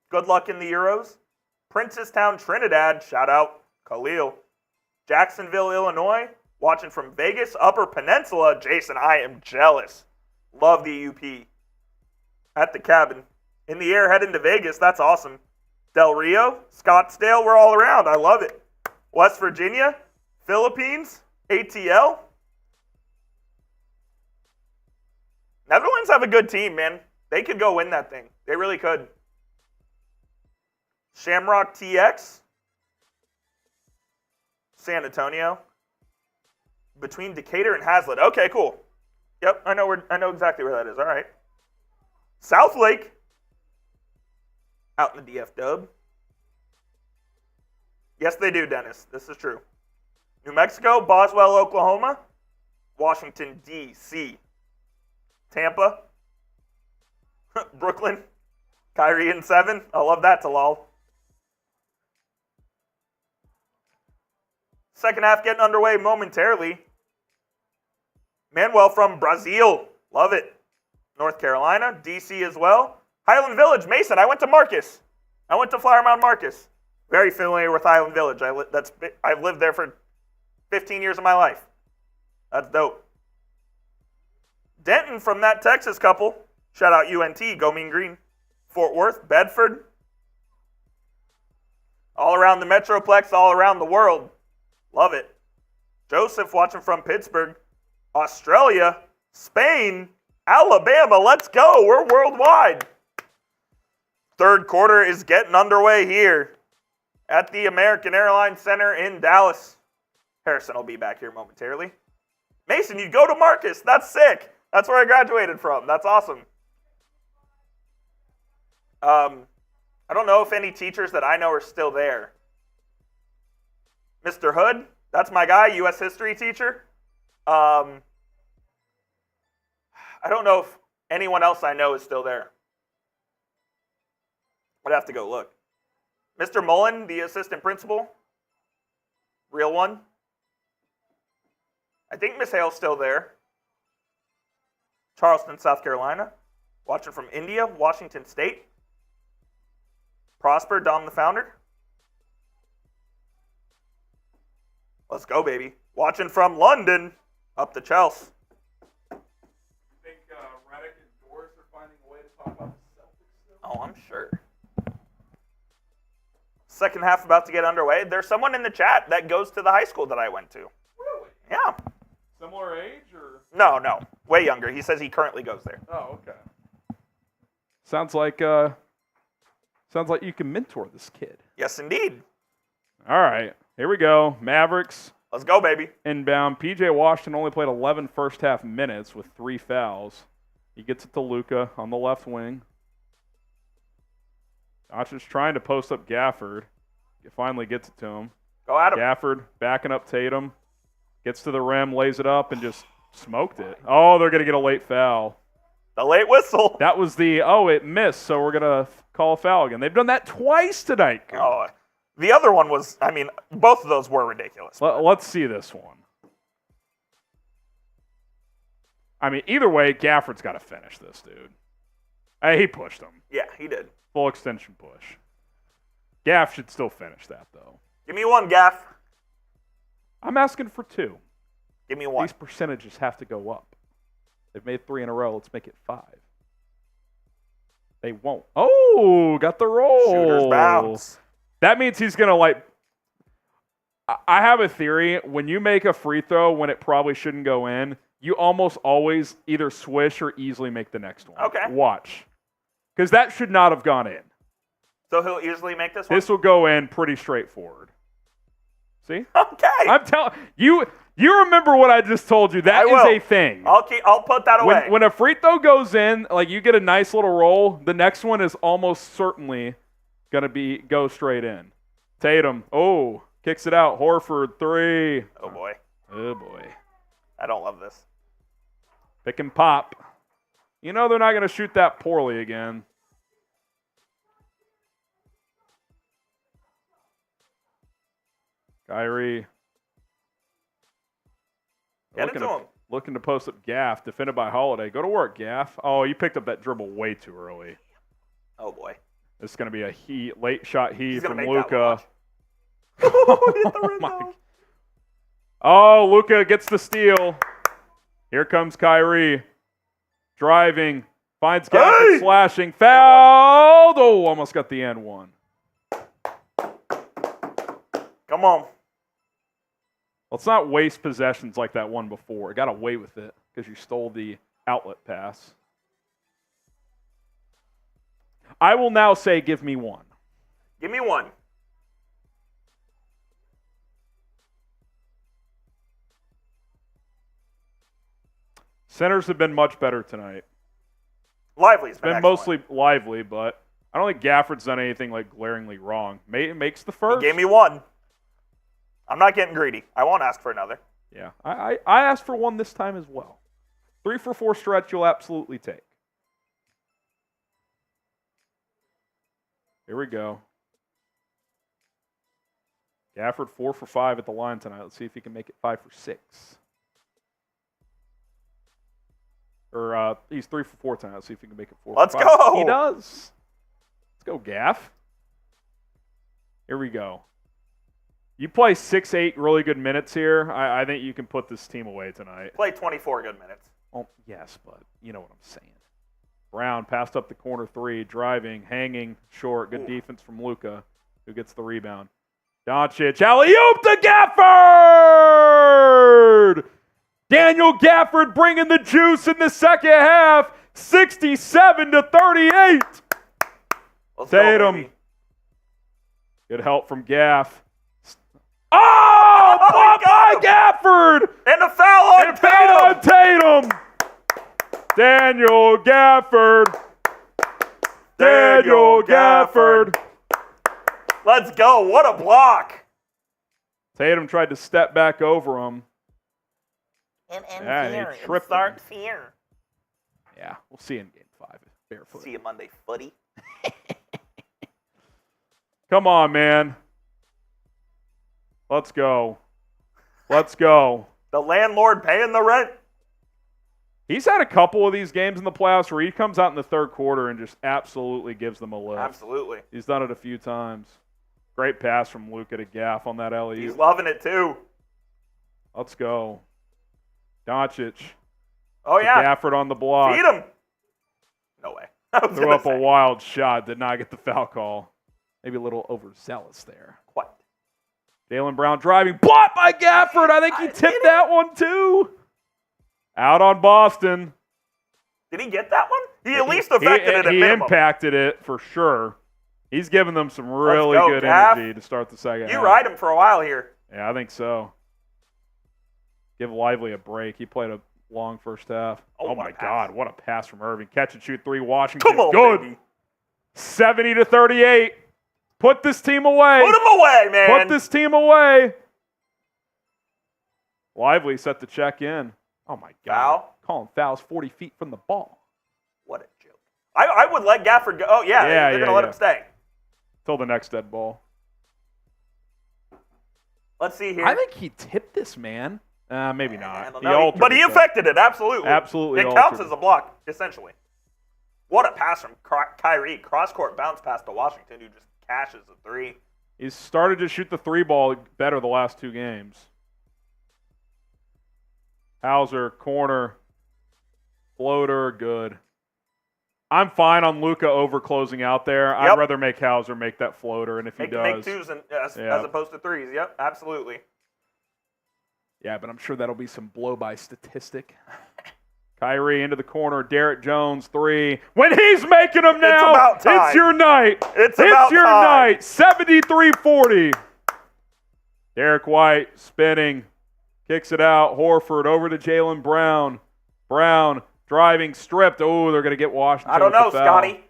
Good luck in the Euros. Princestown, Trinidad. Shout out Khalil. Jacksonville, Illinois. Watching from Vegas, Upper Peninsula. Jason, I am jealous. Love the UP. At the cabin. In the air, heading to Vegas. That's awesome. Del Rio, Scottsdale, we're all around. I love it. West Virginia, Philippines, ATL. Netherlands have a good team, man. They could go win that thing. They really could. Shamrock TX. San Antonio. Between Decatur and Hazlet. Okay, cool. Yep, I know exactly where that is. All right. South Lake. Out in the DF Dub. Yes, they do, Dennis. This is true. New Mexico, Boswell, Oklahoma. Washington, D.C. Tampa. Brooklyn. Kyrie in 7. I love that, Talal. Second half getting underway momentarily. Manuel from Brazil. Love it. North Carolina. D.C. as well. Highland Village. Mason. I went to Marcus. I went to Flower Mound Marcus. Very familiar with Highland Village. I've lived there for 15 years of my life. That's dope. Denton from that Texas couple. Shout out UNT, go Mean Green. Fort Worth, Bedford. All around the Metroplex, all around the world. Love it. Joseph watching from Pittsburgh. Australia, Spain, Alabama. Let's go. We're worldwide. Third quarter is getting underway here at the American Airlines Center in Dallas. Harrison will be back here momentarily. Mason, you go to Marcus. That's sick. That's where I graduated from. That's awesome. I don't know if any teachers that I know are still there. Mr. Hood, that's my guy, U.S. history teacher. I don't know if anyone else I know is still there. I'd have to go look. Mr. Mullen, the assistant principal. Real one. I think Miss Hale's still there. Charleston, South Carolina. Watching from India, Washington State. Prosper, Dom the founder. Let's go, baby. Watching from London, up to Chelsea.
You think Reddick and Doris are finding a way to talk about the Celtics still?
Oh, I'm sure. Second half about to get underway. There's someone in the chat that goes to the high school that I went to.
Really?
Yeah.
Similar age or?
No. Way younger. He says he currently goes there.
Oh, okay. Sounds like you can mentor this kid.
Yes, indeed.
All right. Here we go. Mavericks.
Let's go, baby.
Inbound. P.J. Washington only played 11 first half minutes with 3 fouls. He gets it to Luka on the left wing. Doncic trying to post up Gafford. He finally gets it to him.
Go at him.
Gafford backing up Tatum. Gets to the rim, lays it up, and just smoked it. Oh, they're going to get a late foul.
The late whistle.
That was it missed, so we're going to call a foul again. They've done that twice tonight.
Oh, the other one was, both of those were ridiculous.
Let's see this one. Either way, Gafford's got to finish this, dude. He pushed him.
Yeah, he did.
Full extension push. Gaff should still finish that, though.
Give me one, Gaff.
I'm asking for 2.
Give me one.
These percentages have to go up. They've made 3 in a row. Let's make it 5. They won't. Oh, got the roll.
Shooter's bounce.
That means he's going to, I have a theory. When you make a free throw when it probably shouldn't go in, you almost always either swish or easily make the next one.
Okay.
Watch. Because that should not have gone in.
So he'll easily make this one?
This will go in pretty straightforward. See?
Okay.
I'm telling you. You remember what I just told you. That is a thing.
I'll put that away.
When a free throw goes in, you get a nice little roll, the next one is almost certainly going to go straight in. Tatum. Oh, kicks it out. Horford, 3.
Oh, boy.
Oh, boy.
I don't love this.
Pick and pop. They're not going to shoot that poorly again. Kyrie.
Get it to him.
Looking to post up Gaff, defended by Holiday. Go to work, Gaff. Oh, you picked up that dribble way too early.
Oh, boy.
This is going to be a late shot from
Luka.
Oh, Luka gets the steal. Here comes Kyrie. Driving. Finds Gafford slashing. Fouled. Oh, almost got the and one.
Come on.
Let's not waste possessions like that one before. Got away with it because you stole the outlet pass. I will now say give me one.
Give me one.
Centers have been much better tonight.
Lively's
been
excellent.
Mostly lively, but I don't think Gafford's done anything glaringly wrong. Makes the first.
He gave me one. I'm not getting greedy. I won't ask for another.
Yeah, I asked for one this time as well. 3 for 4 stretch you'll absolutely take. Here we go. Gafford 4 for 5 at the line tonight. Let's see if he can make it 5 for 6. Or he's 3 for 4 tonight. Let's see if he can make it 4
Let's
for 5.
go.
He does. Let's go, Gaff. Here we go. You play 6-8 really good minutes here. I think you can put this team away tonight.
Play 24 good minutes.
Oh, yes, but you know what I'm saying. Brown passed up the corner three, driving, hanging, short. Good defense from Luka, who gets the rebound. Doncic, alley-oop to Gafford! Daniel Gafford bringing the juice in the second half, 67-38. Tatum. Good help from Gaff. Oh, blocked by Gafford!
And a foul on
Tatum! Daniel Gafford. Daniel Gafford.
Let's go. What a block.
Tatum tried to step back over him.
And
fear. He tripped him.
Fear.
Yeah, we'll see you in Game 5. Barefoot.
See you Monday, footy.
Come on, man. Let's go. Let's go.
The landlord paying the rent.
He's had a couple of these games in the playoffs where he comes out in the third quarter and just absolutely gives them a lift.
Absolutely.
He's done it a few times. Great pass from Luka to Gaff on that alley.
He's loving it too.
Let's go. Doncic.
Oh, yeah.
Gafford on the block.
Feed him. No way.
Threw up a wild shot. Did not get the foul call. Maybe a little overzealous there.
Quite.
Jaylen Brown driving. Blocked by Gafford. I think he tipped that one too. Out on Boston.
Did he get that one? He at least affected it at minimum.
He impacted it for sure. He's given them some really good energy to start the second half.
You ride him for a while here.
Yeah, I think so. Give Lively a break. He played a long first half. Oh my God, what a pass from Irving. Catch and shoot three, Washington.
Come on,
good.
baby.
70-38. Put this team away.
Put him away, man.
Put this team away. Lively set the check in. Oh, my God.
Foul?
Calling fouls 40 feet from the ball.
What a joke. I would let Gafford go. Oh, yeah, they're going to let him stay.
Till the next dead ball.
Let's see here.
I think he tipped this, man. Maybe not.
But he affected it, absolutely.
Absolutely.
It counts as a block, essentially. What a pass from Kyrie. Cross-court bounce pass to Washington, who just cashes a three.
He's started to shoot the three ball better the last two games. Hauser, corner, floater, good. I'm fine on Luka over closing out there. I'd rather make Hauser make that floater, and if he does.
Make twos as opposed to threes. Yep, absolutely.
Yeah, but I'm sure that'll be some blow-by statistic. Kyrie into the corner. Derrick Jones, three. When he's making them now,
it's about time.
It's your night.
It's about
your
time.
night. 73-40. Derrick White spinning. Kicks it out. Horford over to Jaylen Brown. Brown driving, stripped. Oh, they're going to get Washington.
I don't know, Scotty.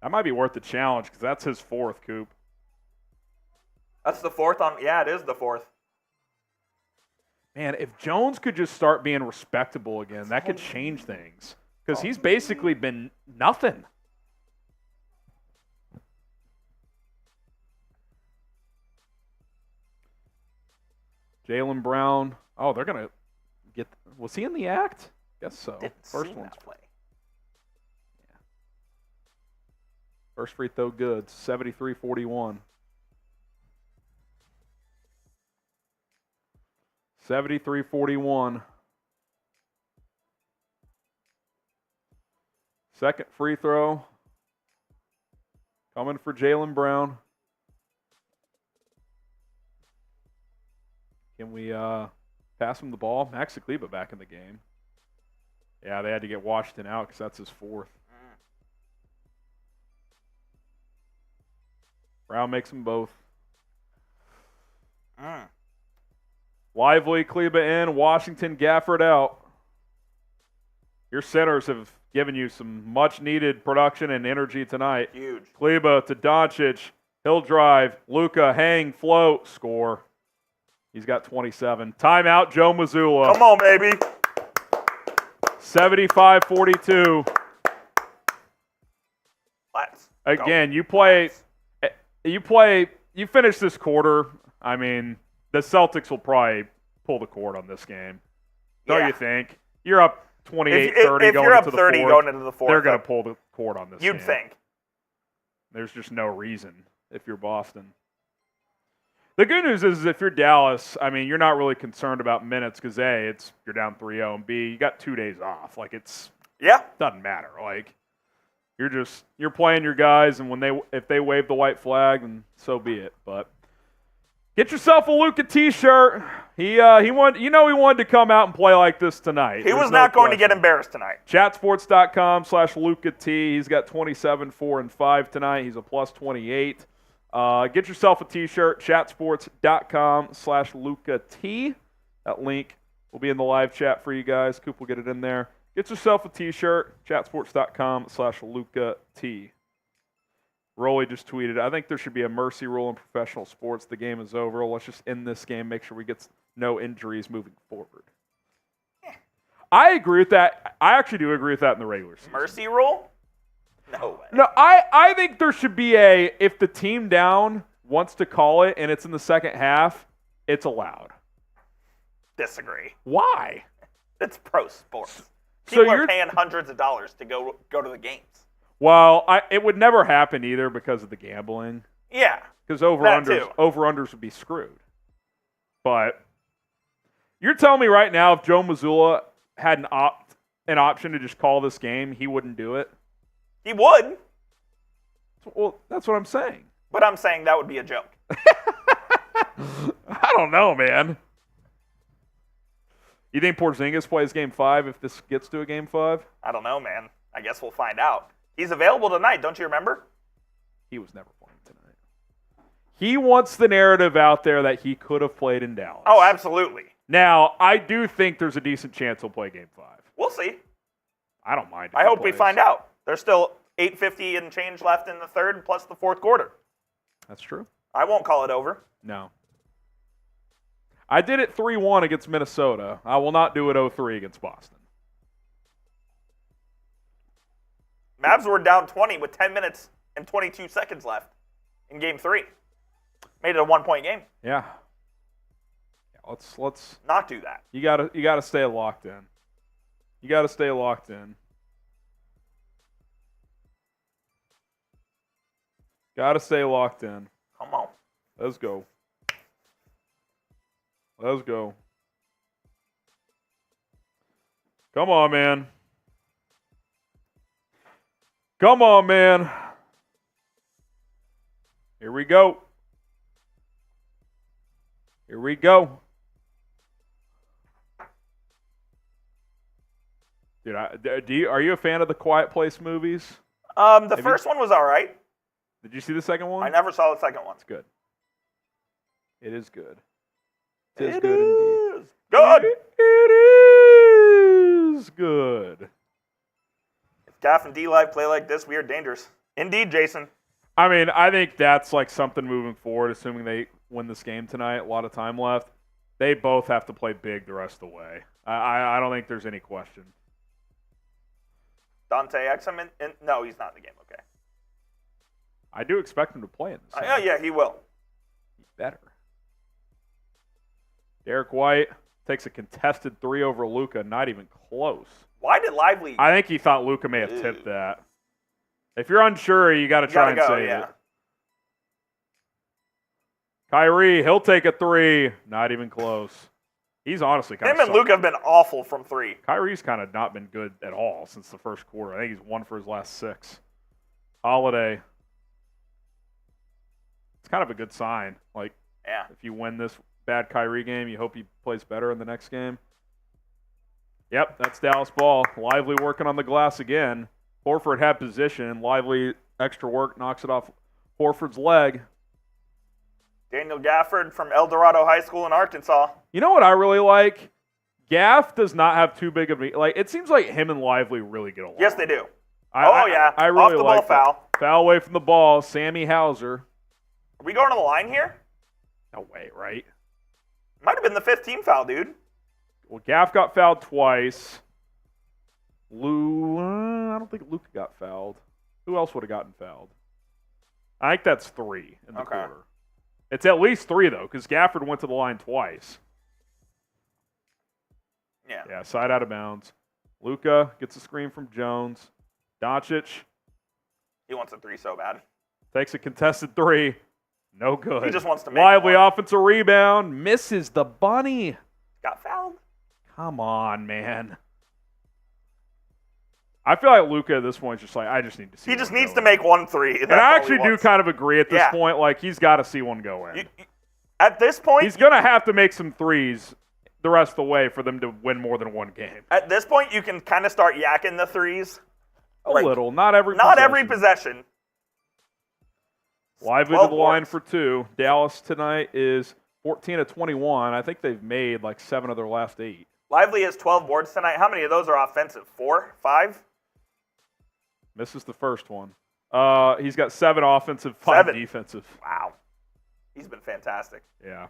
That might be worth the challenge because that's his fourth, Coop.
That's the fourth on. Yeah, it is the fourth.
Man, if Jones could just start being respectable again, that could change things. Because he's basically been nothing. Jaylen Brown. Oh, they're going to get. Was he in the act? Guess so. First one's play. Yeah. First free throw good. 73-41. 73-41. Second free throw. Coming for Jaylen Brown. Can we pass him the ball? Max Kleba back in the game. Yeah, they had to get Washington out because that's his fourth. Brown makes them both. Lively, Kleba in, Washington, Gafford out. Your centers have given you some much-needed production and energy tonight.
Huge.
Kleba to Doncic. He'll drive. Luka, hang, float, score. He's got 27. Timeout, Joe Mazzulla.
Come on, baby.
75-42.
Let's
Again,
go.
You finish this quarter. I mean, the Celtics will probably pull the cord on this game. Don't you think? You're up 28-30
if
going
you're up
into
30
the fourth.
going into the fourth.
They're going to pull the cord on this game.
You'd think.
There's just no reason if you're Boston. The good news is if you're Dallas, I mean, you're not really concerned about minutes because A, you're down 3-0, and B, you got 2 days off. Like doesn't matter. Like you're playing your guys, and if they wave the white flag, then so be it. But get yourself a Luka T-shirt. He wanted to come out and play like this tonight.
He was not going to get embarrassed tonight.
Chatsports.com/Luka T. He's got 27, 4, and 5 tonight. He's a plus 28. Get yourself a T-shirt, chatsports.com/Luka T. That link will be in the live chat for you guys. Coop will get it in there. Get yourself a T-shirt, chatsports.com/Luka T. Rolly just tweeted, I think there should be a mercy rule in professional sports. The game is over. Let's just end this game, make sure we get no injuries moving forward. I agree with that. I actually do agree with that in the regular season.
Mercy rule? No way.
No, I think there should be if the team down wants to call it and it's in the second half, it's allowed.
Disagree.
Why?
It's pro sports. People are paying hundreds of dollars to go to the games.
Well, it would never happen either because of the gambling.
Yeah.
Because over-unders would be screwed. But you're telling me right now if Joe Mazzulla had an option to just call this game, he wouldn't do it?
He would.
Well, that's what I'm saying.
But I'm saying that would be a joke.
I don't know, man. You think Porzingis plays Game 5 if this gets to a Game 5?
I don't know, man. I guess we'll find out. He's available tonight, don't you remember?
He was never playing tonight. He wants the narrative out there that he could have played in Dallas.
Oh, absolutely.
Now, I do think there's a decent chance he'll play Game 5.
We'll see.
I don't mind.
I hope we find out. There's still 8:50 and change left in the third plus the fourth quarter.
That's true.
I won't call it over.
No. I did it 3-1 against Minnesota. I will not do it 0-3 against Boston.
Mavs were down 20 with 10 minutes and 22 seconds left in Game 3. Made it a 1-point game.
Yeah. Let's
not do that.
You gotta stay locked in. You gotta stay locked in. Gotta stay locked in.
Come on.
Let's go. Let's go. Come on, man. Come on, man. Here we go. Here we go. Dude, are you a fan of the Quiet Place movies?
The first one was all right.
Did you see the second one?
I never saw the second one.
It's good. It is good.
It is
good indeed.
Good.
It is good.
If Gaff and D-Live play like this, we are dangerous. Indeed, Jason.
I mean, I think that's like something moving forward, assuming they win this game tonight, a lot of time left. They both have to play big the rest of the way. I don't think there's any question.
Dante Exum, no, he's not in the game. Okay.
I do expect him to play in this.
Yeah, he will.
He better. Derrick White takes a contested 3 over Luka, not even close.
Why did Lively?
I think he thought Luka may have tipped that. If you're unsure, you got to try and save it. Kyrie, he'll take a 3. Not even close. He's honestly kind of
Him and Luka have been awful from 3.
Kyrie's kind of not been good at all since the first quarter. I think he's 1 for his last 6. Holiday. It's kind of a good sign. Like, if you win this bad Kyrie game, you hope he plays better in the next game. Yep, that's Dallas ball. Lively working on the glass again. Horford had position. Lively, extra work, knocks it off Horford's leg.
Daniel Gafford from El Dorado High School in Arkansas.
You know what I really like? Gaff does not have too big of a... Like, it seems like him and Lively really get along.
Yes, they do.
I really
off the
like
ball foul.
Foul away from the ball. Sammy Hauser.
Are we going to the line here?
No way, right?
Might have been the 15 foul, dude.
Well, Gaff got fouled twice. I don't think Luka got fouled. Who else would have gotten fouled? I think that's 3 in the quarter. It's at least 3, though, because Gafford went to the line twice. Yeah, side out of bounds. Luka gets a screen from Jones. Doncic.
He wants a 3 so bad.
Takes a contested 3. No good.
He just wants to make
Lively
one.
offensive rebound. Misses the bunny.
Got fouled.
Come on, man. I feel like Luka at this point is just like, I just need to see
He just
one
needs
go
to
in.
make 1 3.
And I actually do kind of agree at this
Yeah.
point. Like, he's got to see one go in.
At this point,
He's going to have to make some threes the rest of the way for them to win more than one game.
At this point, you can kind of start yakking the threes.
A
Like,
little. Not every
possession.
Lively to the line for 2. Dallas tonight is 14 of 21. I think they've made like 7 of their last 8.
Lively has 12 boards tonight. How many of those are offensive? 4? 5?
Misses the first one. He's got 7 offensive, 5 defensive.
Wow. He's been fantastic.
Yeah.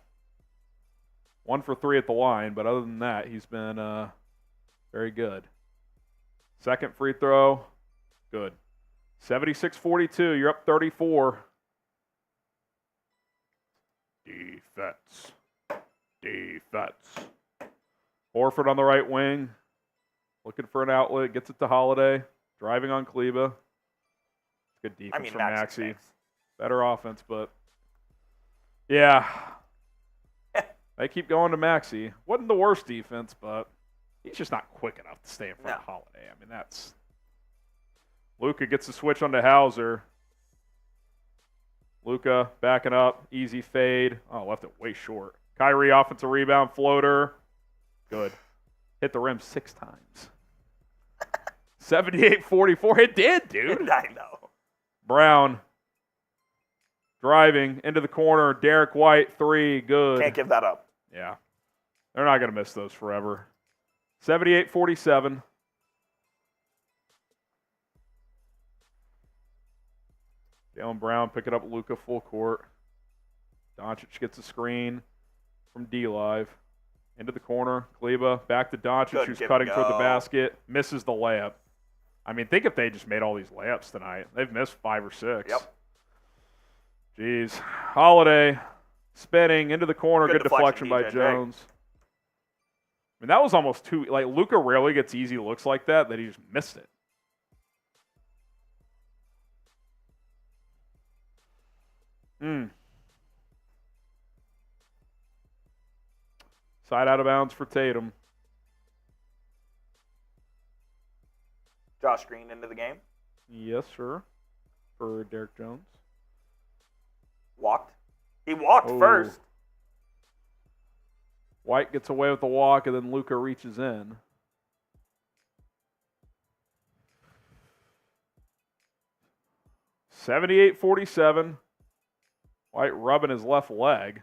1 for 3 at the line, but other than that, he's been very good. Second free throw, good. 76-42, you're up 34. Defense. Horford on the right wing, looking for an outlet, gets it to Holiday, driving on Kleba. Good defense from Maxey. Better offense, but yeah. They keep going to Maxey. Wasn't the worst defense, but he's just not quick enough to stay in front of Holiday. I mean, that's... Luka gets the switch onto Hauser. Luka backing up, easy fade. Oh, left it way short. Kyrie offensive rebound, floater. Good. Hit the rim 6 times. 78-44. It did, dude.
I know.
Brown driving into the corner. Derrick White, 3, good.
Can't give that up.
Yeah. They're not going to miss those forever. 78-47. Jaylen Brown picking up Luka full court. Doncic gets a screen from D-Live. Into the corner. Kleba back to Doncic, who's cutting toward the basket. Misses the layup. I mean, think if they just made all these layups tonight. They've missed 5 or 6.
Yep.
Jeez. Holiday spinning into the corner. Good deflection by
DJ.
Jones. I mean, that was almost too... Like, Luka rarely gets easy looks like that he just missed it. Side out of bounds for Tatum.
Josh Green into the game.
Yes, sir. For Derrick Jones.
Walked. He walked first.
White gets away with the walk, and then Luka reaches in. $78-47. White rubbing his left leg.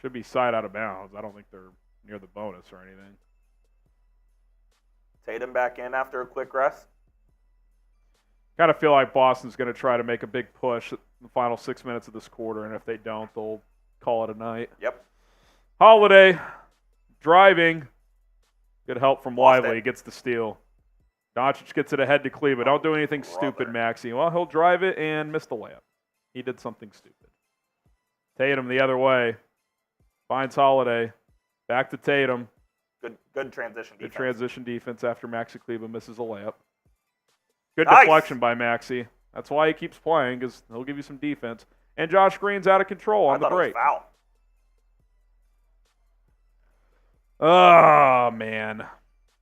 Should be side out of bounds. I don't think they're near the bonus or anything.
Tatum back in after a quick rest.
Kind of feel like Boston's going to try to make a big push in the final 6 minutes of this quarter, and if they don't, they'll call it a night.
Yep.
Holiday driving. Good help from Lively. He gets the steal. Doncic gets it ahead to Kleba. Don't do anything stupid, Maxey. Well, he'll drive it and miss the layup. He did something stupid. Tatum the other way. Finds Holiday. Back to Tatum.
Good transition defense.
Good transition defense after Maxey Kleba misses a layup. Good deflection by Maxey. That's why he keeps playing, because he'll give you some defense. And Josh Green's out of control on the break.
Foul.
Oh, man.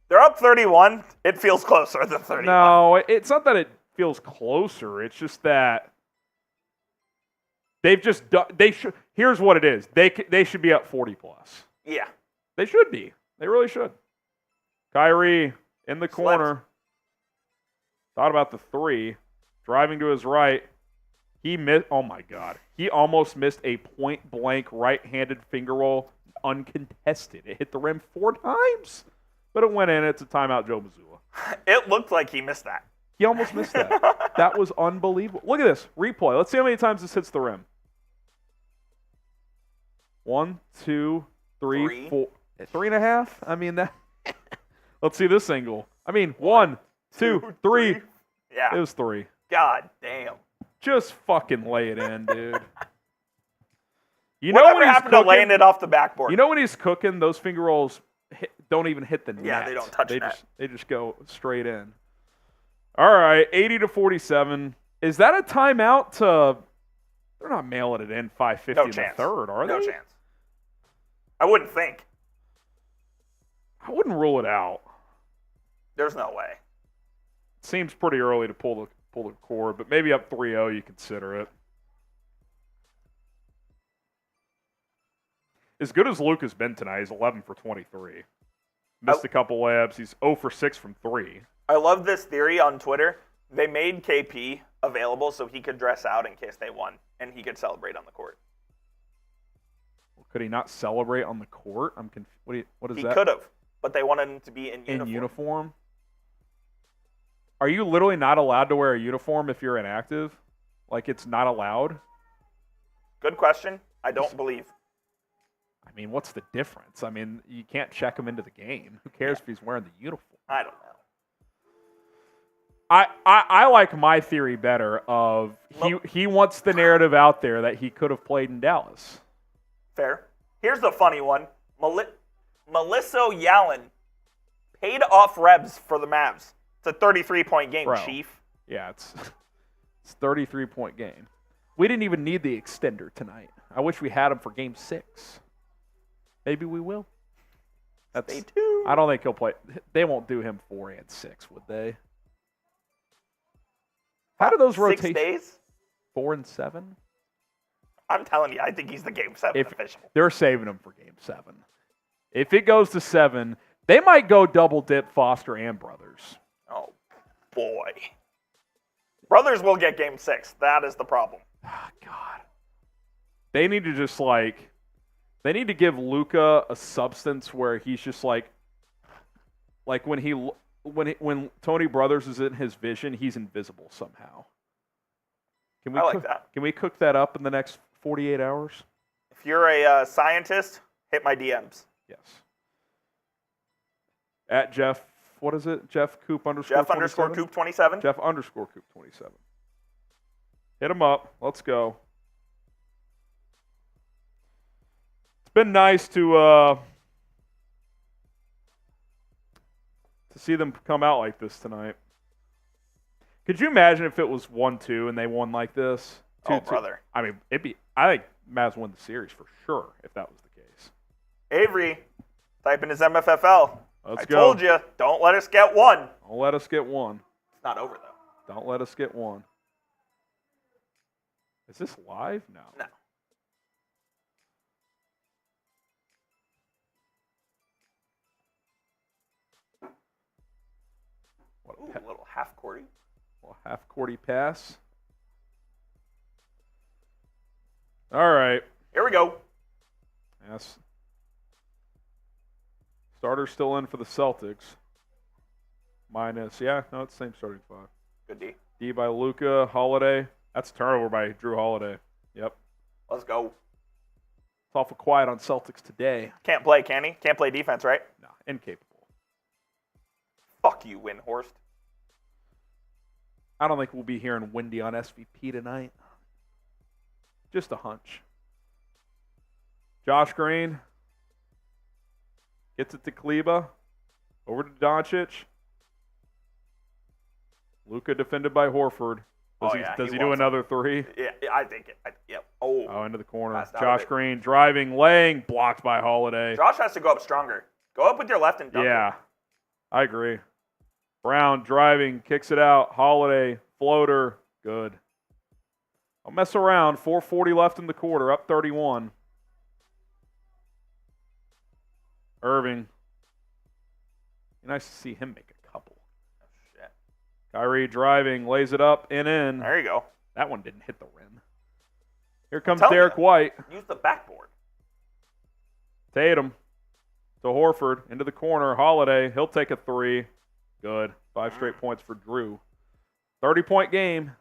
They're up 31. It feels closer than 31.
No, it's not that it feels closer. It's just that they've just done. Here's what it is. They should be up 40+.
Yeah.
They should be. They really should. Kyrie in the corner. Thought about the 3. Driving to his right. He missed. Oh, my God. He almost missed a point-blank right-handed finger roll uncontested. It hit the rim 4 times. But it went in. It's a timeout, Joe Mazzulla.
It looked like he missed that.
He almost missed that. That was unbelievable. Look at this. Replay. Let's see how many times this hits the rim. 1, 2, 3, 4. 3.5? I mean, that. Let's see this angle. I mean, 1, 2, 3.
Yeah.
It was 3.
God damn.
Just fucking lay it in, dude. You
Whatever
know when
happened to laying it off the backboard?
You know when he's cooking, those finger rolls don't even hit the net.
Yeah, they don't touch net.
They just go straight in. All right, 80-47. Is that a timeout to – they're not mailing it in 5:50
No
in
chance.
the third, are they?
No chance. I wouldn't think.
I wouldn't rule it out.
There's no way.
Seems pretty early to pull the cord, but maybe up 3-0 you consider it. As good as Luka's been tonight, he's 11 for 23. Missed a couple layups. He's 0 for 6 from 3.
I love this theory on Twitter. They made KP available so he could dress out in case they won, and he could celebrate on the court.
Could he not celebrate on the court? I'm confused. What is that?
He could have, but they wanted him to be in uniform.
In uniform? Are you literally not allowed to wear a uniform if you're inactive? Like, it's not allowed?
Good question. I don't believe.
I mean, what's the difference? I mean, you can't check him into the game. Who cares if he's wearing the uniform?
I don't know.
I like my theory better of he wants the narrative out there that he could have played in Dallas.
Fair. Here's the funny one. Melissa Yallen paid off Rebs for the Mavs. It's a 33-point game,
Bro.
Chief.
Yeah, it's a 33-point game. We didn't even need the extender tonight. I wish we had him for Game 6. Maybe we will.
Stay tuned.
I don't think he'll play. They won't do him 4 and 6, would they? How do those rotate?
6 days?
4 and 7?
I'm telling you, I think he's the Game 7 official.
They're saving him for Game 7. If it goes to 7, they might go double dip Foster and Brothers.
Oh, boy. Brothers will get Game 6. That is the problem.
Oh, God. They need to just they need to give Luka a substance where he's just like when Tony Brothers is in his vision, he's invisible somehow.
I like that.
Can we cook that up in the next 48 hours?
If you're a scientist, hit my DMs.
Yes. At Jeff, what is it? Jeff Coop _27?
Jeff _ Coop 27.
Jeff _ Coop 27. Hit him up. Let's go. It's been nice to see them come out like this tonight. Could you imagine if it was 1-2 and they won like this? 2-2?
Oh, brother.
I mean, I think Mavs win the series for sure if that was the case.
Avery, type in his MFFL.
Let's
I
go.
told you, don't let us get one.
Don't let us get one.
It's not over, though.
Don't let us get one. Is this live? No.
No. Ooh, a little half-courty.
Half-courty pass. All right.
Here we go.
Yes. Starter's still in for the Celtics. It's the same starting 5.
Good D.
D by Luka, Holiday. That's a turnover by Jrue Holiday. Yep.
Let's go.
It's awful quiet on Celtics today.
Can't play, can he? Can't play defense, right?
No, incapable.
Fuck you, Windhorst.
I don't think we'll be hearing Windy on SVP tonight. Just a hunch. Josh Green gets it to Kleba. Over to Doncic. Luka defended by Horford. Does he do another 3?
Yeah, I think it. Yep. Oh,
into the corner.
Passed out
Josh
of it.
Green driving, laying, blocked by Holiday.
Josh has to go up stronger. Go up with your left and dunk it.
Yeah, I agree. Brown driving, kicks it out. Holiday, floater, good. I'll mess around. 4:40 left in the quarter, up 31. Irving. Nice to see him make a couple.
Oh, shit.
Kyrie driving, lays it up and in.
There you go.
That one didn't hit the rim. Here comes
telling
Derrick
you.
White.
Use the backboard.
Tatum to Horford, into the corner. Holiday, he'll take a 3. Good. 5 straight points for Jrue. 30-point game.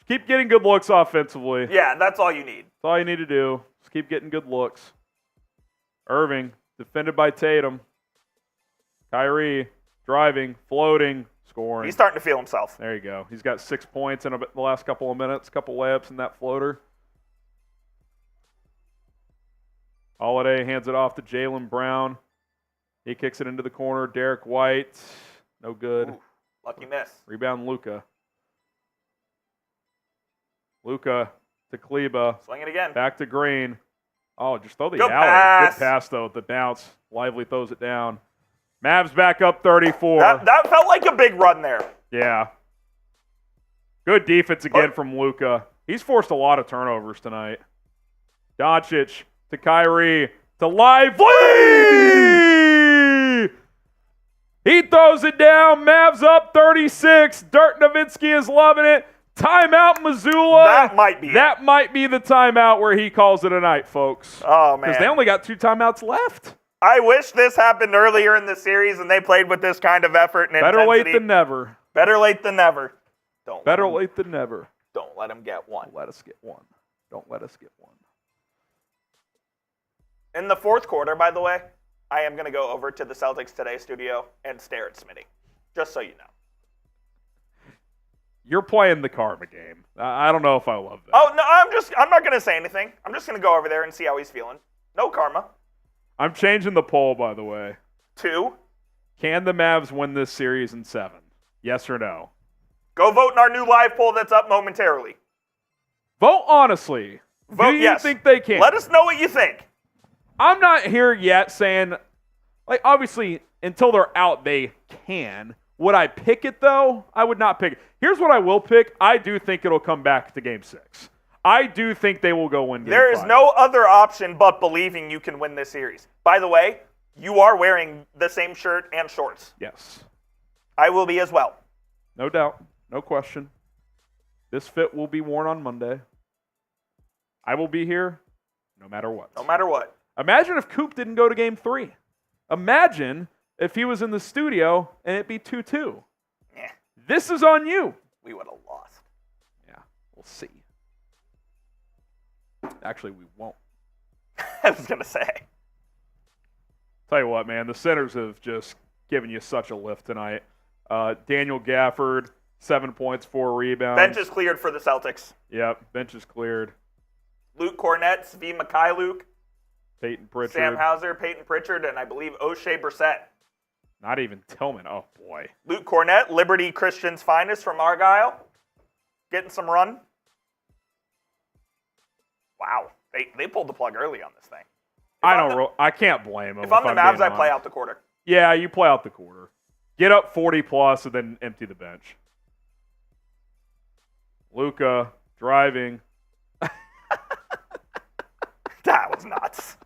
Keep getting good looks offensively.
Yeah, that's all you need.
That's all you need to do. Just keep getting good looks. Irving, defended by Tatum. Kyrie, driving, floating, scoring.
He's starting to feel himself.
There you go. He's got 6 points in the last couple of minutes, couple layups in that floater. Holiday hands it off to Jaylen Brown. He kicks it into the corner. Derrick White, no good.
Ooh, lucky miss.
Rebound Luka. Luka to Kleba.
Swing it again.
Back to Green. Oh, just throw the
Good
alley.
pass.
Good pass, though, with the bounce. Lively throws it down. Mavs back up 34.
That felt like a big run there.
Yeah. Good defense again from Luka. He's forced a lot of turnovers tonight. Doncic to Kyrie to Lively. He throws it down. Mavs up 36. Dirk Nowitzki is loving it. Timeout, Missoula.
That might be
That might be the timeout where he calls it a night, folks.
Oh, man.
Because they only got 2 timeouts left.
I wish this happened earlier in the series and they played with this kind of effort and
Better
intensity.
late than never.
Better late than never.
Better late than never.
Don't let them get one.
Don't let us get one. Don't let us get one.
In the fourth quarter, by the way, I am going to go over to the Celtics Today studio and stare at Smitty, just so you know.
You're playing the karma game. I don't know if I love that.
Oh, no, I'm not going to say anything. I'm just going to go over there and see how he's feeling. No karma.
I'm changing the poll, by the way.
2.
Can the Mavs win this series in 7? Yes or no?
Go vote in our new live poll that's up momentarily.
Vote honestly.
Vote
Do you
yes.
think they can?
Let us know what you think.
I'm not here yet saying, like, obviously, until they're out, they can. Would I pick it, though? I would not pick it. Here's what I will pick. I do think it'll come back to Game 6. I do think they will go win Game 5.
There is no other option but believing you can win this series. By the way, you are wearing the same shirt and shorts.
Yes.
I will be as well.
No doubt. No question. This fit will be worn on Monday. I will be here no matter what.
No matter what.
Imagine if Coop didn't go to Game 3. Imagine if he was in the studio and it'd be 2-2.
Yeah.
This is on you.
We would have lost.
Yeah, we'll see. Actually, we won't.
I was going to say.
Tell you what, man, the centers have just given you such a lift tonight. Daniel Gafford, 7 points, 4 rebounds.
Bench is cleared for the Celtics.
Yep, bench is cleared.
Luke Cornett, Svi Mikhailuk,
Peyton Pritchard.
Sam Hauser, Peyton Pritchard, and I believe O'Shea Brissett.
Not even Tillman. Oh, boy.
Luke Cornett, Liberty Christian's finest from Argyle. Getting some run. Wow. They pulled the plug early on this thing.
I can't blame him.
If I'm the Mavs, I play out the quarter.
Yeah, you play out the quarter. Get up 40 plus and then empty the bench. Luka driving.
That was nuts.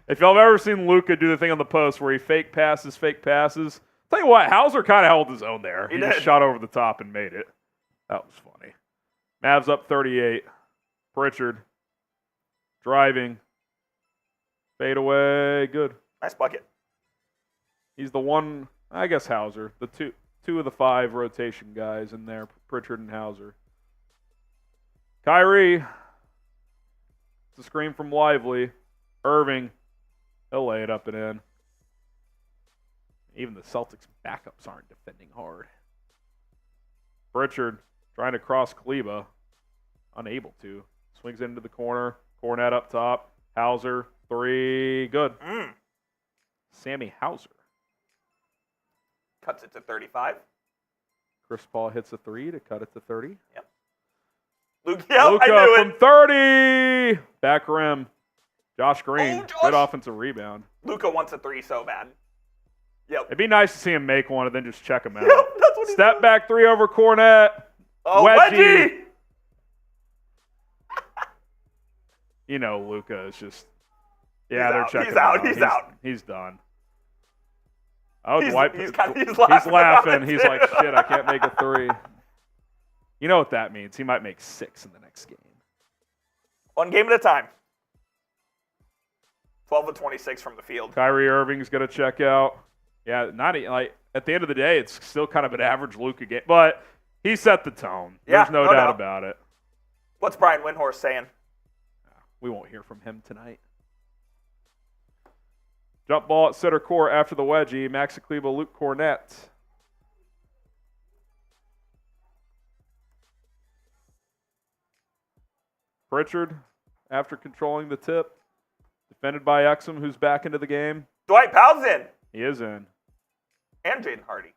If y'all have ever seen Luka do the thing on the post where he fake passes, tell you what, Hauser kind of held his own there. He just shot over the top and made it. That was funny. Mavs up 38. Pritchard driving. Fade away. Good.
Nice bucket.
He's the one, I guess Hauser, the two of the 5 rotation guys in there, Pritchard and Hauser. Kyrie. It's a screen from Lively. Irving. He'll lay it up and in. Even the Celtics backups aren't defending hard. Pritchard trying to cross Kleba. Unable to. Swings into the corner. Cornette up top. Hauser. 3. Good. Sammy Hauser.
Cuts it to 35.
Chris Paul hits a 3 to cut it to 30.
Yep. Luka I knew
from
it.
30. Back rim. Josh Green.
Oh, Josh.
Good offensive rebound.
Luka wants a 3 so bad. Yep.
It'd be nice to see him make one and then just check him out.
Yep, that's what he
Step
did.
back 3 over Cornette.
Oh,
Wedgie.
Wedgie.
You know, Luka is just. Yeah, they're
out.
checking
He's
him
out.
out.
He's out.
He's done. Oh,
He's
Dwight.
laughing.
He's
about
laughing.
it,
He's
too.
like, shit, I can't make a 3. You know what that means. He might make 6 in the next game.
One game at a time. 12 of 26 from the field.
Kyrie Irving's going to check out. Yeah, like at the end of the day, it's still kind of an average Luka game. But he set the tone.
Yeah,
There's no
no
doubt
doubt.
about it.
What's Brian Windhorst saying?
We won't hear from him tonight. Jump ball at center court after the wedgie. Maxi Kleber, Luke Cornett. Pritchard, after controlling the tip, Defended by Exum, who's back into the game.
Dwight Powell's in.
He is in.
And Jaden Hardy.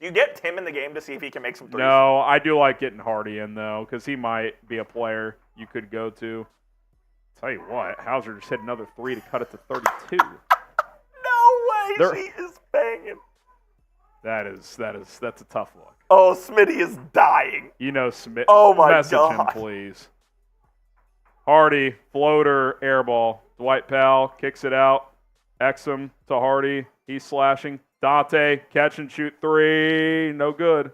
Do you get Tim in the game to see if he can make some threes?
No, I do like getting Hardy in, though, because he might be a player you could go to. Tell you what, Hauser just hit another 3 to cut it to 32.
No way, she is banging.
That's a tough look.
Oh, Smitty is dying.
You know, Smith.
Oh my
message
God.
him, please. Hardy, floater, airball. Dwight Powell kicks it out. Exum to Hardy. He's slashing. Dante, catch and shoot 3. No good.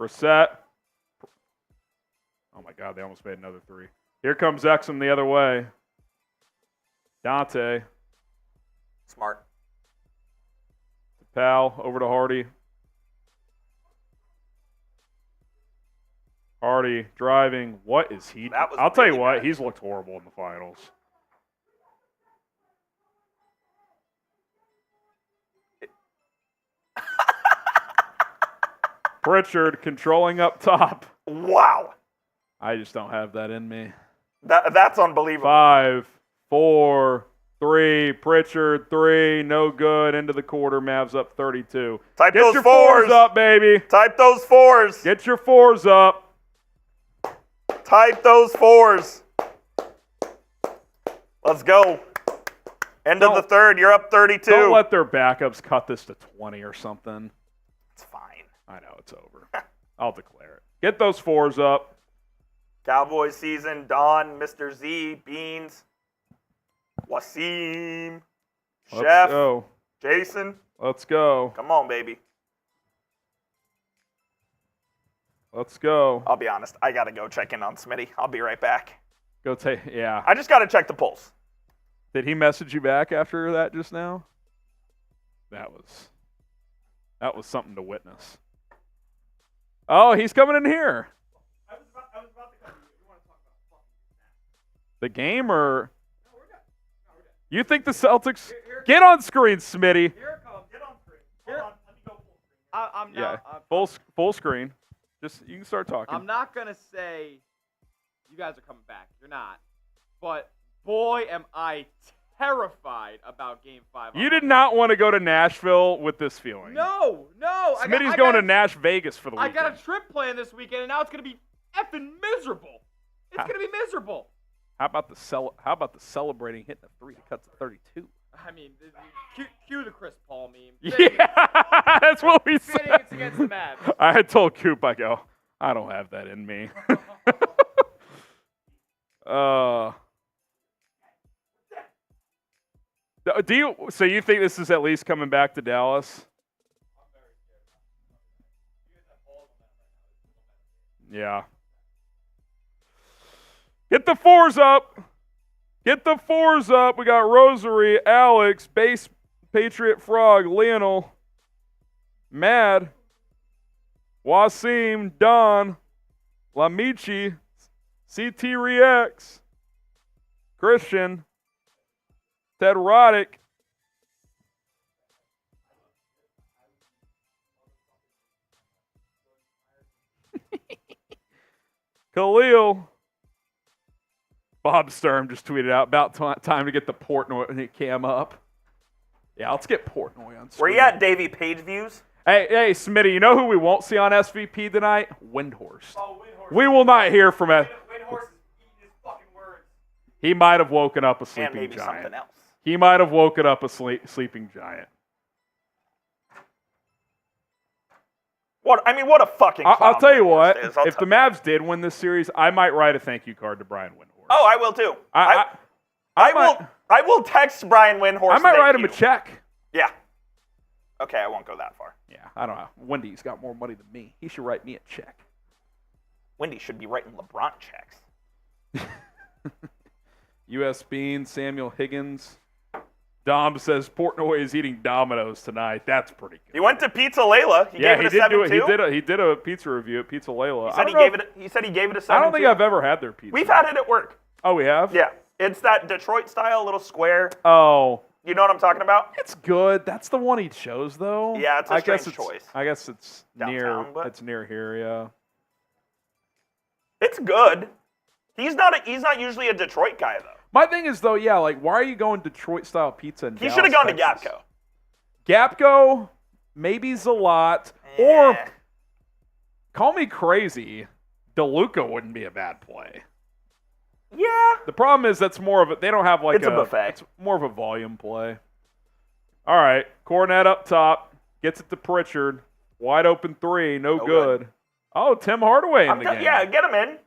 Brissett. Oh my God, they almost made another 3. Here comes Exum the other way. Dante.
Smart.
Powell over to Hardy. Hardy driving. What is he doing? I'll tell you what, he's looked horrible in the finals. Pritchard controlling up top.
Wow.
I just don't have that in me.
That's unbelievable.
5, 4, 3. Pritchard 3. No good. Into the quarter. Mavs up 32.
Type
Get
those
your
fours
up, baby.
Type those 4s.
Get your 4s up.
Type those 4s. Let's go. End of the third. You're up 32.
Don't let their backups cut this to 20 or something.
It's fine.
I know it's over. I'll declare it. Get those 4s up.
Cowboys season. Don, Mr. Z, Beans, Wasim,
Let's
Chef,
go.
Jason.
Let's go.
Come on, baby.
Let's go.
I'll be honest. I got to go check in on Smitty. I'll be right back.
Go take. Yeah.
I just got to check the pulse.
Did he message you back after that just now? That was something to witness. Oh, he's coming in here.
I was about to come to you. You want to talk about
The game or?
No, we're good.
You think the Celtics? Get on screen, Smitty.
Here it comes. Get on screen. Hold on. Let me go full screen.
Yeah. Full screen. Just you can start talking.
I'm not gonna say you guys are coming back. You're not. But boy, am I terrified about Game 5.
You did not want to go to Nashville with this feeling.
No.
Smitty's going to Nash Vegas for the weekend.
I got a trip planned this weekend, and now it's gonna be effing miserable. It's gonna be miserable.
How about the celebrating hitting a 3 to cut to 32?
I mean, cue the Chris Paul meme.
Yeah, that's what we said.
It's against the Mavs.
I had told Coop, I go, I don't have that in me. So you think this is at least coming back to Dallas? Yeah. Get the 4s up. Get the 4s up. We got Rosary, Alex, Base Patriot Frog, Lionel, Mad, Wasim, Don, Lamichi, CT Rex, Christian, Ted Roddick, Khalil. Bob Sturm just tweeted out about time to get the Portnoy cam up. Yeah, let's get Portnoy on screen.
Where you at, Davey? Page views?
Hey, Smitty, you know who we won't see on SVP tonight? Windhorst.
Oh, Windhorst.
We will not hear from a.
Windhorst is eating his fucking words.
He might have woken up a
And
sleeping
maybe
giant.
something else.
He might have woken up a sleeping giant.
What a fucking
I'll tell you what.
Is.
If the Mavs did win this series, I might write a thank you card to Brian Windhorst.
Oh, I will too. I will text Brian Windhorst.
I might write him a check.
Yeah. Okay, I won't go that far.
Yeah, I don't know. Wendy's got more money than me. He should write me a check.
Wendy should be writing LeBron checks.
U.S. Bean, Samuel Higgins. Dom says Portnoy is eating Domino's tonight. That's pretty good.
He went to Pizza Layla. He gave it a 7.2.
He did a pizza review at Pizza Layla.
He said he gave it a 7.2.
I don't think I've ever had their pizza.
We've had it at work.
Oh, we have?
Yeah. It's that Detroit style little square.
Oh.
You know what I'm talking about?
It's good. That's the one he chose, though.
Yeah, it's a strange choice.
I guess it's
Downtown,
near here, yeah.
It's good. He's not usually a Detroit guy, though.
My thing is, though, yeah, like, why are you going Detroit-style pizza in
He
Dallas,
should have gone to
Texas?
Gapco.
Gapco, maybe Zalat, or call me crazy, DeLuca wouldn't be a bad play.
Yeah.
The problem is that's more of a, they don't have like
It's a buffet.
It's more of a volume play. All right, Cornette up top, gets it to Pritchard, wide open three, no good. Oh, Tim Hardaway in the game.
Yeah, get him in.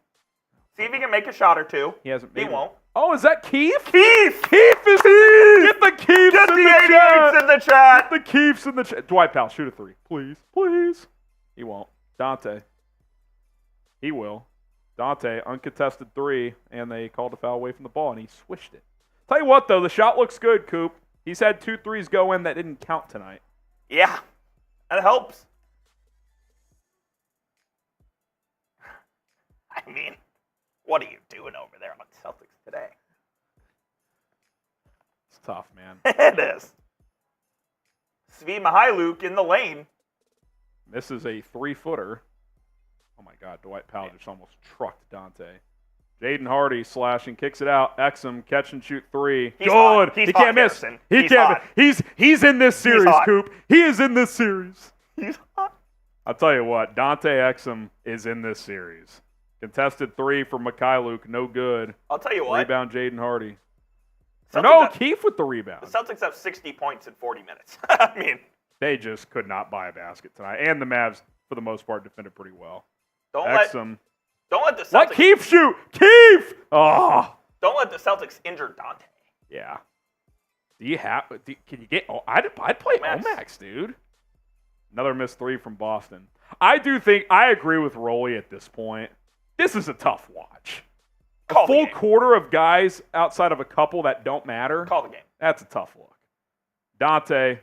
See if he can make a shot or two.
He hasn't made
He
it.
won't.
Oh, is that Keefe?
Keefe!
Keefe is Get the Keefes
Get
in
the
the
88s
chat.
in the chat!
Get the Keefes in the chat. Dwight Powell, shoot a three. Please. Please. He won't. Dante. He will. Dante, uncontested three, and they called a foul away from the ball, and he swished it. Tell you what, though, the shot looks good, Coop. He's had 2 threes go in that didn't count tonight.
Yeah, that helps. I mean, what are you doing over there on Celtics today?
It's tough, man.
It is. Svi Mihailuk in the lane.
This is a 3-footer. Oh, my God. Dwight Powell just almost trucked Dante. Jaden Hardy slashing, kicks it out. Exum, catch and shoot three.
He's
Good.
hot.
He
He's
can't
hot,
miss.
Harrison.
He
He's
can't.
hot.
He's in this series,
hot.
Coop. He is in this series.
He's hot.
I'll tell you what. Dante Exum is in this series. Contested three for Mikhailuk, no good.
I'll tell you what.
Rebound, Jaden Hardy.
Celtics
No,
have-
Keefe with the rebound.
The Celtics have 60 points in 40 minutes. I mean,
They just could not buy a basket tonight, and the Mavs, for the most part, defended pretty well.
don't let
Exum.
the Celtics
Let Keefe shoot. Keefe. Oh.
don't let the Celtics injure Dante.
Yeah. Do you have? Can you get? Oh, I'd play
Omax.
Omax, dude. Another missed three from Boston. I agree with Rolly at this point. This is a tough watch.
Call
A
the
full
game.
quarter of guys outside of a couple that don't matter.
Call the game.
That's a tough look. Dante.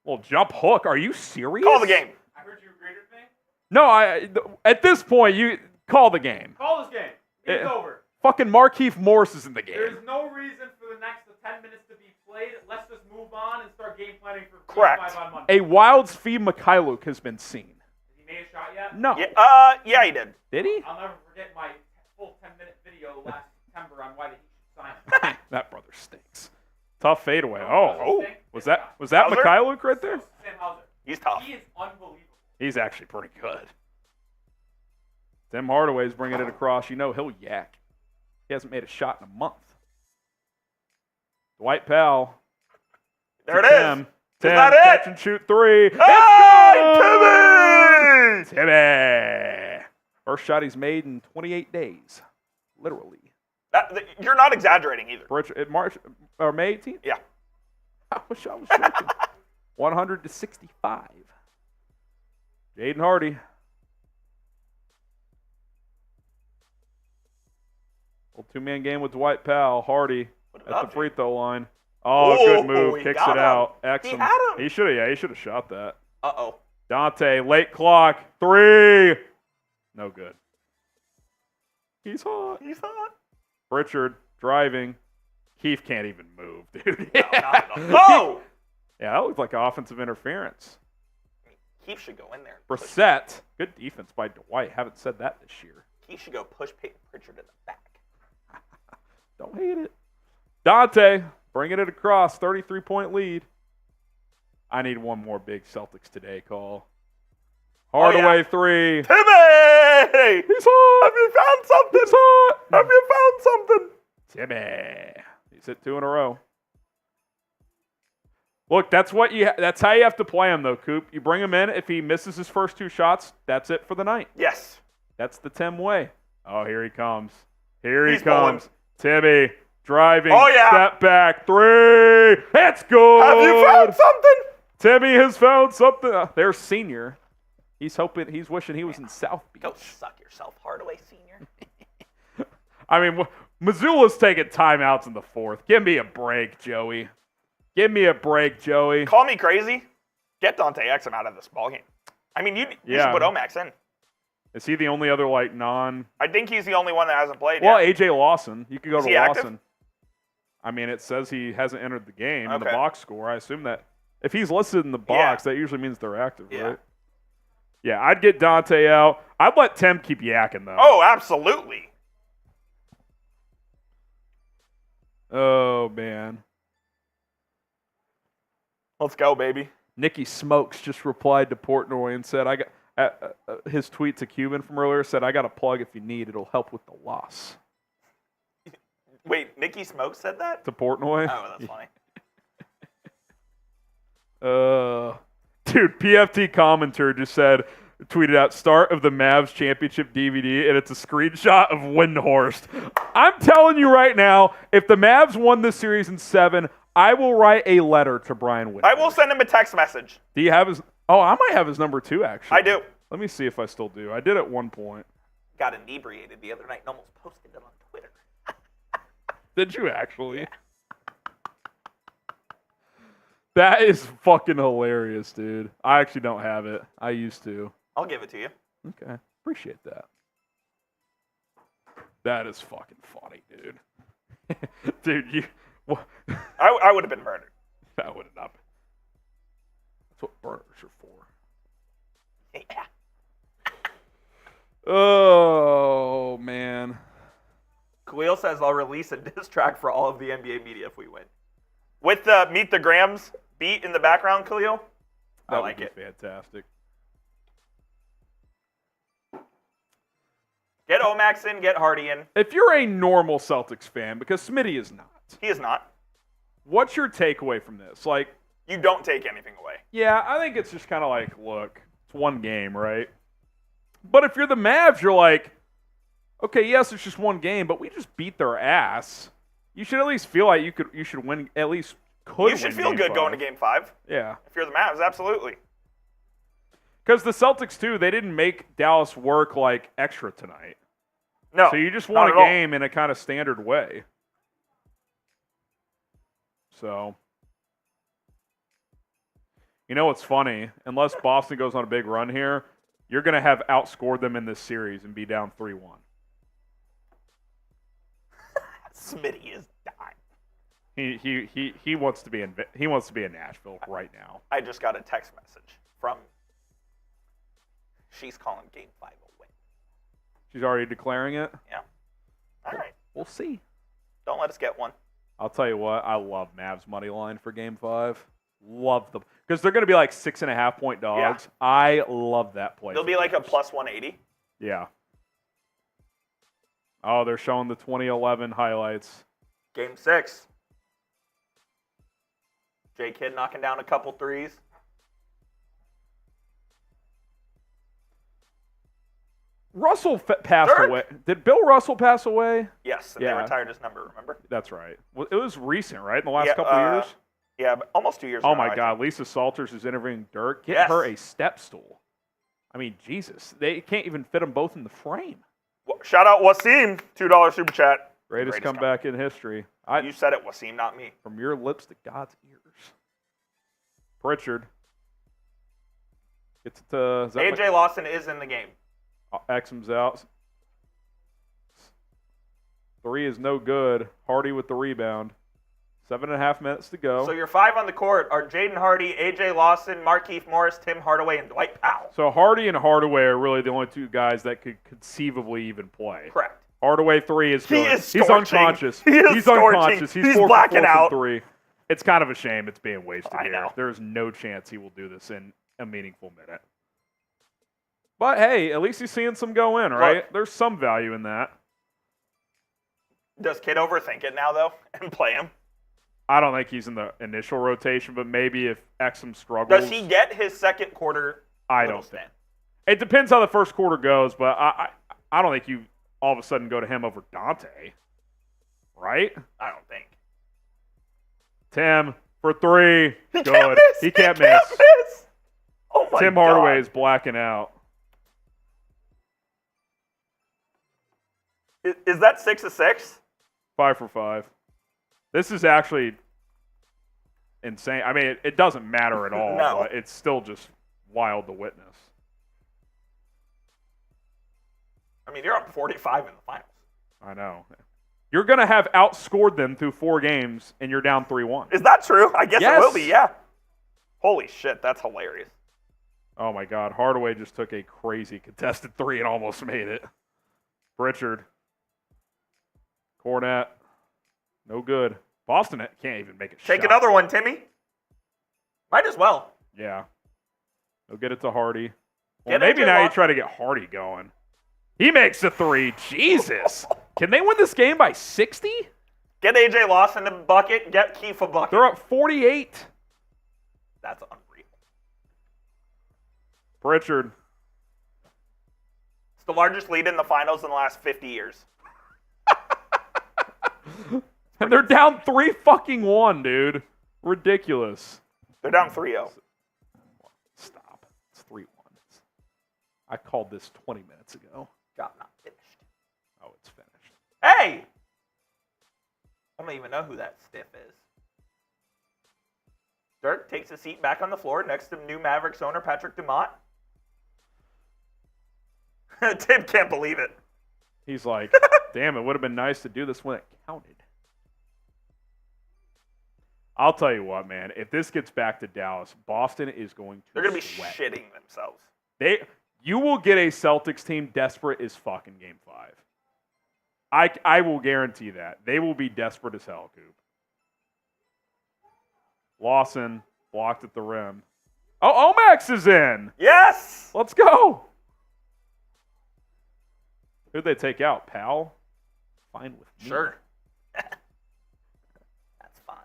Well, jump hook. Are you serious?
Call the game.
I heard you agreed with me.
No, at this point, you call the game.
Call this game. It's over.
Fucking Markieff Morris is in the game.
There's no reason for the next 10 minutes to be played. Let's just move on and start game planning for
Correct.
Game 5 on Monday.
A Wilds fee Mikhailuk has been seen.
Has he made a shot yet?
No.
Yeah, he did.
Did he?
I'll never forget my full 10-minute video last September on why the Heat should sign him.
That brother stinks. Tough fadeaway.
Oh.
Was that
Hauser?
Mikhailuk right there?
Sam Hauser.
He's tough.
He is unbelievable.
He's actually pretty good. Tim Hardaway's bringing it across. You know he'll yak. He hasn't made a shot in a month. Dwight Powell.
There
to
it is.
Tim.
Is
Tim,
that
catch
it?
and shoot three.
Hey, Timmy!
Timmy! First shot he's made in 28 days. Literally.
You're not exaggerating either.
March or May 18th?
Yeah.
I wish I was joking. 100 to 65. Jaden Hardy. Little two-man game with Dwight Powell. Hardy
Put it
at
up,
the free
dude.
throw line. Oh,
Oh,
good move.
he
Kicks
got
it
him.
out.
He
Exum.
had him.
He should have shot that.
Uh-oh.
Dante, late clock. Three. No good. He's hot.
He's hot.
Pritchard driving. Keefe can't even move, dude.
No, not at all. Oh!
Yeah, that looked like offensive interference.
Keefe should go in there.
Brissett, good defense by Dwight. Haven't said that this year.
Keefe should go push Peyton Pritchard in the back.
Don't hate it. Dante, bringing it across. 33-point lead. I need one more big Celtics today call. Hardaway three.
Timmy!
He's hot.
Have you found something?
He's hot.
Have you found something?
Timmy. He's hit 2 in a row. Look, that's how you have to play him, though, Coop. You bring him in. If he misses his first 2 shots, that's it for the night.
Yes.
That's the Tim way. Oh, here he comes. Here he
He's
comes. Timmy driving.
Oh, yeah.
Step back. Three. It's good.
Have you found something?
Timmy has found something. There's Senior. He's wishing he was in South Beach.
Go suck yourself, Hardaway Sr.
I mean, Missoula's taking timeouts in the 4th. Give me a break, Joey. Give me a break, Joey.
Call me crazy. Get Dante Exum out of this ballgame. I mean, you should put Omax in.
Is he the only other, non...
I think he's the only one that hasn't played
Well,
yet.
A.J. Lawson. You could go
Is
to
he
Lawson.
active?
I mean, it says he hasn't entered the game in the
Okay.
box score. I assume that if he's listed in the box, that usually means they're active,
Yeah.
right? Yeah, I'd get Dante out. I'd let Tim keep yakking, though.
Oh, absolutely.
Oh, man.
Let's go, baby.
Nikki Smokes just replied to Portnoy and said, "I got his tweet to Cuban from earlier said, I got a plug if you need. It'll help with the loss."
Wait, Nikki Smoke said that?
To Portnoy?
Oh, that's funny.
Dude, PFT commenter just tweeted out start of the Mavs championship DVD, and it's a screenshot of Windhorst. I'm telling you right now, if the Mavs won this series in 7, I will write a letter to Brian Windhorst.
I will send him a text message.
Do you have his? Oh, I might have his number too, actually.
I do.
Let me see if I still do. I did at one point.
Got inebriated the other night and almost posted it on Twitter.
Did you actually? Yeah. That is fucking hilarious, dude. I actually don't have it. I used to.
I'll give it to you.
Okay. Appreciate that. That is fucking funny, dude. Dude, you...
I would have been murdered.
That would have not been. That's what burners are for.
Yeah.
Oh, man.
Khalil says, I'll release a diss track for all of the NBA media if we win. With the Meet the Grams beat in the background, Khalil? I like it.
Fantastic.
Get Omax in, get Hardy in.
If you're a normal Celtics fan, because Smitty is not.
He is not.
What's your takeaway from this? Like,
you don't take anything away.
Yeah, I think it's just kind of like, look, it's one game, right? But if you're the Mavs, you're like, okay, yes, it's just one game, but we just beat their ass. You should at least feel like you should win, at least could
You should
win
feel
game
good
5.
going to game 5.
Yeah.
If you're the Mavs, absolutely.
Because the Celtics, too, they didn't make Dallas work like extra tonight.
No.
So you just won a game in a kind of standard way. So, you know what's funny? Unless Boston goes on a big run here, you're going to have outscored them in this series and be down 3-1.
Smitty is dying.
He wants to be in Nashville right now.
I just got a text message from. She's calling game 5 a win.
She's already declaring it?
Yeah. All right.
We'll see.
Don't let us get one.
I'll tell you what, I love Mavs money line for game 5. Love them. Because they're going to be like 6.5-point dogs. Yeah. I love that play.
They'll be like a plus 180.
Yeah. Oh, they're showing the 2011 highlights.
Game 6. J Kidd knocking down a couple threes.
Russell passed away. Did Bill Russell pass away?
Yes, and they retired his number, remember?
That's right. Well, it was recent, right? In the last couple of years?
Yeah, but almost 2 years
ago. Oh,
now,
my God. Lisa Salters is interviewing Dirk. Get her a step stool. I mean, Jesus. They can't even fit them both in the frame.
Well, shout out Wasim, $2 super chat.
Greatest comeback in history.
You said it, Wasim, not me.
From your lips to God's ears. Pritchard. Gets it to...
A.J. Lawson is in the game.
Exum's out. 3 is no good. Hardy with the rebound. 7.5 minutes to go.
So your 5 on the court are Jaden Hardy, A.J. Lawson, Markieff Morris, Tim Hardaway, and Dwight Powell.
So Hardy and Hardaway are really the only 2 guys that could conceivably even play.
Correct.
Hardaway 3 is good.
He's
unconscious.
He's
unconscious. He's 4
blacking out.
3. It's kind of a shame it's being wasted
I
here.
know.
There's no chance he will do this in a meaningful minute. But hey, at least he's seeing some go in, right?
Look,
there's some value in that.
Does Kidd overthink it now, though, and play him?
I don't think he's in the initial rotation, but maybe if Exum struggles.
Does he get his second quarter?
I don't think. It depends how the first quarter goes, but I don't think you all of a sudden go to him over Dante, right?
I don't think.
Tim for 3.
He
Good.
Can't miss.
He can't miss.
Oh my
Tim
God.
Hardaway is blacking out.
Is that 6 of 6?
5 for 5. This is actually insane. I mean, it doesn't matter at all,
No.
but it's still just wild to witness.
I mean, you're up 45 in the finals.
I know. You're going to have outscored them through 4 games, and you're down 3-1.
Is that true? I guess
Yes.
it will be, yeah. Holy shit, that's hilarious.
Oh, my God. Hardaway just took a crazy contested three and almost made it. Pritchard. Cornette. No good. Boston can't even make a shot.
Take another one, Timmy. Might as well.
Yeah. They'll get it to Hardy. Well,
Get
maybe
AJ
now you
Lock-
try to get Hardy going. He makes a three. Jesus. Can they win this game by 60?
Get AJ Lawson the bucket. Get Keith a bucket.
They're up 48.
That's unreal.
Pritchard.
It's the largest lead in the finals in the last 50 years.
And they're down 3-1, dude. Ridiculous.
They're down 3-0.
Stop. It's 3-1. I called this 20 minutes ago.
Job not finished.
Oh, it's finished.
Hey! I don't even know who that stiff is. Dirk takes a seat back on the floor next to new Mavericks owner Patrick Dumont. Tim can't believe it.
He's like, damn, it would have been nice to do this when it counted. I'll tell you what, man. If this gets back to Dallas, Boston is going to
They're going to be
sweat.
shitting themselves.
You will get a Celtics team desperate as fucking Game 5. I will guarantee that. They will be desperate as hell, Coop. Lawson blocked at the rim. Oh, Omax is in.
Yes!
Let's go. Who'd they take out? Powell? Fine with me.
Sure. That's fine.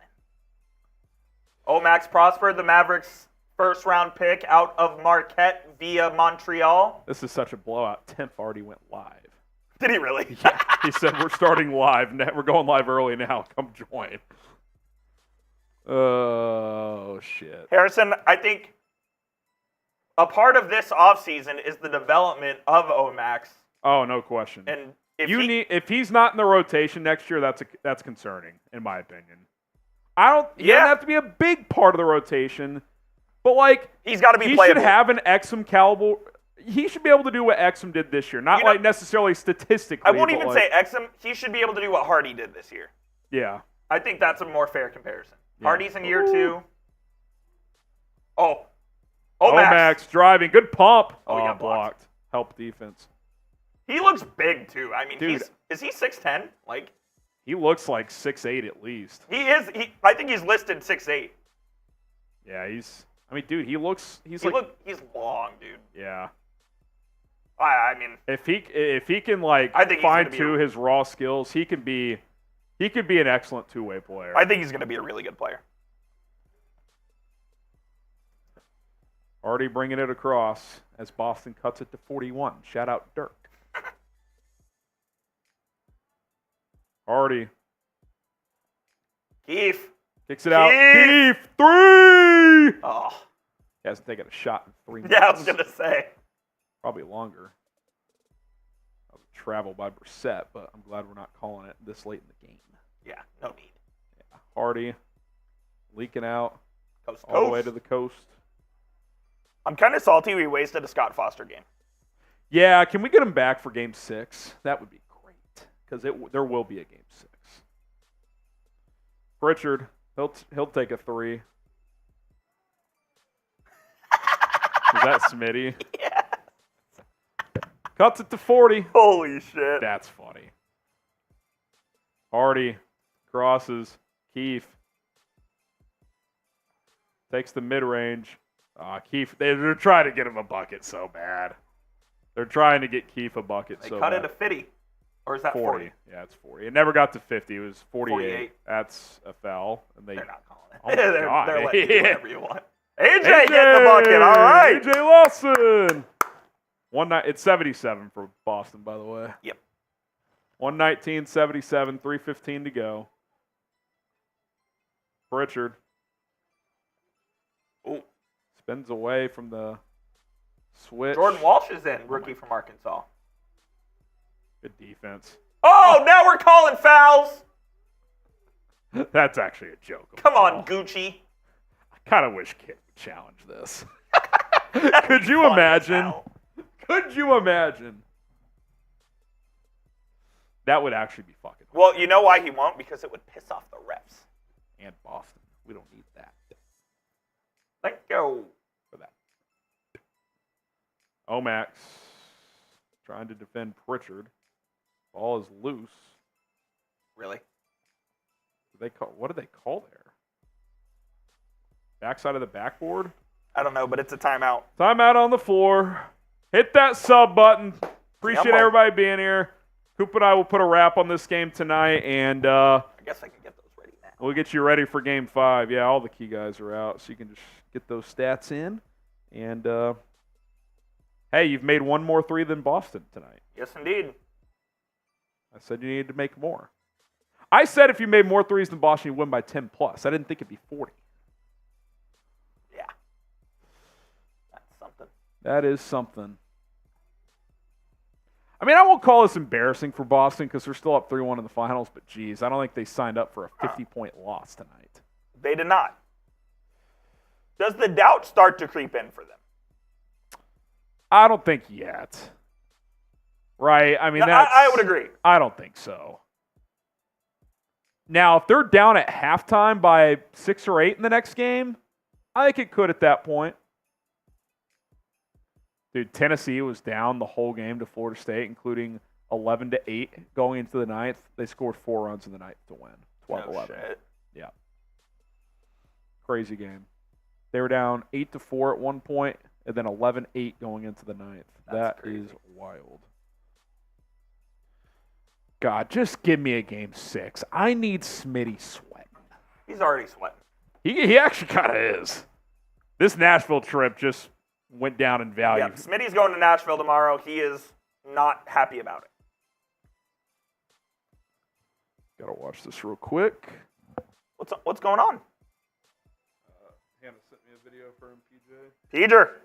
Omax Prosper, the Mavericks' first-round pick out of Marquette via Montreal.
This is such a blowout. Temp already went live.
Did he really?
Yeah, he said, we're starting live. We're going live early now. Come join. Oh, shit.
Harrison, I think a part of this offseason is the development of Omax.
Oh, no question.
And
if he's not in the rotation next year, that's concerning, in my opinion. He doesn't have to be a big part of the rotation, but like
he's got to be
he
playable.
should have an Exum caliber. He should be able to do what Exum did this year, not like necessarily statistically.
I won't even say Exum. He should be able to do what Hardy did this year.
Yeah.
I think that's a more fair comparison.
Yeah.
Hardy's in year 2. Oh.
Omax driving. Good pump.
Oh, he got blocked.
Help defense.
He looks big, too. I mean,
Dude.
Is he 6'10"? Like,
he looks like 6'8" at least.
he is. I think he's listed 6'8".
Yeah, dude, he's
He's long, dude.
Yeah.
I mean,
If he can like
I think he's gonna
fine tune his raw skills, he could be an excellent two-way player.
I think he's going to be a really good player.
Already bringing it across as Boston cuts it to 41. Shout out Dirk. Hardy
Keith.
kicks it out.
Keith!
Keith, 3!
Oh.
He hasn't taken a shot in 3 minutes.
Yeah, I was going to say.
Probably longer. That was a travel by Brissett, but I'm glad we're not calling it this late in the game.
Yeah, no need.
Yeah. Hardy leaking out
Coast to
all the
coast.
way to the coast.
I'm kind of salty we wasted a Scott Foster game.
Yeah, can we get him back for Game 6? That would be great, because there will be a Game 6. Pritchard, he'll take a 3. Is that Smitty?
Yeah.
Cuts it to 40.
Holy shit.
That's funny. Hardy crosses. Keith takes the mid-range. Keith, they're trying to get him a bucket so bad. They're trying to get Keith a bucket
They
so
cut
bad.
it to 50. Or is that 40?
Yeah, it's 40. It never got to 50. It was 48.
48.
That's a foul. And
They're not calling it.
Oh my
they're
God.
letting you do whatever you want. AJ getting the bucket. All right.
AJ Lawson. It's 77 for Boston, by the way.
Yep.
119-77, 3:15 to go. Pritchard.
Ooh.
Spins away from the switch.
Jordan Walsh is in, rookie from Arkansas.
Good defense.
Oh, now we're calling fouls.
That's actually a joke.
Come on, Gucci.
I kind of wish Kid would challenge this. Could you imagine? Could you imagine? That would actually be fucking hard.
Well, you know why he won't? Because it would piss off the refs.
And Boston. We don't need that.
Let go.
For that. Omax trying to defend Pritchard. Ball is loose.
Really?
What did they call there? Backside of the backboard?
I don't know, but it's a timeout.
Timeout on the floor. Hit that sub button. Appreciate everybody being here. Coop and I will put a wrap on this game tonight, and
I guess I can get those ready now.
we'll get you ready for Game 5. Yeah, all the key guys are out, so you can just get those stats in. And, hey, you've made one more three than Boston tonight.
Yes, indeed.
I said you needed to make more. I said if you made more threes than Boston, you win by 10 plus. I didn't think it'd be 40.
Yeah. That's something.
That is something. I mean, I won't call this embarrassing for Boston because they're still up 3-1 in the finals, but geez, I don't think they signed up for a 50-point loss tonight.
They did not. Does the doubt start to creep in for them?
I don't think yet. Right? I mean,
I would agree.
I don't think so. Now, if they're down at halftime by 6 or 8 in the next game, I think it could at that point. Dude, Tennessee was down the whole game to Florida State, including 11-8 going into the ninth. They scored 4 runs in the ninth to win, 12-11.
Shit.
Yeah. Crazy game. They were down 8-4 at one point, and then 11-8 going into the ninth. That is wild. God, just give me a game 6. I need Smitty sweating.
He's already sweating.
He actually kind of is. This Nashville trip just went down in value.
Yeah, Smitty's going to Nashville tomorrow. He is not happy about it.
Gotta watch this real quick.
What's going on?
Hannah sent me a video from PJ.
Peter.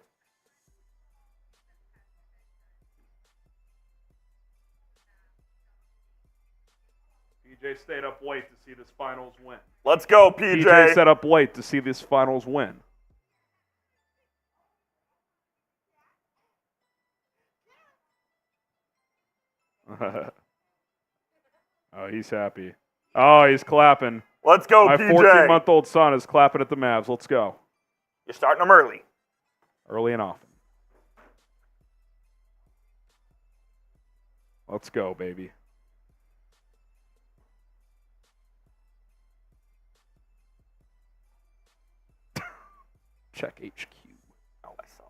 PJ stayed up late to see this finals win.
Let's go, PJ.
PJ stayed up late to see this finals win. Oh, he's happy. Oh, he's clapping.
Let's go,
My
PJ.
14-month-old son is clapping at the Mavs. Let's go.
You're starting them early.
Early and often. Let's go, baby. Check HQ.
Oh, I saw.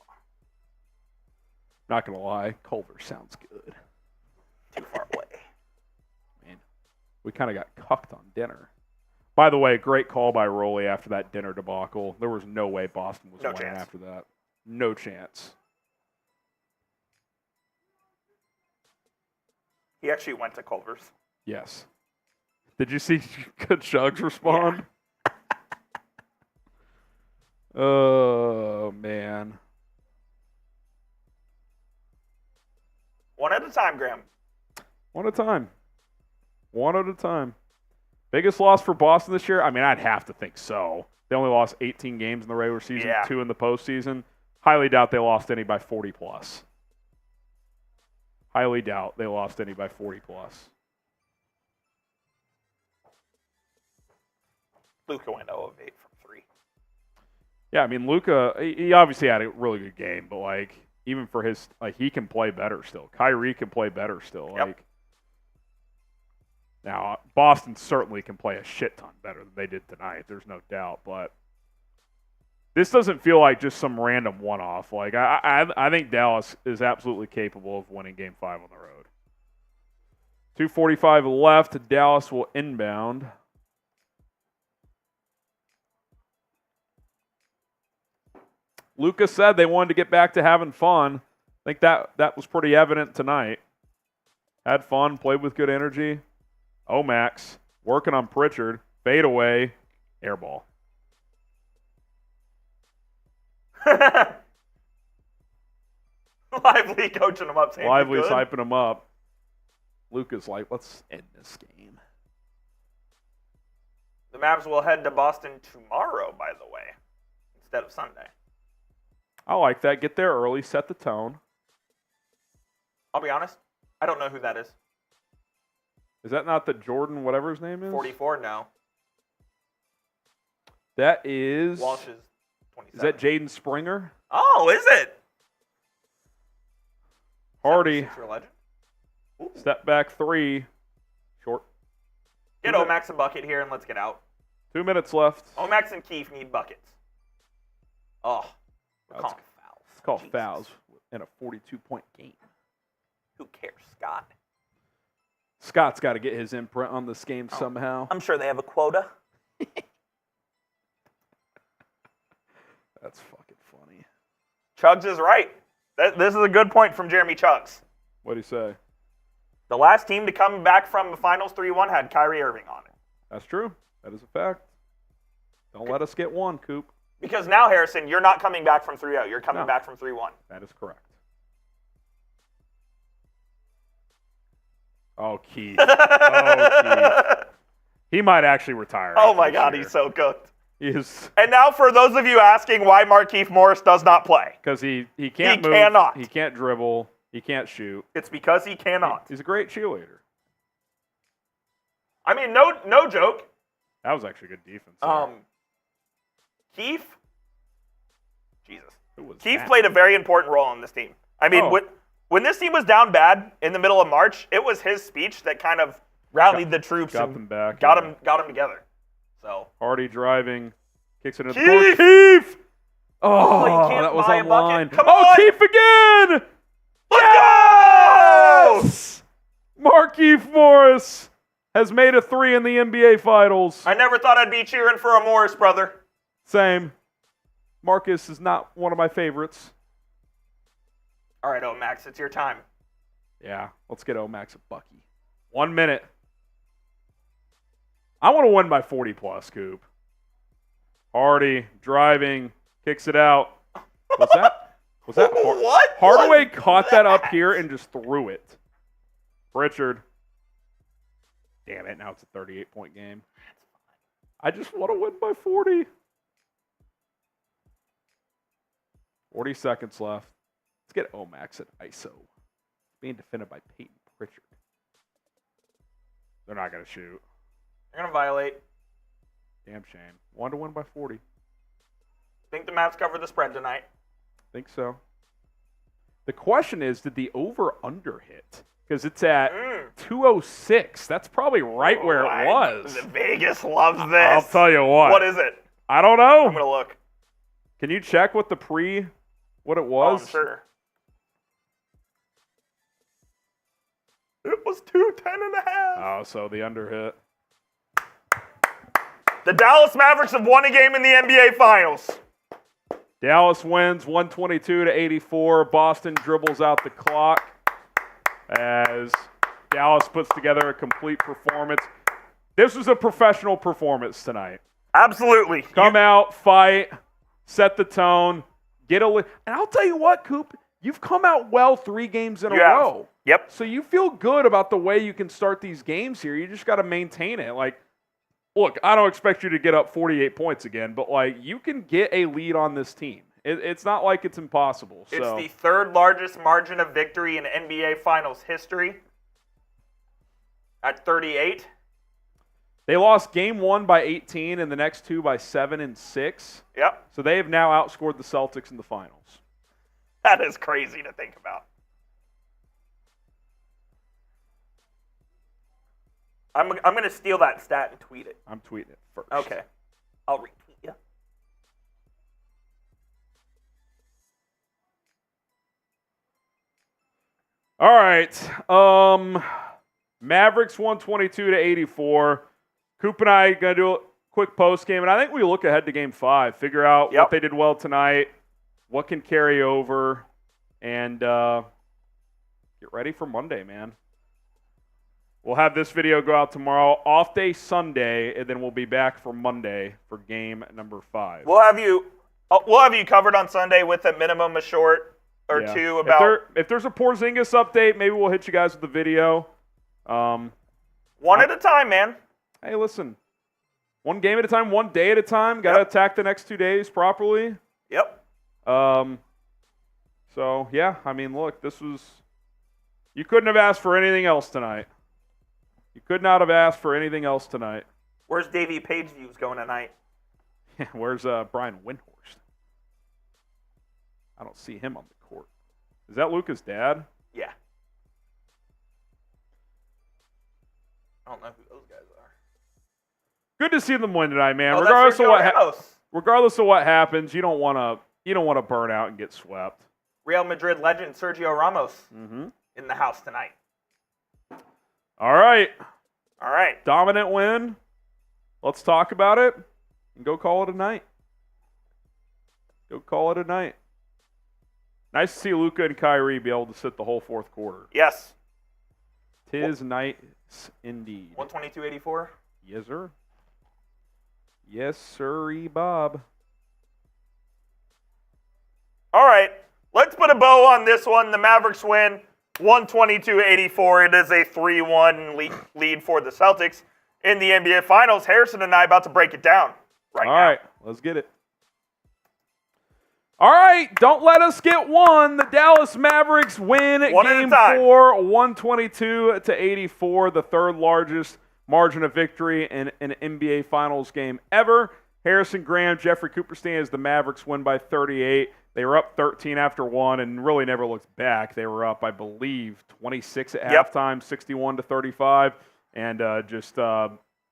Not going to lie, Culver sounds good.
Too far away.
Man, we kind of got cucked on dinner. By the way, great call by Roley after that dinner debacle. There was no way Boston was winning after that. No chance.
He actually went to Culver's.
Yes. Did you see Chugs respond?
Yeah.
Oh, man.
One at a time, Graham.
One at a time. One at a time. Biggest loss for Boston this year? I mean, I'd have to think so. They only lost 18 games in the regular season, 2 in the postseason. Highly doubt they lost any by 40 plus. Highly doubt they lost any by 40 plus.
Luka went 0 of 8 from 3.
Yeah, I mean, Luka, he obviously had a really good game, but, like, even for his, like, he can play better still. Kyrie can play better still.
Yep.
Like, now, Boston certainly can play a shit ton better than they did tonight. There's no doubt, but this doesn't feel like just some random one-off. Like, I think Dallas is absolutely capable of winning Game 5 on the road. 2:45 left. Dallas will inbound. Luka said they wanted to get back to having fun. I think that was pretty evident tonight. Had fun, played with good energy. Omax, working on Pritchard. Fade away. Air ball.
Lively coaching him up. Saying
Lively's
good.
hyping him up. Luka's like, let's end this game.
The Mavs will head to Boston tomorrow, by the way, instead of Sunday.
I like that. Get there early, set the tone.
I'll be honest, I don't know who that is.
Is that not the Jordan, whatever his name is?
44 now.
That is.
Walsh is 27.
Is that Jaden Springer?
Oh, is it?
Hardy.
76er legend. Ooh.
Step back three. Short.
Get Omax a bucket here and let's get out.
2 minutes left.
Omax and Keefe need buckets. Oh, we're calling fouls.
It's called
Jesus.
fouls in a 42-point game.
Who cares, Scott?
Scott's got to get his imprint on this game somehow.
I'm sure they have a quota.
That's fucking funny.
Chugs is right. This is a good point from Jeremy Chugs.
What'd he say?
The last team to come back from the finals 3-1 had Kyrie Irving on it.
That's true. That is a fact. Don't let us get one, Coop.
Because now, Harrison, you're not coming back from 3-0. You're coming back from 3-1.
That is correct. Oh, Keith. Keith. He might actually retire.
Oh, my God. He's so cooked.
He is.
And now for those of you asking why Markieff Morris does not play.
Because he can't move.
Cannot.
He can't dribble. He can't shoot.
It's because he cannot.
He's a great cheerleader.
I mean, no joke.
That was actually good defense. There.
Keefe. Jesus.
Keith
Keefe played a very important role on this team. I mean, when this team was down bad in the middle of March, it was his speech that kind of rallied the troops
got
and
them back.
got them together. So
Hardy driving, kicks it into
Keith!
the court. Keith!
Oh, you
Oh,
can't
that was
buy a
on
bucket.
line.
Come
Oh,
on!
Keith again!
Let's go!
Markieff Morris has made a 3 in the NBA Finals.
I never thought I'd be cheering for a Morris brother.
Same. Marcus is not one of my favorites.
All right, Max, it's your time.
Yeah, let's get Omax a Bucky. 1 minute. I want to win by 40 plus, Coop. Hardy driving, kicks it out. What's that? Was that
What?
Hardaway
was
caught that up here and just threw it. Pritchard. Damn it, now it's a 38-point game. I just want to win by 40. 40 seconds left. Let's get Omax at ISO. Being defended by Peyton Pritchard. They're not going to shoot.
They're going to violate.
Damn shame. Wanted to win by 40.
Think the Mavs cover the spread tonight?
Think so. The question is, did the over-under hit? Because it's at 206. That's probably right where it was.
Vegas loves this.
I'll tell you what.
What is it?
I don't know.
I'm going to look.
Can you check what what it was?
Oh, I'm sure. It was 210.5.
Oh, so the under hit.
The Dallas Mavericks have won a game in the NBA Finals.
Dallas wins 122-84. Boston dribbles out the clock as Dallas puts together a complete performance. This was a professional performance tonight.
Absolutely.
Come out, fight, set the tone, get a lead. And I'll tell you what, Coop, you've come out well 3 games in a row.
Yep.
So you feel good about the way you can start these games here. You just got to maintain it. Like, look, I don't expect you to get up 48 points again, but, like, you can get a lead on this team. It's not like it's impossible.
It's the 3rd largest margin of victory in NBA Finals history at 38.
They lost game 1 by 18 and the next 2 by 7 and 6.
Yep.
So they have now outscored the Celtics in the finals.
That is crazy to think about. I'm going to steal that stat and tweet it.
I'm tweeting it first.
Okay. I'll retweet you.
All right. Mavericks 122-84. Coop and I are going to do a quick post game, and I think we look ahead to game 5, figure out what they did well tonight, what can carry over, and get ready for Monday, man. We'll have this video go out tomorrow, off day Sunday, and then we'll be back for Monday for game number 5.
We'll have you covered on Sunday with a minimum a short or two about.
If there's a Porzingis update, maybe we'll hit you guys with the video.
One at a time, man.
Hey, listen. One game at a time, one day at a time. Got to attack the next 2 days properly.
Yep.
So, yeah, I mean, look, you couldn't have asked for anything else tonight. You could not have asked for anything else tonight.
Where's Davey Page views going tonight?
Where's Brian Windhorst? I don't see him on the court. Is that Luka's dad?
Yeah. I don't know who those guys are.
Good to see them win tonight, man.
Oh,
regardless
that's
of what
Ramos.
regardless of what happens, you don't want to burn out and get swept.
Real Madrid legend Sergio Ramos
Mm-hmm.
in the house tonight.
All right.
All right.
Dominant win. Let's talk about it and go call it a night. Go call it a night. Nice to see Luka and Kyrie be able to sit the whole fourth quarter.
Yes.
'Tis nice indeed.
122-84.
Yes, sir. Yes, sirree, Bob.
All right. Let's put a bow on this one. The Mavericks win 122-84. It is a 3-1 lead for the Celtics in the NBA Finals. Harrison and I about to break it down right now.
All right, let's get it. All right, don't let us get one. The Dallas Mavericks win
One at a
Game
time.
4, 122-84, the third largest margin of victory in an NBA Finals game ever. Harrison Graham, Jeffrey Cooperstein as the Mavericks win by 38. They were up 13 after one and really never looked back. They were up, I believe, 26 at halftime, 61-35, and just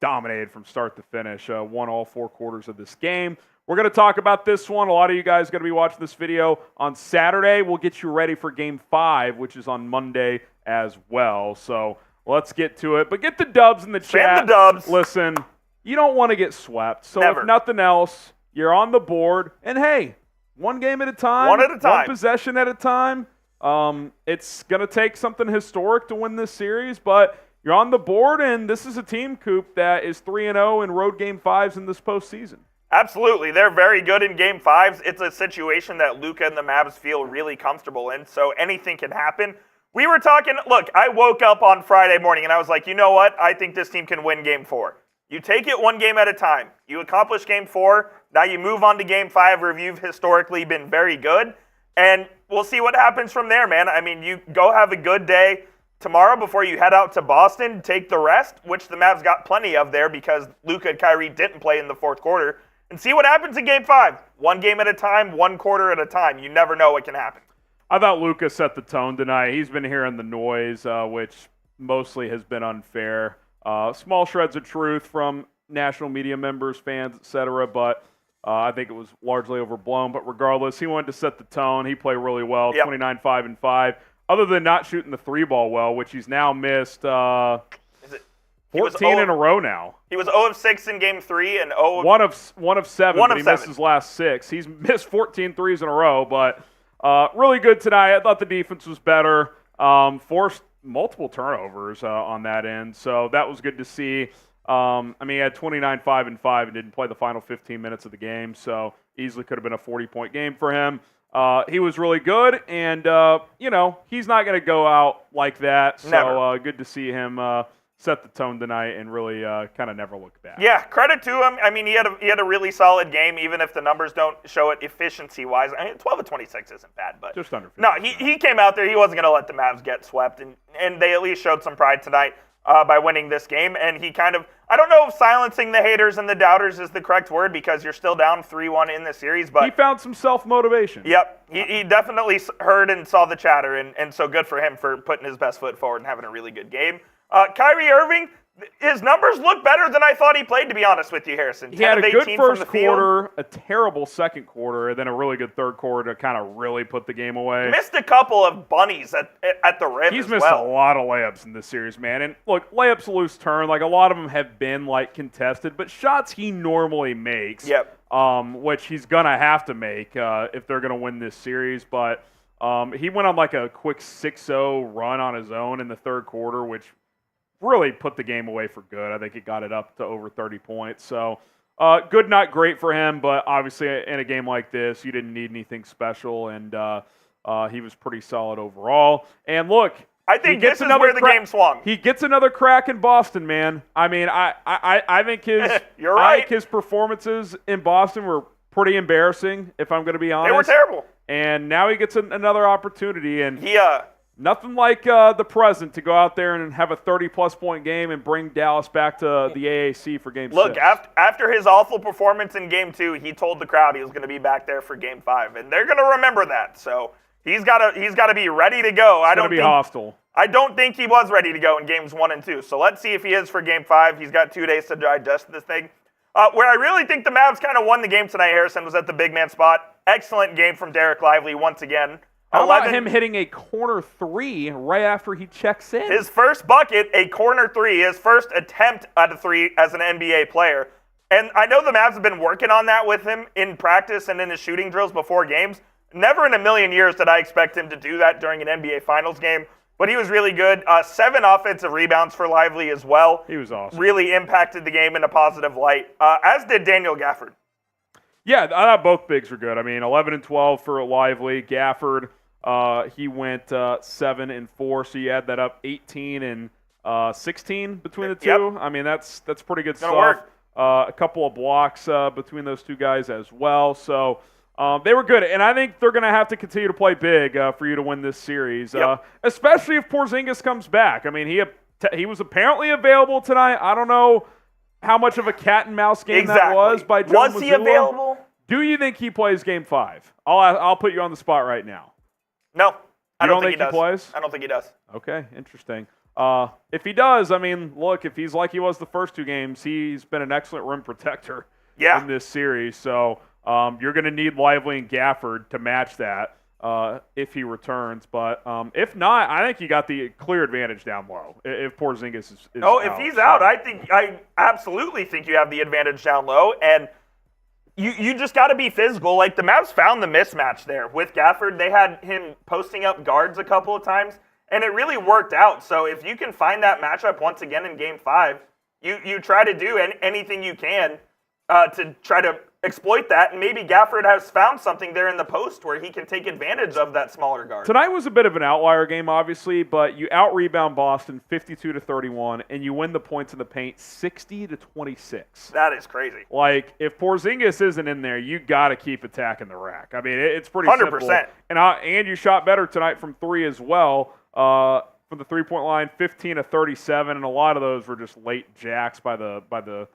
dominated from start to finish. Won all four quarters of this game. We're going to talk about this one. A lot of you guys are going to be watching this video on Saturday. We'll get you ready for Game 5, which is on Monday as well. So let's get to it. But get the dubs in the chat.
Spam the dubs.
Listen, you don't want to get swept. So
Never.
if nothing else, you're on the board. And hey, one game at a time.
One at a time.
One possession at a time. It's going to take something historic to win this series, but you're on the board, and this is a team, Coop, that is 3-0 in road Game 5s in this postseason.
Absolutely. They're very good in Game 5s. It's a situation that Luka and the Mavs feel really comfortable in, so anything can happen. We were talking, look, I woke up on Friday morning and I was like, you know what? I think this team can win Game 4. You take it one game at a time. You accomplish Game 4. Now you move on to Game 5, where you've historically been very good, and we'll see what happens from there, man. I mean, you go have a good day tomorrow before you head out to Boston, take the rest, which the Mavs got plenty of there because Luka and Kyrie didn't play in the fourth quarter, and see what happens in Game 5. One game at a time, one quarter at a time. You never know what can happen.
I thought Luka set the tone tonight. He's been hearing the noise, which mostly has been unfair. Small shreds of truth from national media members, fans, etc., but I think it was largely overblown. But regardless, he wanted to set the tone. He played really well, 29, 5, and 5. Other than not shooting the three ball well, which he's now missed 14 in a row now.
He was 0 of 6 in Game 3 and 0 of...
One of 7,
One
but
of
he
7.
missed his last 6. He's missed 14 threes in a row, but really good tonight. I thought the defense was better. Forced multiple turnovers on that end, so that was good to see. I mean, he had 29, 5, and 5 and didn't play the final 15 minutes of the game, so easily could have been a 40-point game for him. He was really good, and, he's not going to go out like that, so good to see him set the tone tonight and really kind of never look back.
Yeah, credit to him. I mean, he had a really solid game, even if the numbers don't show it efficiency-wise. I mean, 12 of 26 isn't bad, but...
Just under 50.
No, he came out there. He wasn't going to let the Mavs get swept, and they at least showed some pride tonight by winning this game. And he kind of... I don't know if silencing the haters and the doubters is the correct word because you're still down 3-1 in the series, but...
He found some self-motivation.
Yep. He definitely heard and saw the chatter, and so good for him for putting his best foot forward and having a really good game. Kyrie Irving, his numbers look better than I thought he played, to be honest with you, Harrison.
He had a good first
from the field.
quarter, a terrible second quarter, and then a really good third quarter to kind of really put the game away.
Missed a couple of bunnies at the rim
He's
as
missed
well.
a lot of layups in this series, man. And look, layups loose turn. Like, a lot of them have been, contested, but shots he normally makes, which he's going to have to make if they're going to win this series. But he went on, a quick 6-0 run on his own in the third quarter, which really put the game away for good. I think he got it up to over 30 points. So good, not great for him, but obviously in a game like this, you didn't need anything special, and he was pretty solid overall. And look,
I think this is where the game swung.
He gets another crack in Boston, man. I mean, I think his
You're right.
I think his performances in Boston were pretty embarrassing, if I'm going to be honest.
They were terrible.
And now he gets another opportunity, and nothing like the present to go out there and have a 30-plus point game and bring Dallas back to the AAC for Game 6.
Look, after his awful performance in Game 2, he told the crowd he was going to be back there for Game 5, and they're going to remember that. So He's got to be ready to go.
It's going to be hostile.
I don't think he was ready to go in games 1 and 2. So let's see if he is for game 5. He's got 2 days to digest this thing. Where I really think the Mavs kind of won the game tonight, Harrison, was at the big man spot. Excellent game from Derrick Lively once again.
How about him hitting a corner 3 right after he checks in?
His first bucket, a corner 3, his first attempt at a 3 as an NBA player. And I know the Mavs have been working on that with him in practice and in his shooting drills before games. Never in a million years did I expect him to do that during an NBA Finals game. But he was really good. 7 offensive rebounds for Lively as well.
He was awesome.
Really impacted the game in a positive light, as did Daniel Gafford.
Yeah, I thought both bigs were good. I mean, 11 and 12 for Lively. Gafford, he went 7 and 4, so you add that up, 18 and 16 between the two.
Yep.
I mean, that's pretty good stuff.
Work.
A couple of blocks between those two guys as well. So they were good, and I think they're going to have to continue to play big for you to win this series, especially if Porzingis comes back. I mean, he was apparently available tonight. I don't know how much of a cat and mouse game that was by Joe
Was he
Mazzulla.
available?
Do you think he plays Game 5? I'll put you on the spot right now.
No, I don't think he does.
Plays?
I don't think he does.
Okay, interesting. If he does, I mean, look, if he's like he was the first 2 games, he's been an excellent rim protector in this series. So you're going to need Lively and Gafford to match that if he returns. But if not, I think you got the clear advantage down low if Porzingis is out.
If he's out, I absolutely think you have the advantage down low. And you just got to be physical. Like, the Mavs found the mismatch there with Gafford. They had him posting up guards a couple of times, and it really worked out. So if you can find that matchup once again in Game 5, you try to do anything you can to try to exploit that, and maybe Gafford has found something there in the post where he can take advantage of that smaller guard.
Tonight was a bit of an outlier game, obviously, but you out-rebound Boston 52-31, and you win the points in the paint 60-26.
That is crazy.
Like, if Porzingis isn't in there, you got to keep attacking the rack. I mean, it's pretty
100%.
simple. And you shot better tonight from 3 as well. From the three-point line, 15-37, and a lot of those were just late jacks by the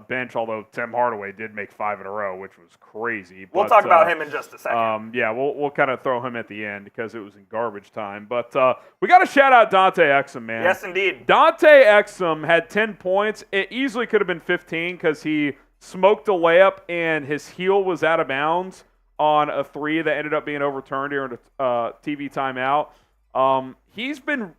bench, although Tim Hardaway did make 5 in a row, which was crazy.
We'll talk about him in just a second.
We'll kind of throw him at the end because it was in garbage time. But we got to shout out Dante Exum, man.
Yes, indeed.
Dante Exum had 10 points. It easily could have been 15 because he smoked a layup and his heel was out of bounds on a 3 that ended up being overturned during a TV timeout. He's been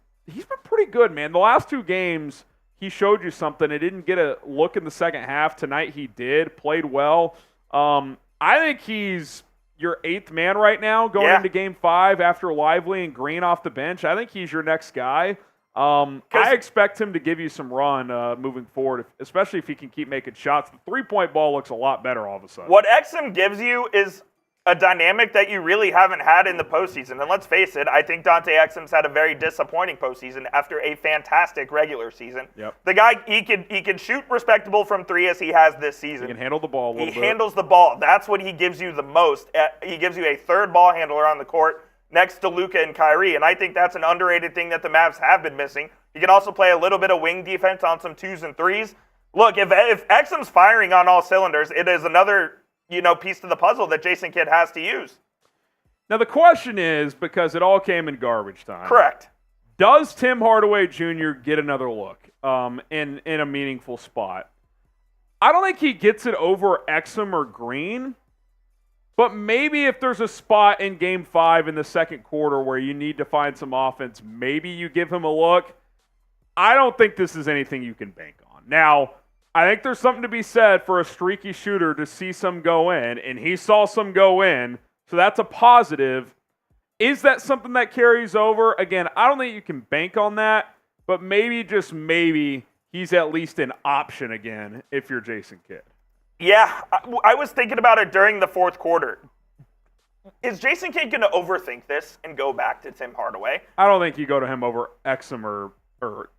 pretty good, man. The last 2 games, he showed you something. He didn't get a look in the second half. Tonight he did. Played well. I think he's your 8th man right now going into Game 5 after Lively and Green off the bench. I think he's your next guy. I expect him to give you some run moving forward, especially if he can keep making shots. The 3-point ball looks a lot better all of a sudden.
What Exum gives you is a dynamic that you really haven't had in the postseason. And let's face it, I think Dante Exum's had a very disappointing postseason after a fantastic regular season.
Yep.
The guy, he can shoot respectable from 3 as he has this season.
He can handle the ball a little bit.
He handles the ball. That's what he gives you the most. He gives you a third ball handler on the court next to Luka and Kyrie. And I think that's an underrated thing that the Mavs have been missing. He can also play a little bit of wing defense on some 2s and 3s. Look, if Exum's firing on all cylinders, it is another piece to the puzzle that Jason Kidd has to use.
Now the question is, because it all came in garbage time.
Correct.
Does Tim Hardaway Jr. get another look in a meaningful spot? I don't think he gets it over Exum or Green, but maybe if there's a spot in Game 5 in the second quarter where you need to find some offense, maybe you give him a look. I don't think this is anything you can bank on. Now, I think there's something to be said for a streaky shooter to see some go in, and he saw some go in, so that's a positive. Is that something that carries over? Again, I don't think you can bank on that, but maybe, just maybe, he's at least an option again if you're Jason Kidd.
Yeah, I was thinking about it during the fourth quarter. Is Jason Kidd going to overthink this and go back to Tim Hardaway?
I don't think you go to him over Exum or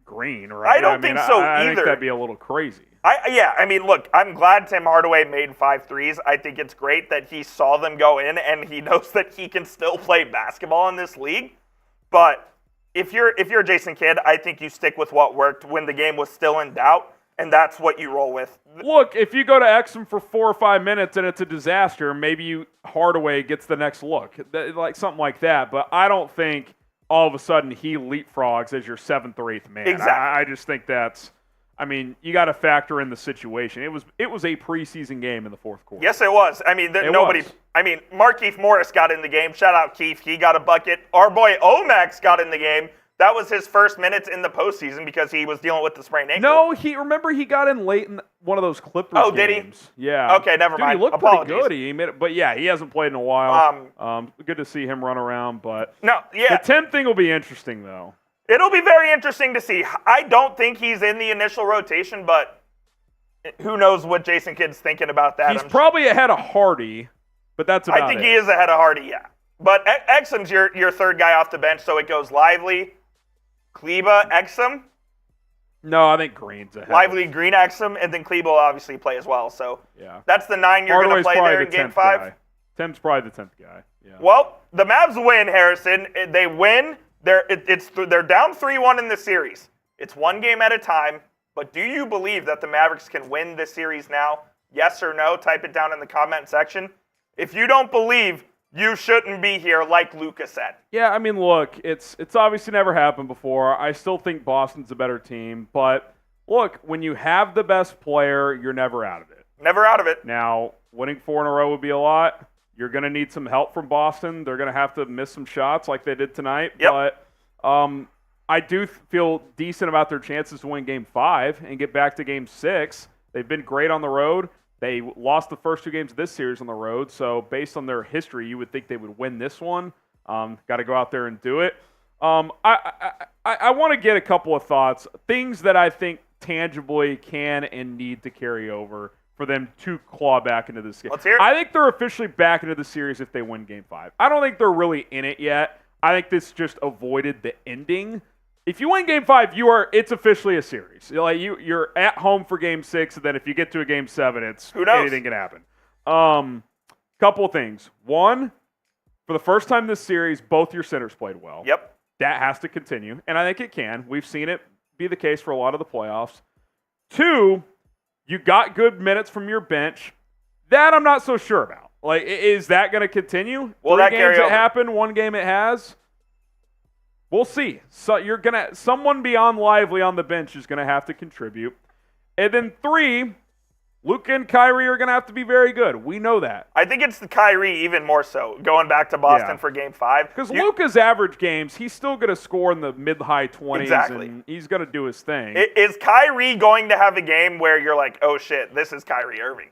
Green, right?
I don't think so either.
I think that'd be a little crazy.
Look, I'm glad Tim Hardaway made 5 threes. I think it's great that he saw them go in and he knows that he can still play basketball in this league. But if you're Jason Kidd, I think you stick with what worked when the game was still in doubt. and that's what you roll with.
Look, if you go to Exum for 4 or 5 minutes and it's a disaster, maybe Hardaway gets the next look, like something like that. But I don't think all of a sudden he leapfrogs as your 7th or 8th man.
Exactly.
I just think that's. I mean, you got to factor in the situation. It was a preseason game in the fourth quarter.
Yes, it was. I mean, nobody.
Was.
I mean, Markieff Morris got in the game. Shout out Keith. He got a bucket. Our boy Omax got in the game. That was his first minutes in the postseason because he was dealing with the sprained ankle.
No, he got in late in one of those Clippers games.
Oh, did he?
Yeah.
Okay, never mind.
He looked
Apologies.
pretty good. He made it, but yeah, he hasn't played in a while. Good to see him run around, but
no, yeah.
The 10th thing will be interesting though.
It'll be very interesting to see. I don't think he's in the initial rotation, but who knows what Jason Kidd's thinking about that.
He's probably ahead of Hardy, but that's about it.
I think he is ahead of Hardy, yeah. But Exum's your third guy off the bench, so it goes Lively, Kleba, Exum.
No, I think Green's ahead.
Lively, Green, Exum, and then Kleba will obviously play as well. So
yeah,
that's the 9 you're going to play there in Game 5.
Guy. Tim's probably the 10th guy. Yeah.
Well, the Mavs win, Harrison. They win. They're down 3-1 in the series. It's one game at a time. But do you believe that the Mavericks can win this series now? Yes or no? Type it down in the comment section. If you don't believe, you shouldn't be here, like Luka said.
Yeah, I mean, look, it's obviously never happened before. I still think Boston's a better team. But, look, when you have the best player, you're never out of it.
Never out of it.
Now, winning 4 in a row would be a lot. You're going to need some help from Boston. They're going to have to miss some shots like they did tonight.
Yep.
But I do feel decent about their chances to win Game 5 and get back to Game 6. They've been great on the road. They lost the first 2 games of this series on the road, so based on their history, you would think they would win this one. Got to go out there and do it. I want to get a couple of thoughts, things that I think tangibly can and need to carry over for them to claw back into this game.
Let's hear it.
I think they're officially back into the series if they win Game 5. I don't think they're really in it yet. I think this just avoided the ending. If you win Game 5, it's officially a series. You're at home for Game 6, and then if you get to a Game 7, anything can happen. Couple of things. One, for the first time this series, both your centers played well.
Yep.
That has to continue, and I think it can. We've seen it be the case for a lot of the playoffs. 2, you got good minutes from your bench. That I'm not so sure about. Is that going to continue?
Will
3
that
games
carry
it
over?
happened, 1 game it has. We'll see. So someone beyond Lively on the bench is gonna have to contribute. And then 3, Luka and Kyrie are gonna have to be very good. We know that.
I think it's the Kyrie even more so, going back to Boston for Game 5.
Because Luka's average games, he's still gonna score in the mid-high 20s.
Exactly.
And he's gonna do his thing.
Is Kyrie going to have a game where you're like, oh shit, this is Kyrie Irving?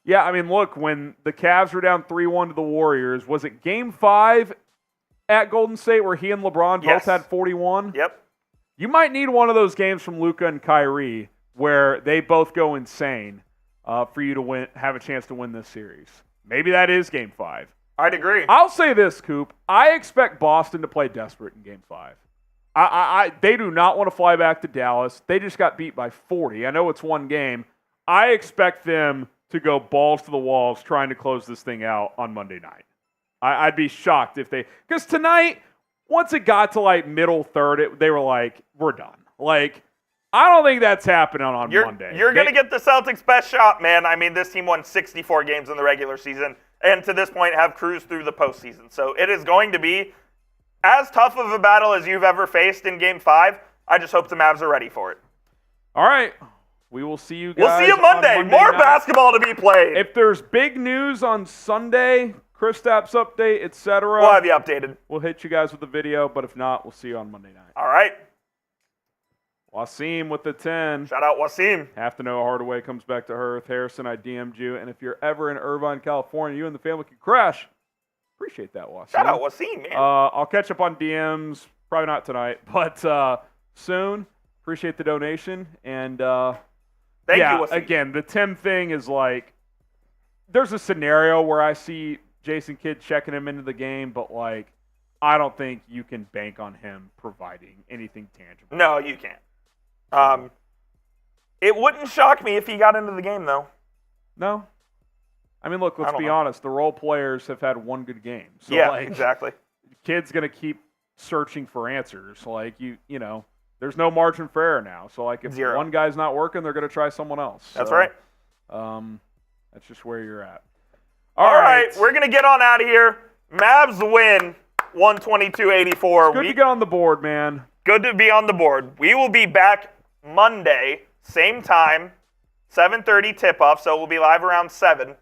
Yeah, I mean, look, when the Cavs were down 3-1 to the Warriors, was it Game 5 at Golden State where he and LeBron both had 41?
Yep.
You might need one of those games from Luka and Kyrie where they both go insane for you to have a chance to win this series. Maybe that is Game 5.
I'd agree.
I'll say this, Coop. I expect Boston to play desperate in Game 5. They do not want to fly back to Dallas. They just got beat by 40. I know it's one game. I expect them to go balls to the walls trying to close this thing out on Monday night. I'd be shocked if they – because tonight, once it got to, middle third, they were like, we're done. I don't think that's happening on Monday.
You're going to get the Celtics' best shot, man. I mean, this team won 64 games in the regular season and to this point have cruised through the postseason. So it is going to be as tough of a battle as you've ever faced in Game 5. I just hope the Mavs are ready for it.
All right. We will see you guys
We'll see you Monday. More
night.
Basketball to be played.
If there's big news on Sunday – Kristaps update, etc.
We'll have you updated.
We'll hit you guys with the video, but if not, we'll see you on Monday night.
All right.
Wasim with the 10.
Shout out Wasim.
Have to know Hardaway comes back to earth. Harrison, I DM'd you. And if you're ever in Irvine, California, you and the family can crash. Appreciate that, Wasim.
Shout out Wasim, man.
I'll catch up on DMs. Probably not tonight, but soon. Appreciate the donation. And
Thank you, Wasim.
Again, the Tim thing is there's a scenario where I see Jason Kidd checking him into the game, but I don't think you can bank on him providing anything tangible.
No, you can't. It wouldn't shock me if he got into the game, though.
No. I mean, look, let's be honest. The role players have had one good game. So
yeah, exactly.
Kidd's going to keep searching for answers. there's no margin for error now. So, like, if
Zero.
one guy's not working, they're going to try someone else.
That's
So,
right.
That's just where you're at.
All right, we're going to get on out of here. Mavs win 122-84.
It's good to get on the board, man.
Good to be on the board. We will be back Monday, same time, 7:30 tip-off, so we'll be live around 7.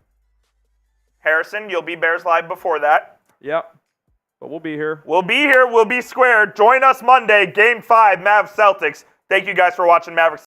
Harrison, you'll be Bears Live before that.
Yep. But we'll be here.
We'll be here. We'll be square. Join us Monday, Game 5, Mavs Celtics. Thank you guys for watching Mavericks.